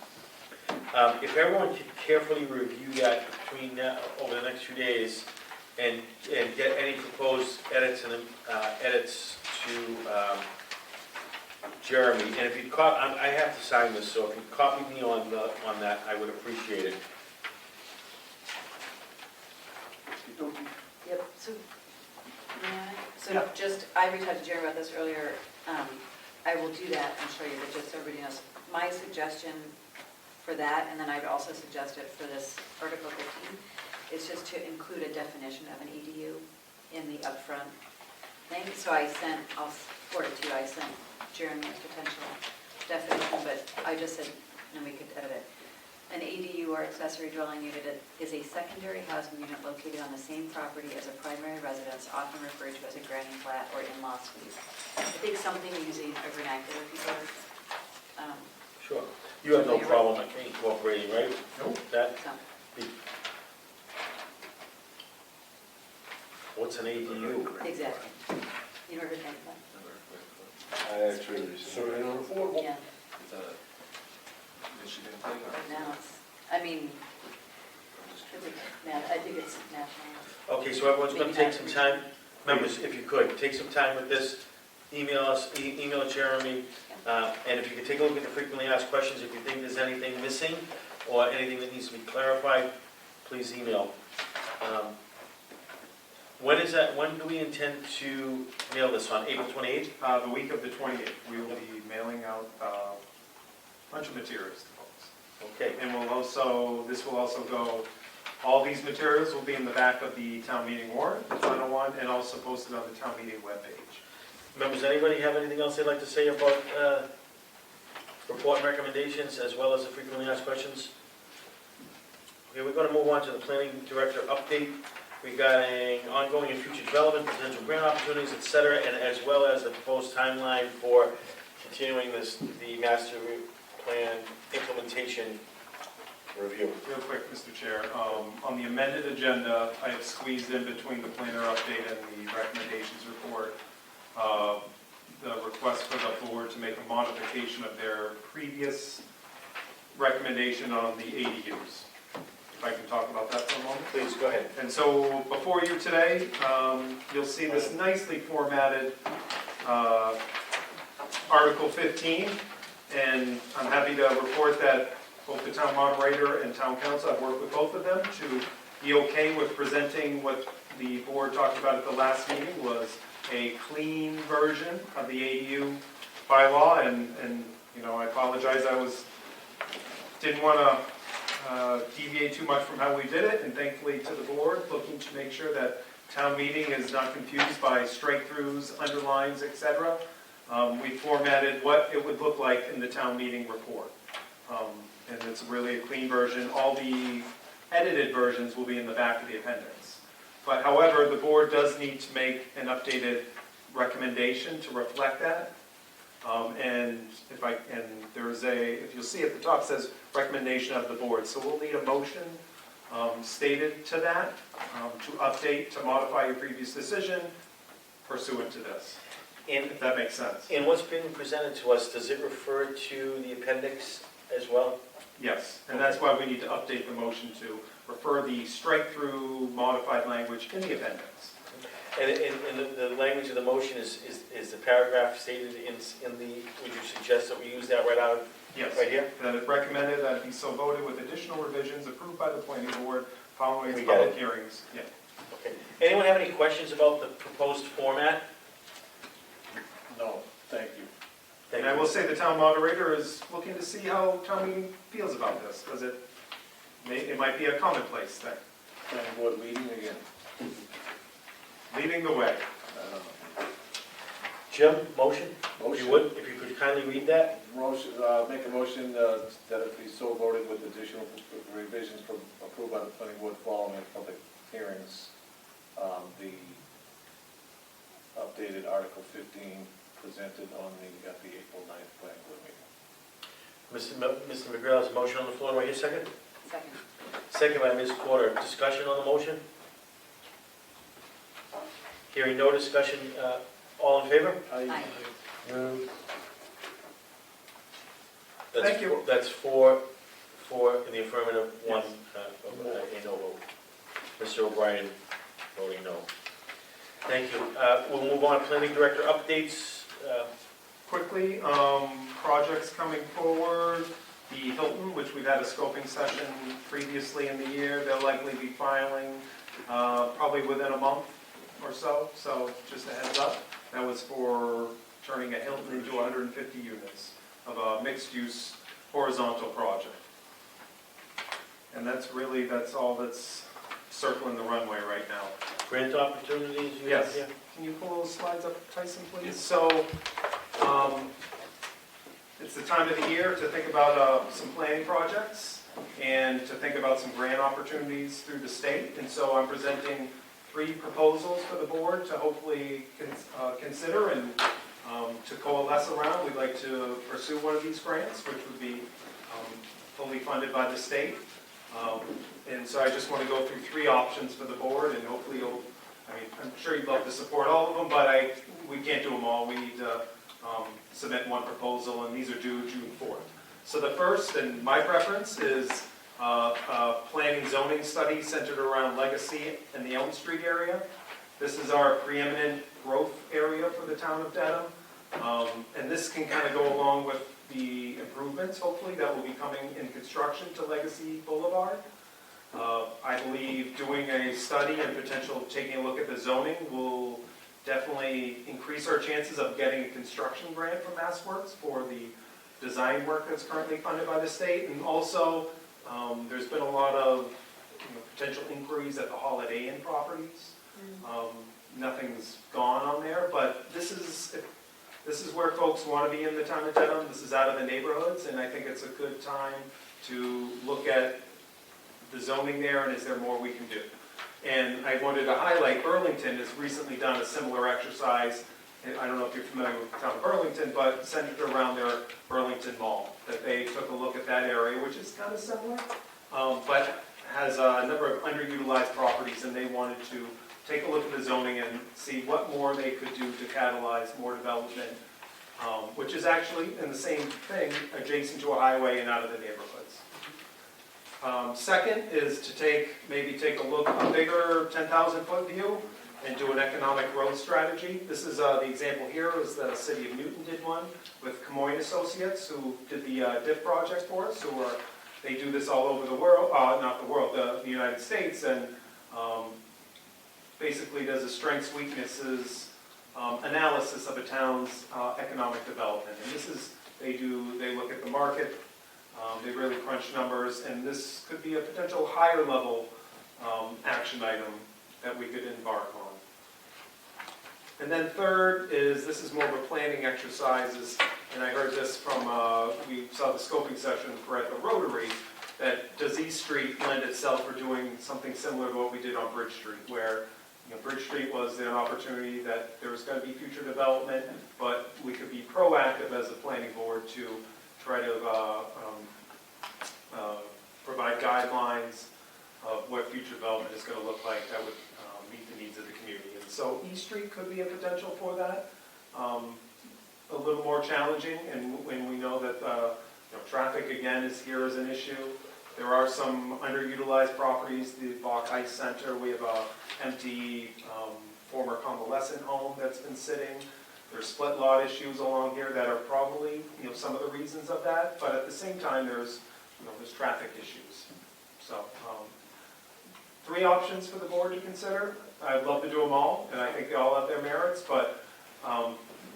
if everyone could carefully review that between now, over the next few days, and get any proposed edits to Jeremy, and if you I have to sign this, so if you copy me on that, I would appreciate it. Yep, so just, I reached out to Jerry about this earlier. I will do that and show you, but just so everybody knows, my suggestion for that, and then I'd also suggest it for this Article 15, is just to include a definition of an EDU in the upfront thing. So I'll forward it to you, I sent Jeremy a potential definition, but I just said, and we could edit it. An ADU or accessory dwelling unit is a secondary housing unit located on the same property as a primary residence, often referred to as a granny flat or in-law suite. I think something using a vernacular people. Sure. You have no problem incorporating, right? Nope. That? What's an ADU? Exactly. You never heard that? I actually certainly don't afford one. Yeah, Is that a Michigan thing or? but now it's, I mean, I think it's national. Okay, so everyone's going to take some time. Members, if you could, take some time with this. Email us, email Jeremy, and if you could take a look at the frequently asked questions, if you think there's anything missing or anything that needs to be clarified, please email. When do we intend to mail this on? April 28th? The week of the 28th, we will be mailing out a bunch of materials to folks. Okay. And this will also go, all these materials will be in the back of the town meeting warrant, the final one, and also posted on the town meeting webpage. Members, anybody have anything else they'd like to say about report and recommendations as well as the frequently asked questions? Okay, we're going to move on to the planning director update regarding ongoing and future development, potential grant opportunities, et cetera, and as well as the proposed timeline for continuing the master plan implementation review. Real quick, Mr. Chair, on the amended agenda, I have squeezed in between the planner update and the recommendations report, the request for the board to make a modification of their previous recommendation on the ADUs. if I can talk about that for a moment. Please, go ahead. And so before you today, you'll see this nicely formatted Article 15, and I'm happy to report that both the town moderator and town council, I've worked with both of them to be okay with presenting what the board talked about at the last meeting was a clean version of the ADU bylaw, and you know, I apologize, didn't want to deviate too much from how we did it, and thankfully to the board, looking to make sure that town meeting is not confused by strike-throughs, underlines, etc. We formatted what it would look like in the town meeting report. And it's really a clean version. All the edited versions will be in the back of the appendix. But however, the board does need to make an updated recommendation to reflect that. And if you'll see at the top, it says recommendation of the board. So we'll need a motion stated to that, to update, to modify your previous decision pursuant to this, if that makes sense. In what's being presented to us, does it refer to the appendix as well? Yes, and that's why we need to update the motion to refer the strike-through modified language in the appendix. And the language of the motion is the paragraph stated in the, would you suggest that we use that right out, Yes. right here? That it recommended that it be so voted with additional revisions approved by the planning board following We its got public it. hearings. Yeah. Okay. Anyone have any questions about the proposed format? No, thank you. Thank And I you. will say the town moderator is looking to see how town meeting feels about this, because it might be a commonplace thing. Planning board meeting again. Leading the way. I don't know. Jim, motion? If Motion. you would, if you could kindly read that. Motion, make a motion that it be so voted with additional revisions approved by the planning board following public hearings. The updated Article 15 presented at the April 9th planning board meeting. Mr. McGrail has a motion on the floor. Do I hear a second? Second. Second by Ms. Porter. Discussion on the motion? Hearing no discussion, all in favor? Aye. Thank you. That's four in the affirmative, one a no vote. Mr. O'Brien voting no. Thank you. We'll move on. Planning Director updates. Quickly, projects coming forward, the Hilton, which we've had a scoping session previously in the year, they'll likely be filing probably within a month or so, so just a heads up. That was for turning a Hilton into 150 units of a mixed-use horizontal project. And that's all that's circling the runway right now. Grant opportunities you have Yes. here? Can you pull those slides up, Tyson, please? So, it's the time of the year to think about some planning projects and to think about some grant opportunities through the state. And so I'm presenting 3 proposals for the board to hopefully consider and to coalesce around. We'd like to pursue one of these grants, which would be fully funded by the state. And so I just want to go through 3 options for the board, and hopefully I'm sure you'd love to support all of them, but we can't do them all. We need to submit one proposal, and these are due June 4th. So the first, and my preference, is a planning zoning study centered around Legacy and the Elm Street area. This is our preeminent growth area for the town of Dedham. And this can kind of go along with the improvements, hopefully, that will be coming in construction to Legacy Boulevard. I believe doing a study and potential taking a look at the zoning will definitely increase our chances of getting a construction grant from MassWorks for the design work that's currently funded by the state. And also, there's been a lot of potential inquiries at the Holiday Inn properties. Nothing's gone on there, but this is where folks want to be in the town of Dedham. This is out of the neighborhoods, and I think it's a good time to look at the zoning there, and is there more we can do? And I wanted to highlight Burlington has recently done a similar exercise. And I don't know if you're familiar with the town of Burlington, but centered around their Burlington Mall, that they took a look at that area, which is kind of similar, but has a number of underutilized properties, and they wanted to take a look at the zoning and see what more they could do to catalyze more development, which is actually in the same thing, adjacent to a highway and out of the neighborhoods. Second is to maybe take a bigger 10,000-foot view and do an economic growth strategy. This is the example here is the city of Newton did one with Camoin Associates, who did the DIF project for us. They do this all over the world, not the world, the United States, and basically does a strengths, weaknesses analysis of a town's economic development. And this is, they look at the market, they really crunch numbers, and this could be a potential higher level action item that we could embark on. And then third is, this is more of a planning exercise, and I heard this from, we saw the scoping session for at the Rotary, that does East Street lend itself for doing something similar to what we did on Bridge Street, where Bridge Street was an opportunity that there was going to be future development, but we could be proactive as a planning board to try to provide guidelines of what future development is going to look like that would meet the needs of the community. And so East Street could be a potential for that. A little more challenging, and when we know that traffic again is here as an issue. There are some underutilized properties, the Bach Ice Center, we have a empty former convalescent home that's been sitting. There's split lot issues along here that are probably some of the reasons of that, but at the same time there's traffic issues. So 3 options for the board to consider. I'd love to do them all, and I think they all have their merits, but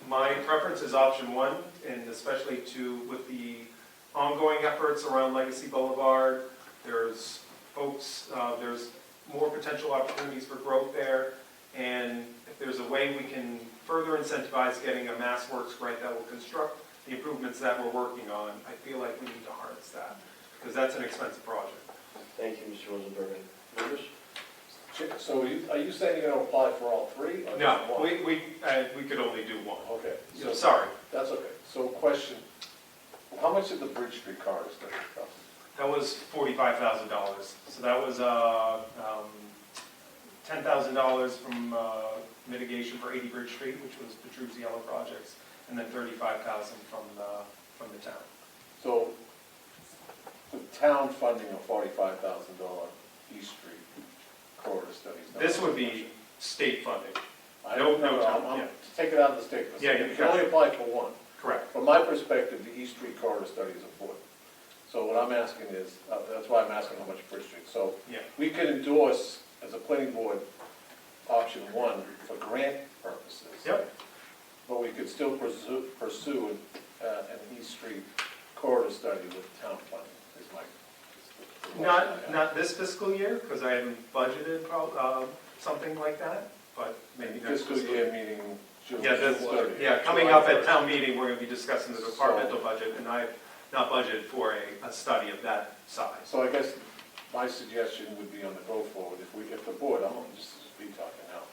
my preference is option 1, and especially with the ongoing efforts around Legacy Boulevard. There's more potential opportunities for growth there, and if there's a way we can further incentivize getting a MassWorks grant that will construct the improvements that we're working on, I feel like we need to harness that, because that's an expensive project. Thank you, Mr. Rosenberger. Members? So are you saying you're going to apply for all 3? Or No, just one? we could only do one. Okay. So, sorry. That's okay. So question, how much did the Bridge Street corridor study cost? That was $45,000. So that was $10,000 from mitigation for 80 Bridge Street, which was Petrus Yellow projects, and then $35,000 from the town. So the town funding a $45,000 East Street corridor study. This would be state funding. I No, don't know. town, yeah. Take it out of the state. Yeah, You can only apply for one. Correct. From my perspective, the East Street corridor study is important. So what I'm asking is, that's why I'm asking how much Bridge Street. So Yeah. we could endorse, as a planning board, option 1 for grant purposes. Yep. But we could still pursue an East Street corridor study with town planning, is my. Not this fiscal year, because I haven't budgeted something like that, but maybe next Fiscal year meeting June. Coming up at town meeting, we're going to be discussing the departmental budget, and I've not budgeted for a study of that size. So I guess my suggestion would be on the go forward, if the board, I'm just be talking now,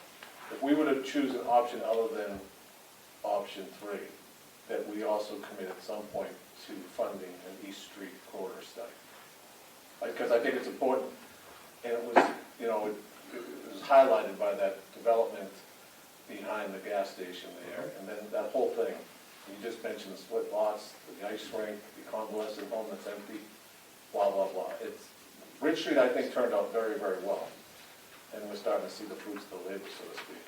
if we were to choose an option other than option 3, that we also commit at some point to funding an East Street corridor study. Because I think it's important, and it was, it was highlighted by that development behind the gas station there, and then that whole thing. You just mentioned the split lots, the ice rink, the convalescent home that's empty, blah, blah, blah. Bridge Street, I think, turned out very, very well, and we're starting to see the fruits of the labor, so to speak.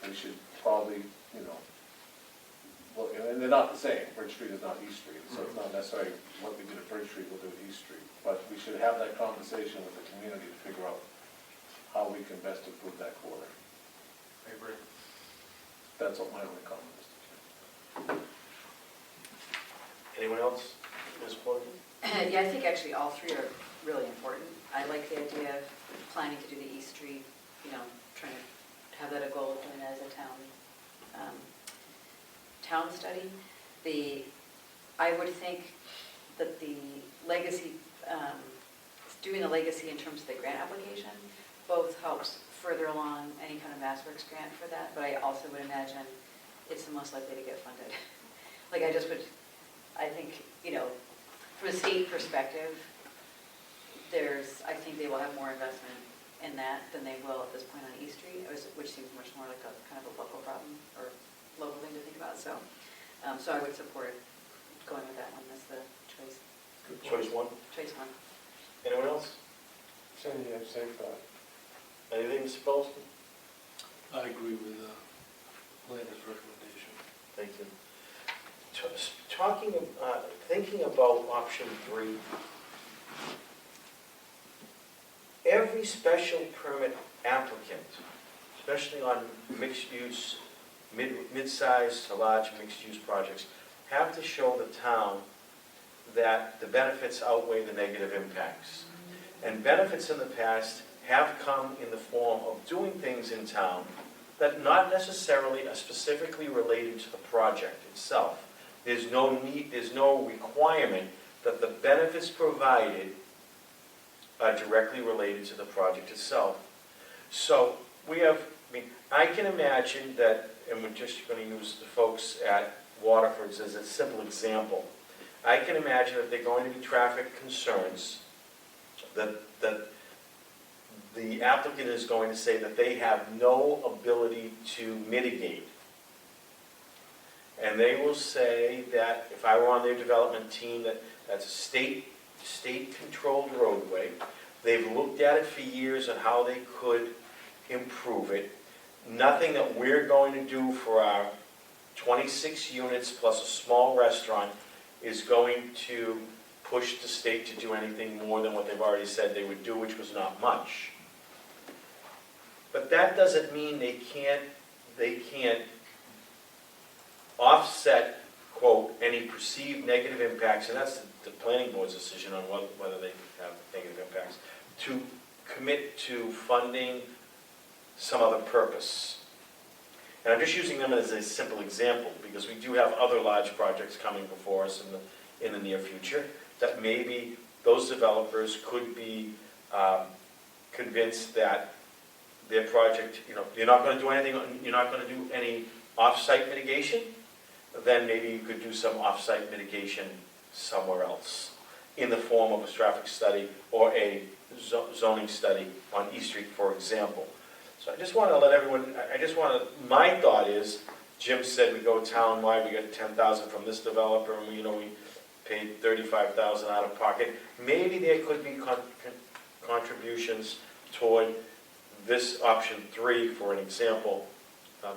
We should probably, look, and they're not the same. Bridge Street is not East Street, so it's not necessarily what we did at Bridge Street, we'll do at East Street. But we should have that conversation with the community to figure out how we can best improve that corridor. I agree. That's my only comment, Mr. Chairman. Anyone else? Ms. Porter? Yeah, I think actually all 3 are really important. I like the idea of planning to do the East Street, trying to have that a goal of doing that as a town study. I would think that the legacy, doing the legacy in terms of the grant application, both helps further along any kind of MassWorks grant for that, but I also would imagine it's the most likely to get funded. I think, from a state perspective, I think they will have more investment in that than they will at this point on East Street, which seems much more like a kind of a local problem or local thing to think about. So I would support going with that one as the choice. Choice 1? Choice 1. Anyone else? Same thought. Anything, Mr. Polston? I agree with Landon's recommendation. Thank you. Thinking about option 3, every special permit applicant, especially on mixed-use, mid-size to large mixed-use projects, have to show the town that the benefits outweigh the negative impacts. And benefits in the past have come in the form of doing things in town that not necessarily are specifically related to the project itself. There's no need, there's no requirement that the benefits provided are directly related to the project itself. So we have, I can imagine that, and we're just going to use the folks at Waterford as a simple example. I can imagine that there are going to be traffic concerns that the applicant is going to say that they have no ability to mitigate. And they will say that, if I were on their development team, that's a state-controlled roadway. They've looked at it for years on how they could improve it. Nothing that we're going to do for our 26 units plus a small restaurant is going to push the state to do anything more than what they've already said they would do, which was not much. But that doesn't mean they can't offset, quote, any perceived negative impacts, and that's the planning board's decision on whether they have negative impacts, to commit to funding some other purpose. And I'm just using them as a simple example, because we do have other large projects coming before us in the near future, that maybe those developers could be convinced that their project, you're not going to do anything, you're not going to do any off-site mitigation, then maybe you could do some off-site mitigation somewhere else in the form of a traffic study or a zoning study on East Street, for example. So I just want to let everyone, my thought is, Jim said we go town-wide, we got 10,000 from this developer, and we paid 35,000 out of pocket. Maybe there could be contributions toward this option 3, for an example,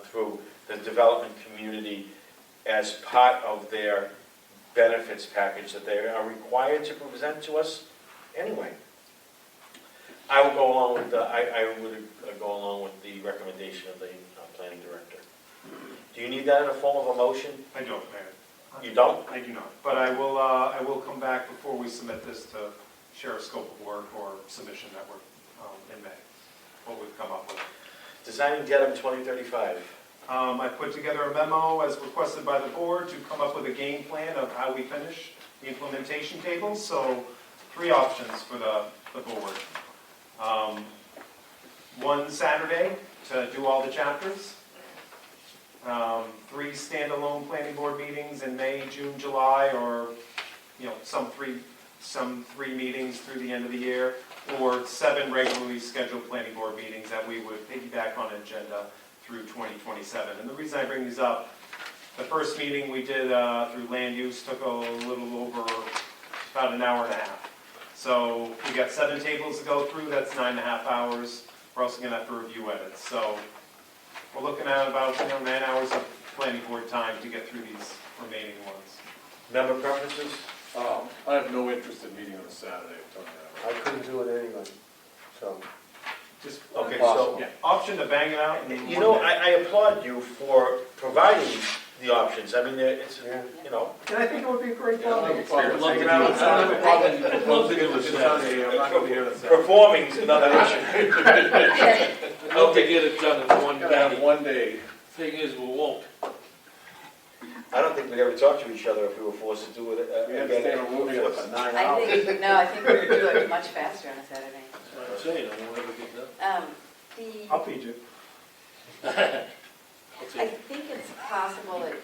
through the development community as part of their benefits package that they are required to present to us anyway. I will go along with I would go along with the recommendation of the planning director. Do you need that in a form of a motion? I don't, Mayor. You don't? I do not. But I will come back before we submit this to share a scope of work or submission that we're in May, what we've come up with. Designing Dedham 2035. I put together a memo as requested by the board to come up with a game plan of how we finish the implementation tables. So 3 options for the board. One Saturday to do all the chapters. 3 standalone planning board meetings in May, June, July, or some three meetings through the end of the year, or 7 regularly scheduled planning board meetings that we would piggyback on agenda through 2027. And the reason I bring these up, the first meeting we did through land use took a little over about an hour and a half. So we got 7 tables to go through, that's 9.5 hours. We're also going to have to review edits. So we're looking at about 9 hours of planning board time to get through these remaining ones. Member preferences? I have no interest in meeting on a Saturday, I'm telling you that. I couldn't do it anyway, so. Just Okay, possible. so Yeah, option to bang it out. In one day. I applaud you for providing the options. I mean, it's, Yeah. And I think it would be a great I don't bonding have a problem. experience. Love to Hanging do out it. with I don't have a problem. I'd love to do it Saturday. I'm not going to be here on Saturday. performing is another issue. I'd love to get it done in one I'm gonna have day. one day. Thing is, we won't. I don't think we'd ever talk to each other if we were forced to do it We have to stay in a room here for 9 hours. I think we could do it much faster on a Saturday. That's what I'm saying, I won't ever get done. I'll feed you. I think it's possible that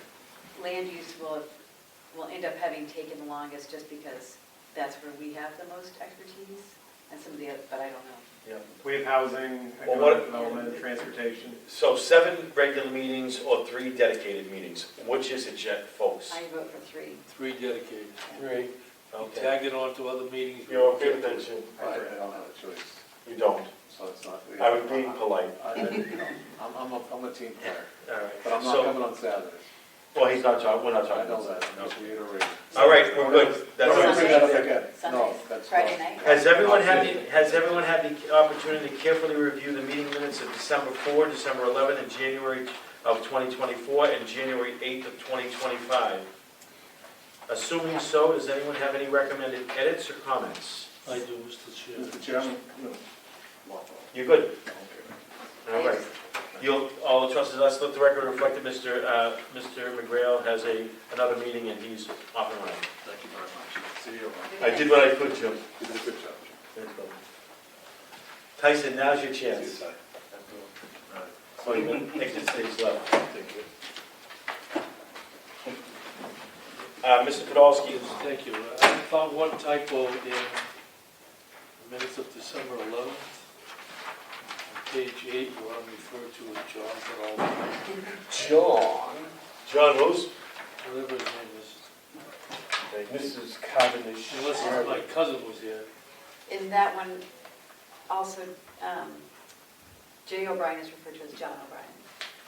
land use will end up having taken the longest just because that's where we have the most expertise and some of the other, but I don't know. Yeah. We have housing, Well, what- economic development, transportation. So 7 regular meetings or 3 dedicated meetings? Which is it, folks? I vote for 3. 3 dedicated. 3. Okay. Tag it on to other meetings. You're okay with that, Jim? I don't have a choice, You don't? so it's not. I was being polite. I'm a team player, All right. but I'm not So- coming on Saturdays. Well, he's not talking, we're not I talking know about that, that. I'm just reiterating. All right, we're good. That's Don't it. bring that up again. No, Sundays, that's. Friday night. Has everyone had the opportunity to carefully review the meeting minutes of December 4, December 11, and January of 2024, and January 8th of 2025? Assuming so, does anyone have any recommended edits or comments? I do, Mr. Chair. Mr. Chairman, You're good? All right. All the trustees, let's let the record reflect that Mr. McGrail has another meeting and he's off and running. thank you very much. See you. I did what I could, Jim. You did a good job. Tyson, now's your chance. See you, Si. Oh, you can exit stage left. Thank you. Mr. Podolsky, Thank you. I found one typo in the minutes of December 11th. On page 8, what I'm referred to as John Podolsky, John Rose, whatever his name is. Mrs. Cavendish. Unless my cousin was here. In that one, also, Jay O'Brien is referred to as John O'Brien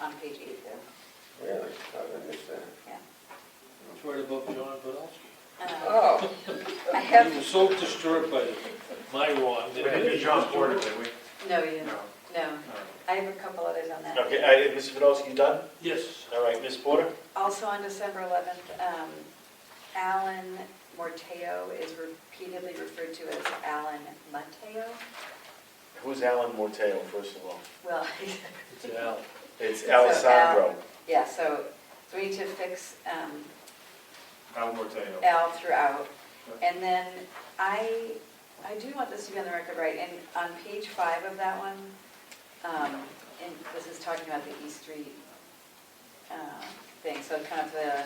on page 8 there. Really? I didn't miss that. It's right above John Podolsky. Oh. I He have, was so disturbed by my wrong. that- John Porter, did we? no, you didn't. No. I have a couple others on that. Okay, Mr. Podolsky, you done? Yes. All right, Ms. Porter? Also on December 11th, Alan Morteo is repeatedly referred to as Alan Mateo. Who's Alan Morteo, first of all? Well, It's Al. It's Alessandro. yeah, so we need to fix Al Morteo. Al throughout. And then I do want this to be on the record, right, and on page 5 of that one, and this is talking about the East Street thing, so kind of the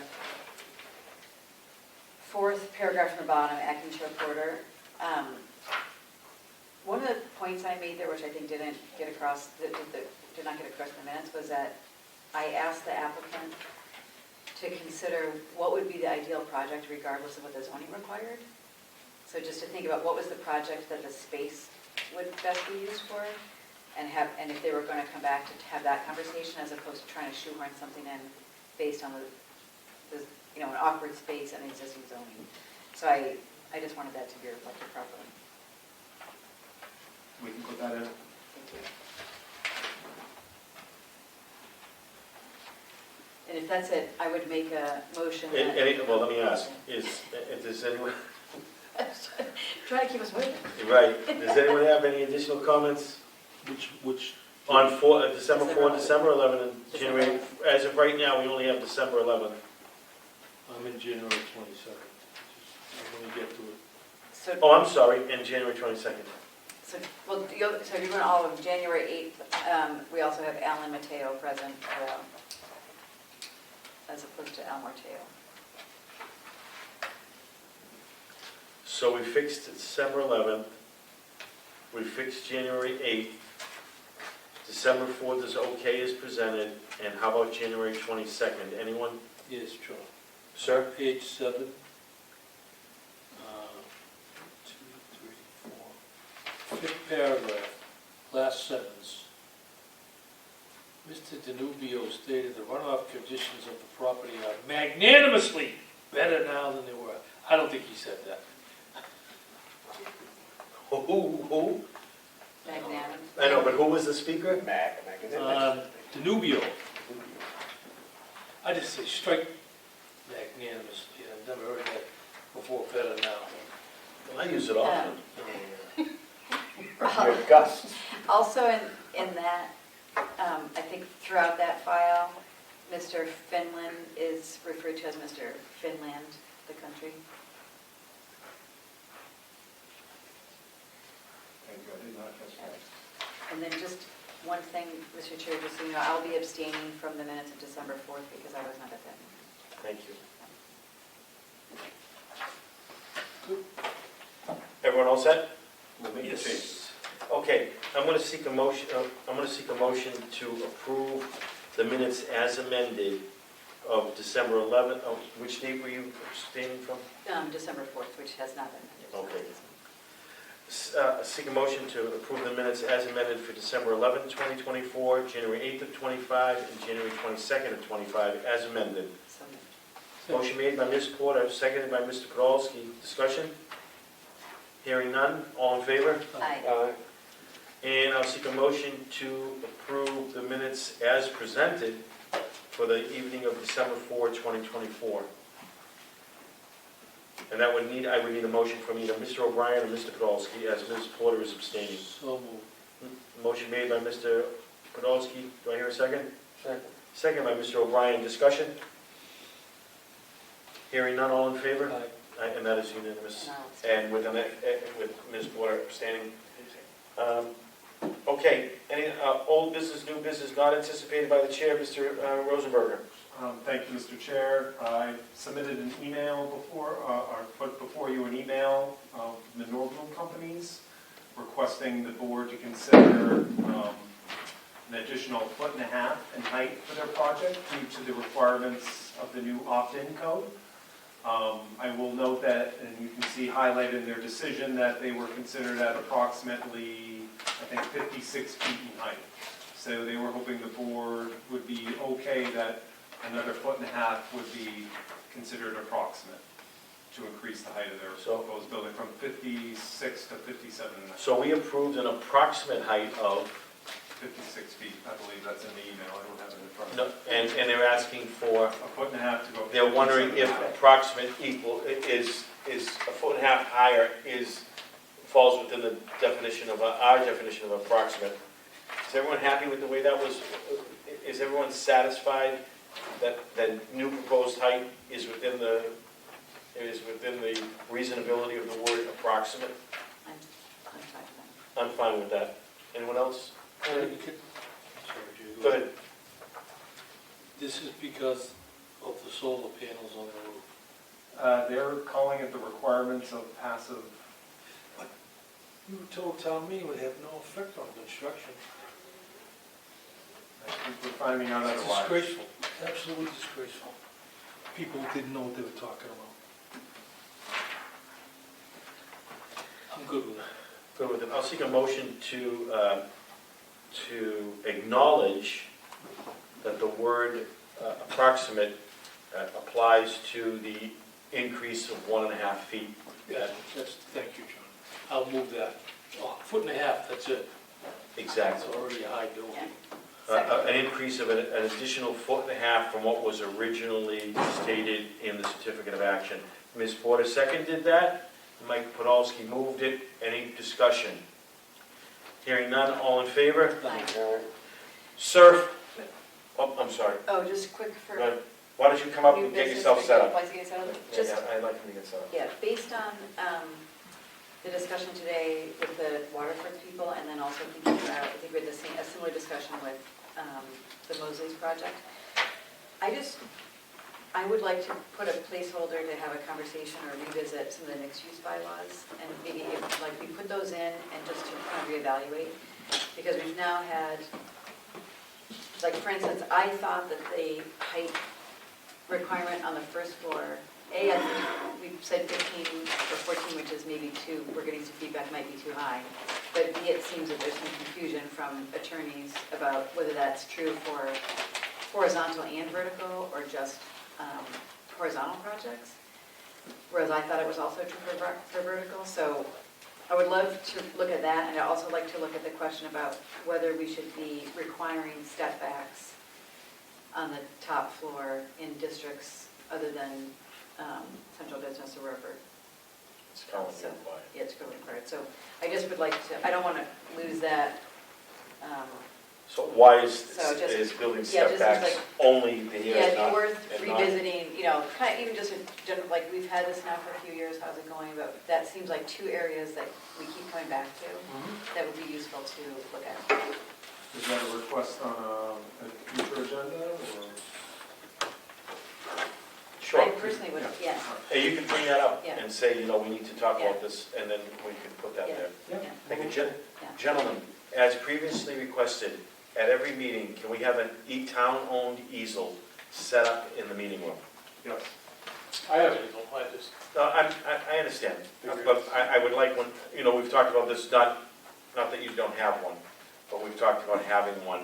fourth paragraph from the bottom, acting chair Porter. One of the points I made there, which I think didn't get across, that did not get across in the minutes, was that I asked the applicant to consider what would be the ideal project regardless of what the zoning required. So just to think about what was the project that the space would best be used for, and if they were going to come back to have that conversation as opposed to trying to shoehorn something in based on the an awkward space and existing zoning. So I just wanted that to be reflected properly. We can put that in. Thank you. And if that's it, I would make a motion that... Well, let me ask, if there's anyone, Trying to keep us moving. right, does anyone have any additional comments Which, on December 4 and December 11 and January? As of right now, we only have December 11. I'm in January 22nd. I'm going to get to it. So, Oh, I'm sorry, and January 22nd. so you're going all of January 8th. We also have Alan Mateo present, as opposed to Al Mateo. So we fixed December 11th, we fixed January 8th, December 4th is okay as presented, and how about January 22nd? Anyone? Yes, John. Sir? Page 7. 2, 3, 4. Fifth paragraph, last sentence. Mr. Danubio stated the runoff conditions of the property are magnanimously better now than they were. I don't think he said that. Who? Magnanimous. I know, but who was the speaker? Danubio. I just say strike magnanimously. I've never heard that before, better now. Well, I use it often. With Gus. Also in that, I think throughout that file, Mr. Finland is referred to as Mr. Finland, the country. And then just one thing, Mr. Chair, just so you know, I'll be abstaining from the minutes of December 4th because I was not at that meeting. Thank you. Everyone all set? We'll make the Yes. changes. Okay, I'm going to seek a motion to approve the minutes as amended of December 11th. Oh, which date were you abstaining from? December 4th, which has not been amended. Okay. Seek a motion to approve the minutes as amended for December 11th, 2024, January 8th of 25, and January 22nd of 25, as amended. So moved. Motion made by Ms. Porter, seconded by Mr. Podolsky. Discussion? Hearing none. All in favor? Aye. And I'll seek a motion to approve the minutes as presented for the evening of December 4, 2024. And that would need, I would need a motion from either Mr. O'Brien or Mr. Podolsky, as Ms. Porter is abstaining. So moved. Motion made by Mr. Podolsky. Do I hear a second? Second. Second by Mr. O'Brien. Discussion? Hearing none. All in favor? Aye. Aye, and that is unanimous. No, it's- And with Ms. Porter abstaining. Okay, any old business, new business not anticipated by the chair, Mr. Rosenberger? Thank you, Mr. Chair. I submitted an email before, or put before you an email of the Northern companies requesting the board to consider an additional 1.5 feet in height for their project due to the requirements of the new opt-in code. I will note that, and you can see highlighted in their decision, that they were considered at approximately, I think, 56 feet in height. So they were hoping the board would be okay that another 1.5 feet would be considered approximate to increase the height of their proposed building from 56 to 57.5. So we approved an approximate height of, 56 feet, I believe that's in the email, I don't have it in front of no, me. and they're asking for, A 1.5 feet to go. they're wondering if 57.5. approximate equal, is a 1.5 feet higher, falls within the definition of, our definition of approximate. Is everyone happy with the way that was, is everyone satisfied that new proposed height is within the reasonability of the word approximate? I'm fine with that. I'm fine with that. Anyone else? Sorry, Go ahead. This is because of the solar panels on the roof. They're calling it the requirements of passive. You told town meeting would have no effect on construction. I think we're finding out It's otherwise. disgraceful, absolutely disgraceful. People didn't know what they were talking about. I'm good with that. Good with it. I'll seek a motion to acknowledge that the word approximate applies to the increase of 1.5 feet. Thank you, John. I'll move that. 1.5 feet, that's it. Exactly. It's already a high building. Yeah. An increase of an additional 1.5 feet from what was originally stated in the certificate of action. Ms. Porter seconded that. Mike Podolsky moved it. Any discussion? Hearing none, all in favor? Aye. Sir, oh, I'm sorry. Oh, just quick for. Go ahead. Why don't you come up new and get business yourself set up? Why don't you get set up? Just, Yeah, I'd like him to get set up. yeah, based on the discussion today with the Waterford people, and then also thinking about, I think we had a similar discussion with the Mosley's project. I would like to put a placeholder to have a conversation or revisit some of the mixed-use bylaws, and maybe if, like, we put those in and just to kind of reevaluate, because we've now had, like, for instance, I thought that the height requirement on the first floor, I think we said 15 or 14, which is maybe too, we're getting some feedback might be too high, but B, it seems that there's some confusion from attorneys about whether that's true for horizontal and vertical, or just horizontal projects, whereas I thought it was also true for vertical. So I would love to look at that, and I'd also like to look at the question about whether we should be requiring step backs on the top floor in districts other than central business or wherever. It's currently So, required. yeah, it's currently required. So I just would like to, I don't want to lose that. So why is So just- building yeah, just setbacks like- only the Yeah, here, it'd not? be worth and not- revisiting, you know, kind of even just in general, like, we've had this now for a few years, how's it going? But that seems like two areas that we keep coming back to, that would be useful to look at. Is that a request on a future agenda, or? Sure. I personally would, yes, Hey, you can bring that up Yeah. and say, you know, we need to talk Yeah. about this, and then we can put that Yeah. there. yeah. Thank you, Yeah. gentlemen. As previously requested, at every meeting, can we have a town-owned easel set up in the meeting room. Yes. I have it, I just, I understand, but I would like one, we've talked about this, not that you don't have one, but we've talked about having one.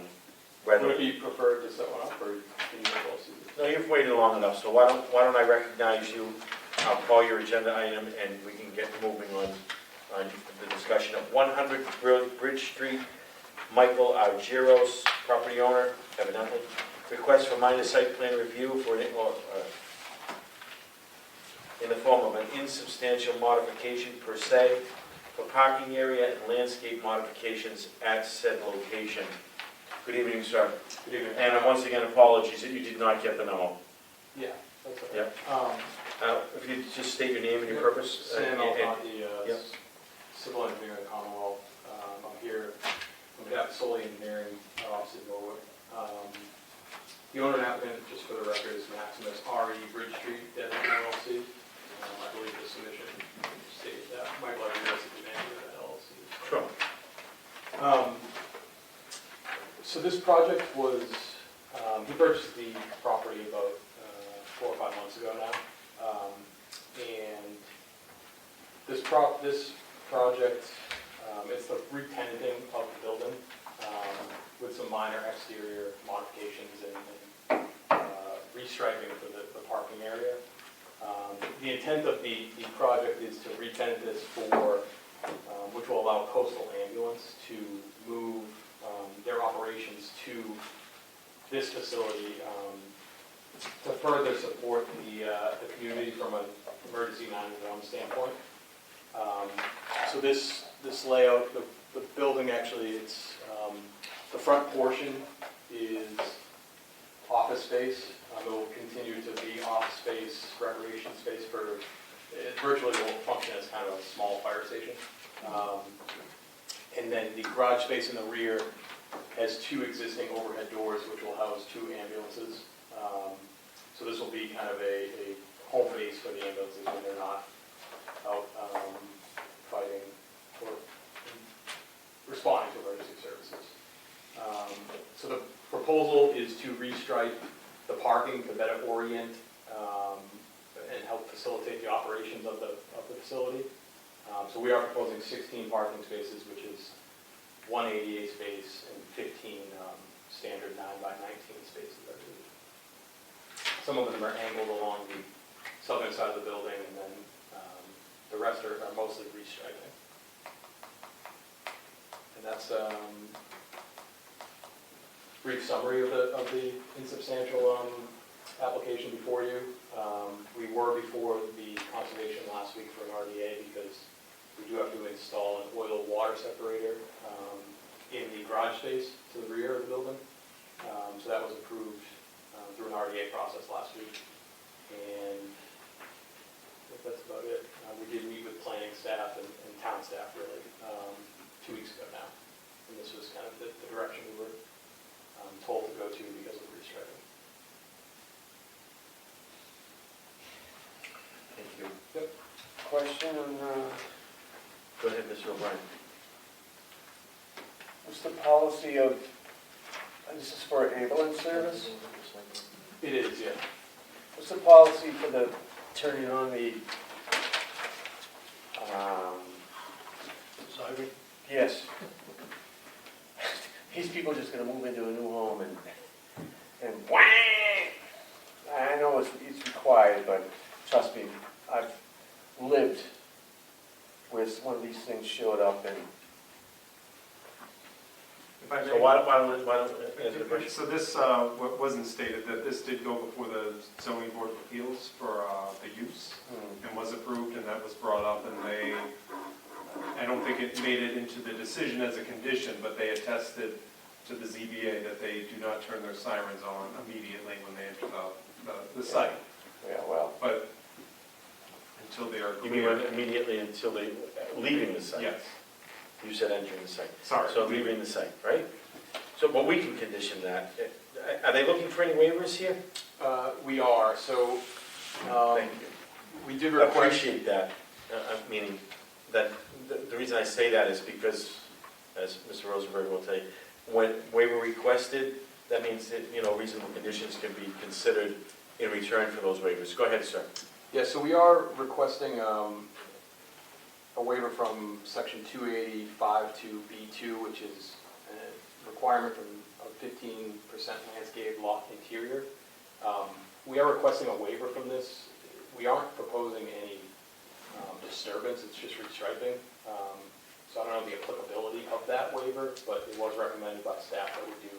would it be preferred to set one up, or can you both see this? No, you've waited long enough, so why don't I recognize you? I'll call your agenda item, and we can get moving on the discussion of 100 Bridge Street, Michael Argiros, property owner, evidently. Request for minor site plan review for, in the form of an insubstantial modification per se, for parking area and landscape modifications at said location. Good evening, sir. Good evening. And once again, apologies that you did not get the memo. Yeah, that's okay. Yep. If you just state your name and your purpose. Sam and- Alconti, Yep. civil engineer in the Commonwealth. I'm here on behalf of Solely Engineering, office in Norwood. The owner and applicant, just for the record, is Maximus R.E. Bridge Street, Dedham LLC. I believe the submission stated that Michael Argiros is the manager of the LLC. Sure. So this project was, he purchased the property about 4 or 5 months ago now. And this project, it's the re-tenanting of the building with some minor exterior modifications and restriping for the parking area. The intent of the project is to re-tenant this for, which will allow Coastal Ambulance to move their operations to this facility to further support the community from an emergency 911 standpoint. So this layout, the building actually, it's the front portion is office space. It will continue to be office space, recreation space for, it virtually will function as kind of a small fire station. And then the garage space in the rear has 2 existing overhead doors, which will house 2 ambulances. So this will be kind of a home base for the ambulances when they're not out fighting or responding to emergency services. So the proposal is to restripe the parking to better orient and help facilitate the operations of the facility. So we are proposing 16 parking spaces, which is 1 ADA space and 15 standard 9 by 19 spaces, I believe. Some of them are angled along the southern side of the building, and then the rest are mostly restriping. And that's brief summary of the insubstantial application before you. We were before the conservation last week for an RDA because we do have to install an oil water separator in the garage space to the rear of the building. So that was approved through an RDA process last week. And I think that's about it. We did meet with planning staff and town staff really 2 weeks ago now. And this was kind of the direction we were told to go to because of restriping. Thank you. Yep. Question on, Go ahead, Mr. O'Brien. what's the policy of, this is for ambulance service? It is, yeah. What's the policy for the turning on the, Siren? yes. These people are just gonna move into a new home and whang! I know it's required, but trust me, I've lived where one of these things showed up and If I may- So why don't answer the question? So this wasn't stated, that this did go before the zoning board of appeals for the use and was approved, and that was brought up, and they, I don't think it made it into the decision as a condition, but they attested to the ZBA that they do not turn their sirens on immediately when they enter the site, yeah, well, but until they are You mean clear. immediately until they, leaving the site? Yes, You said entering the site. sorry. So leaving the site, right? So, but we can condition that. Are they looking for any waivers here? We are, so Thank you. we did I request. appreciate that, meaning that, the reason I say that is because, as Mr. Rosenberger will tell you, when waiver requested, that means that, reasonable conditions can be considered in return for those waivers. Go ahead, sir. Yeah, so we are requesting a waiver from section 285-2B2, which is a requirement from a 15% landscape lot interior. We are requesting a waiver from this. We aren't proposing any disturbance, it's just restriping. So I don't know the applicability of that waiver, but it was recommended by staff that we do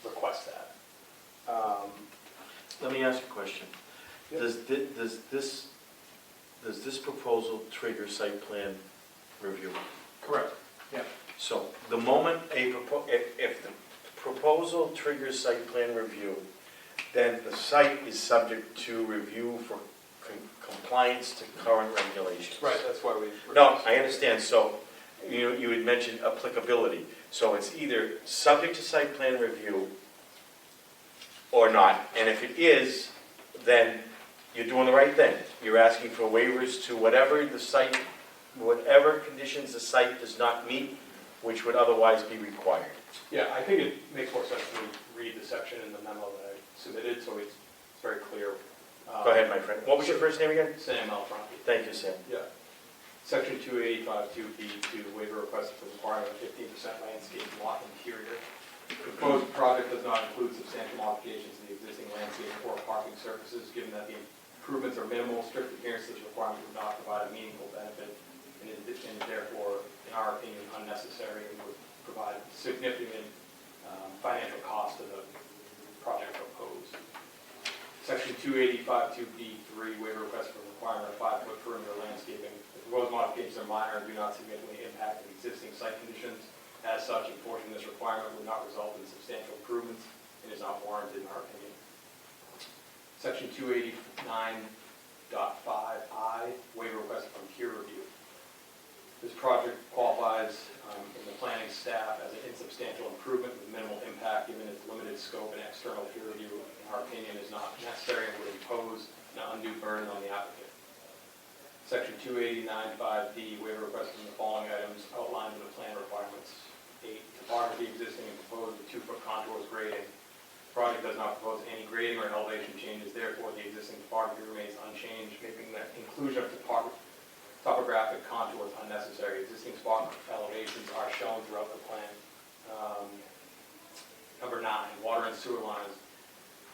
request that. Let me ask you a question. Yep. Does this proposal trigger site plan review? Correct. Yeah. So the moment if the proposal triggers site plan review, then the site is subject to review for compliance to current regulations. Right, that's why we... No, I understand. So you had mentioned applicability. So it's either subject to site plan review or not. And if it is, then you're doing the right thing. You're asking for waivers to whatever conditions the site does not meet, which would otherwise be required. Yeah, I think it makes more sense to read the section in the memo that I submitted, so it's very clear. Go ahead, my friend. What was your first name again? Sam Alfranti. Thank you, Sam. Yeah. Section 285-2B2, waiver requested for requiring a 15% landscape lot interior. The proposed project does not include substantial modifications to the existing landscape or parking surfaces, given that the improvements are minimal. Strict adherence to this requirement would not provide a meaningful benefit, and therefore, in our opinion, unnecessary, and would provide significant financial cost to the project proposed. Section 285-2B3, waiver request for requirement of 5-foot perimeter landscaping. The proposed modifications are minor and do not significantly impact the existing site conditions. As such, enforcing this requirement would not result in substantial improvements and is not warranted in our opinion. Section 289.5I, waiver request from peer review. This project qualifies in the planning staff as an insubstantial improvement with minimal impact given its limited scope, and external peer review, in our opinion, is not necessary and would impose an undue burden on the applicant. Section 289.5D, waiver request from the following items outlined in the plan requirements. 8, topography existing and proposed with 2-foot contours grading. The project does not propose any grading or elevation changes, therefore the existing topography remains unchanged, making the inclusion of topographic contours unnecessary. Existing spot elevations are shown throughout the plan. Number 9, water and sewer lines.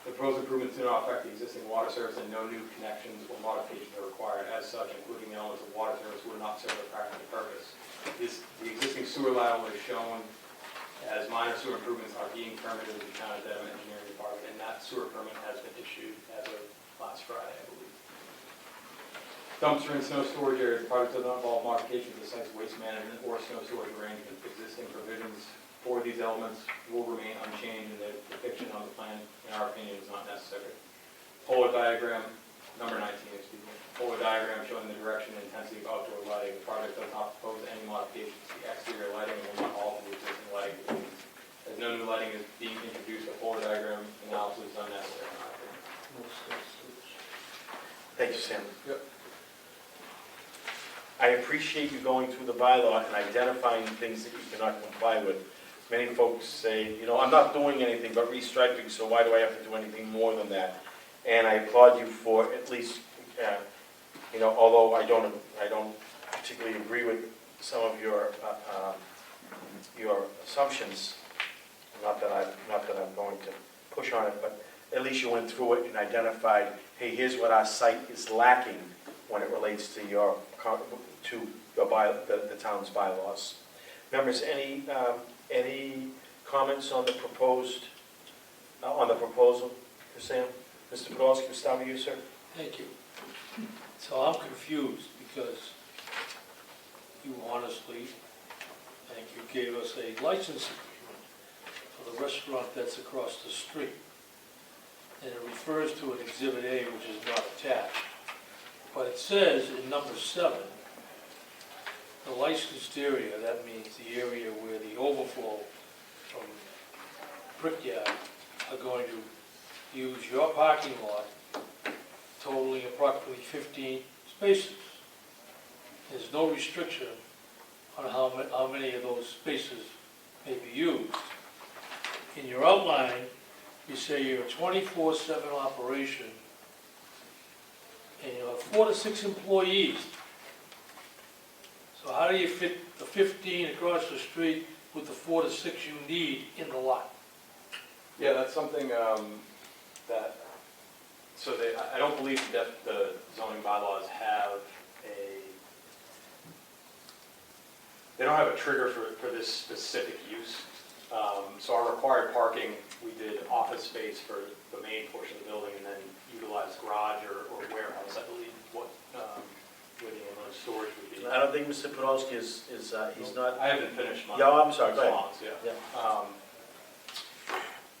The proposed improvements do not affect the existing water service and no new connections or modifications are required. As such, including the elements of water service would not serve a practical purpose. The existing sewer lateral is shown as minor sewer improvements are being permitted with the town of Dedham Engineering Department, and that sewer permit has been issued as of last Friday, I believe. Dumpster and snow storage areas. The project does not involve modifications of the site's waste management or snow storage arrangement. Existing provisions for these elements will remain unchanged, and the depiction on the plan, in our opinion, is not necessary. Polar diagram, number 19, excuse me. Polar diagram showing the direction and intensity of outdoor lighting. The project does not propose any modifications to the exterior lighting and will not alter the existing lighting. As no new lighting is being introduced, a polar diagram analysis is unnecessary, in our opinion. Thank you, Sam. Yep. I appreciate you going through the bylaw and identifying things that you cannot comply with. Many folks say, I'm not doing anything but restriping, so why do I have to do anything more than that? And I applaud you for at least, although I don't particularly agree with some of your assumptions. Not that I'm going to push on it, but at least you went through it and identified, hey, here's what our site is lacking when it relates to the town's bylaws. Members, any comments on the proposal? For Sam? Mr. Podolsky, we'll start with you, sir. Thank you. So I'm confused because you honestly, I think you gave us a license agreement for the restaurant that's across the street. And it refers to an Exhibit A, which is not attached. But it says in number 7, the licensed area, that means the area where the overflow from Brickyard are going to use your parking lot, totaling approximately 15 spaces. There's no restriction on how many of those spaces may be used. in your outline, you say you're a 24/7 operation, and you have 4 to 6 employees. So how do you fit the 15 across the street with the 4 to 6 you need in the lot? Yeah, that's something that, so I don't believe that the zoning bylaws have they don't have a trigger for this specific use. So our required parking, we did office space for the main portion of the building and then utilized garage or warehouse, I believe, where the ambulance storage would be. I don't think Mr. Podolsky is, he's not, I haven't finished my yeah, I'm sorry, go ahead. response, yeah. Yeah.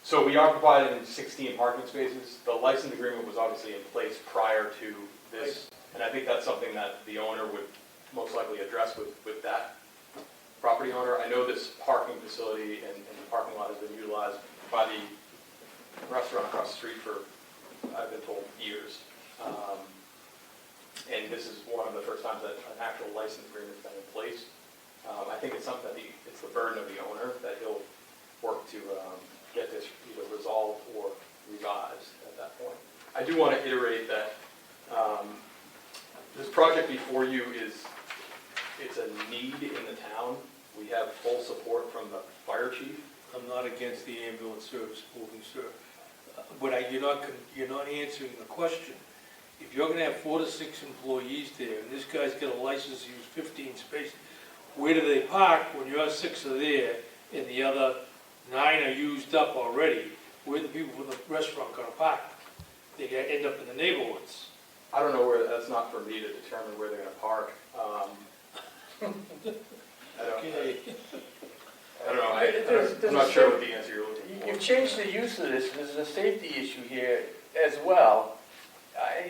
So we are providing 16 parking spaces. The license agreement was obviously in place prior to this, and I think that's something that the owner would most likely address with that property owner. I know this parking facility and the parking lot has been utilized by the restaurant across the street for, I've been told, years. And this is one of the first times that an actual license agreement has been in place. I think it's something that it's the burden of the owner that he'll work to get this either resolved or revised at that point. I do want to iterate that this project before you it's a need in the town. We have full support from the fire chief. I'm not against the ambulance service moving, sir. But you're not answering the question. If you're gonna have 4 to 6 employees there, and this guy's got a license to use 15 spaces, where do they park when your 6 are there and the other 9 are used up already? Where are the people from the restaurant gonna park? They end up in the neighborhoods. I don't know where, that's not for me to determine where they're gonna park. I don't know, I'm not sure what the answer you're looking for. You've changed the use of this, there's a safety issue here as well.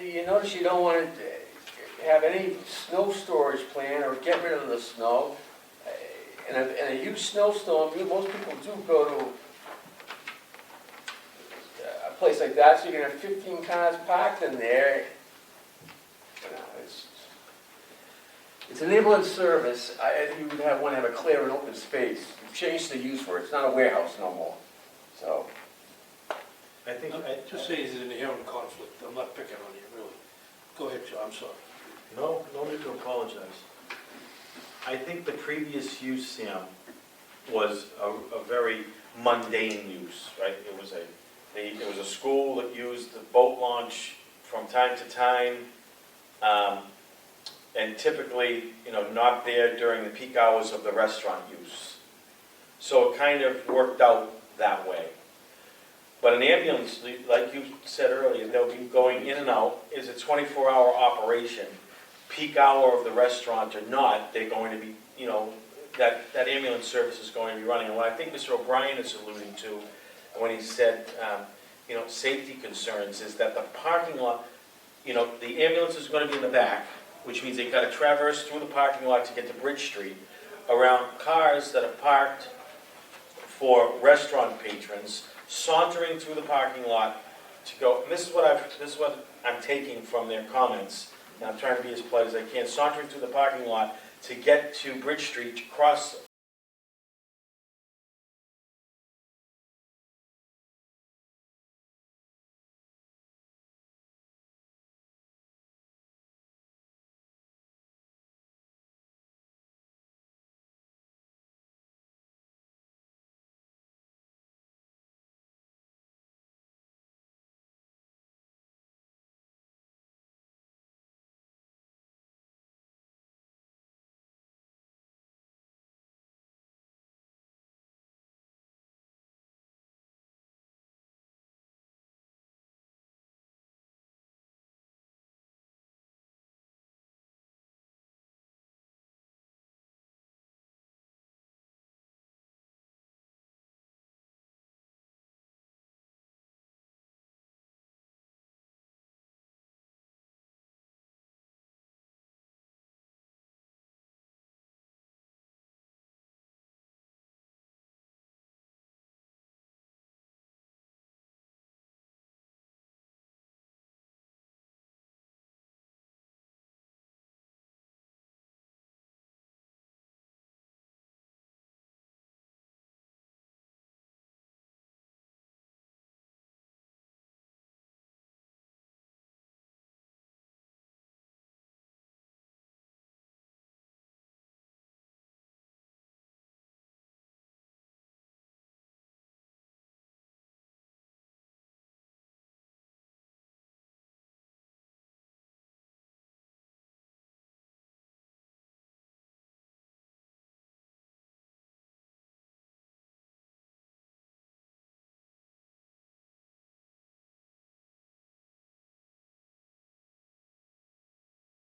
You notice you don't want to have any snow storage plan or get rid of the snow. In a huge snowstorm, most people do go to a place like that, so you're going to have 15 cars parked in there. You know, it's an ambulance service. You would want to have a clear and open space. You've changed the use for it. It's not a warehouse no more. So, I think, Just say it's an inherent conflict. I'm not picking on you, really. Go ahead, Joe, I'm sorry. no need to apologize. I think the previous use, Sam, was a very mundane use, right? It was a school that used the boat launch from time to time, and typically, not there during the peak hours of the restaurant use. So it kind of worked out that way. But an ambulance, like you said earlier, they'll be going in and out, is a 24-hour operation. Peak hour of the restaurant or not, they're going to be, that ambulance service is going to be running. And what I think Mr. O'Brien is alluding to when he said, safety concerns is that the parking lot, the ambulance is going to be in the back, which means they've got to traverse through the parking lot to get to Bridge Street, around cars that are parked for restaurant patrons, sauntering through the parking lot to go, and this is what I'm taking from their comments, and I'm trying to be as polite as I can, sauntering through the parking lot to get to Bridge Street, to cross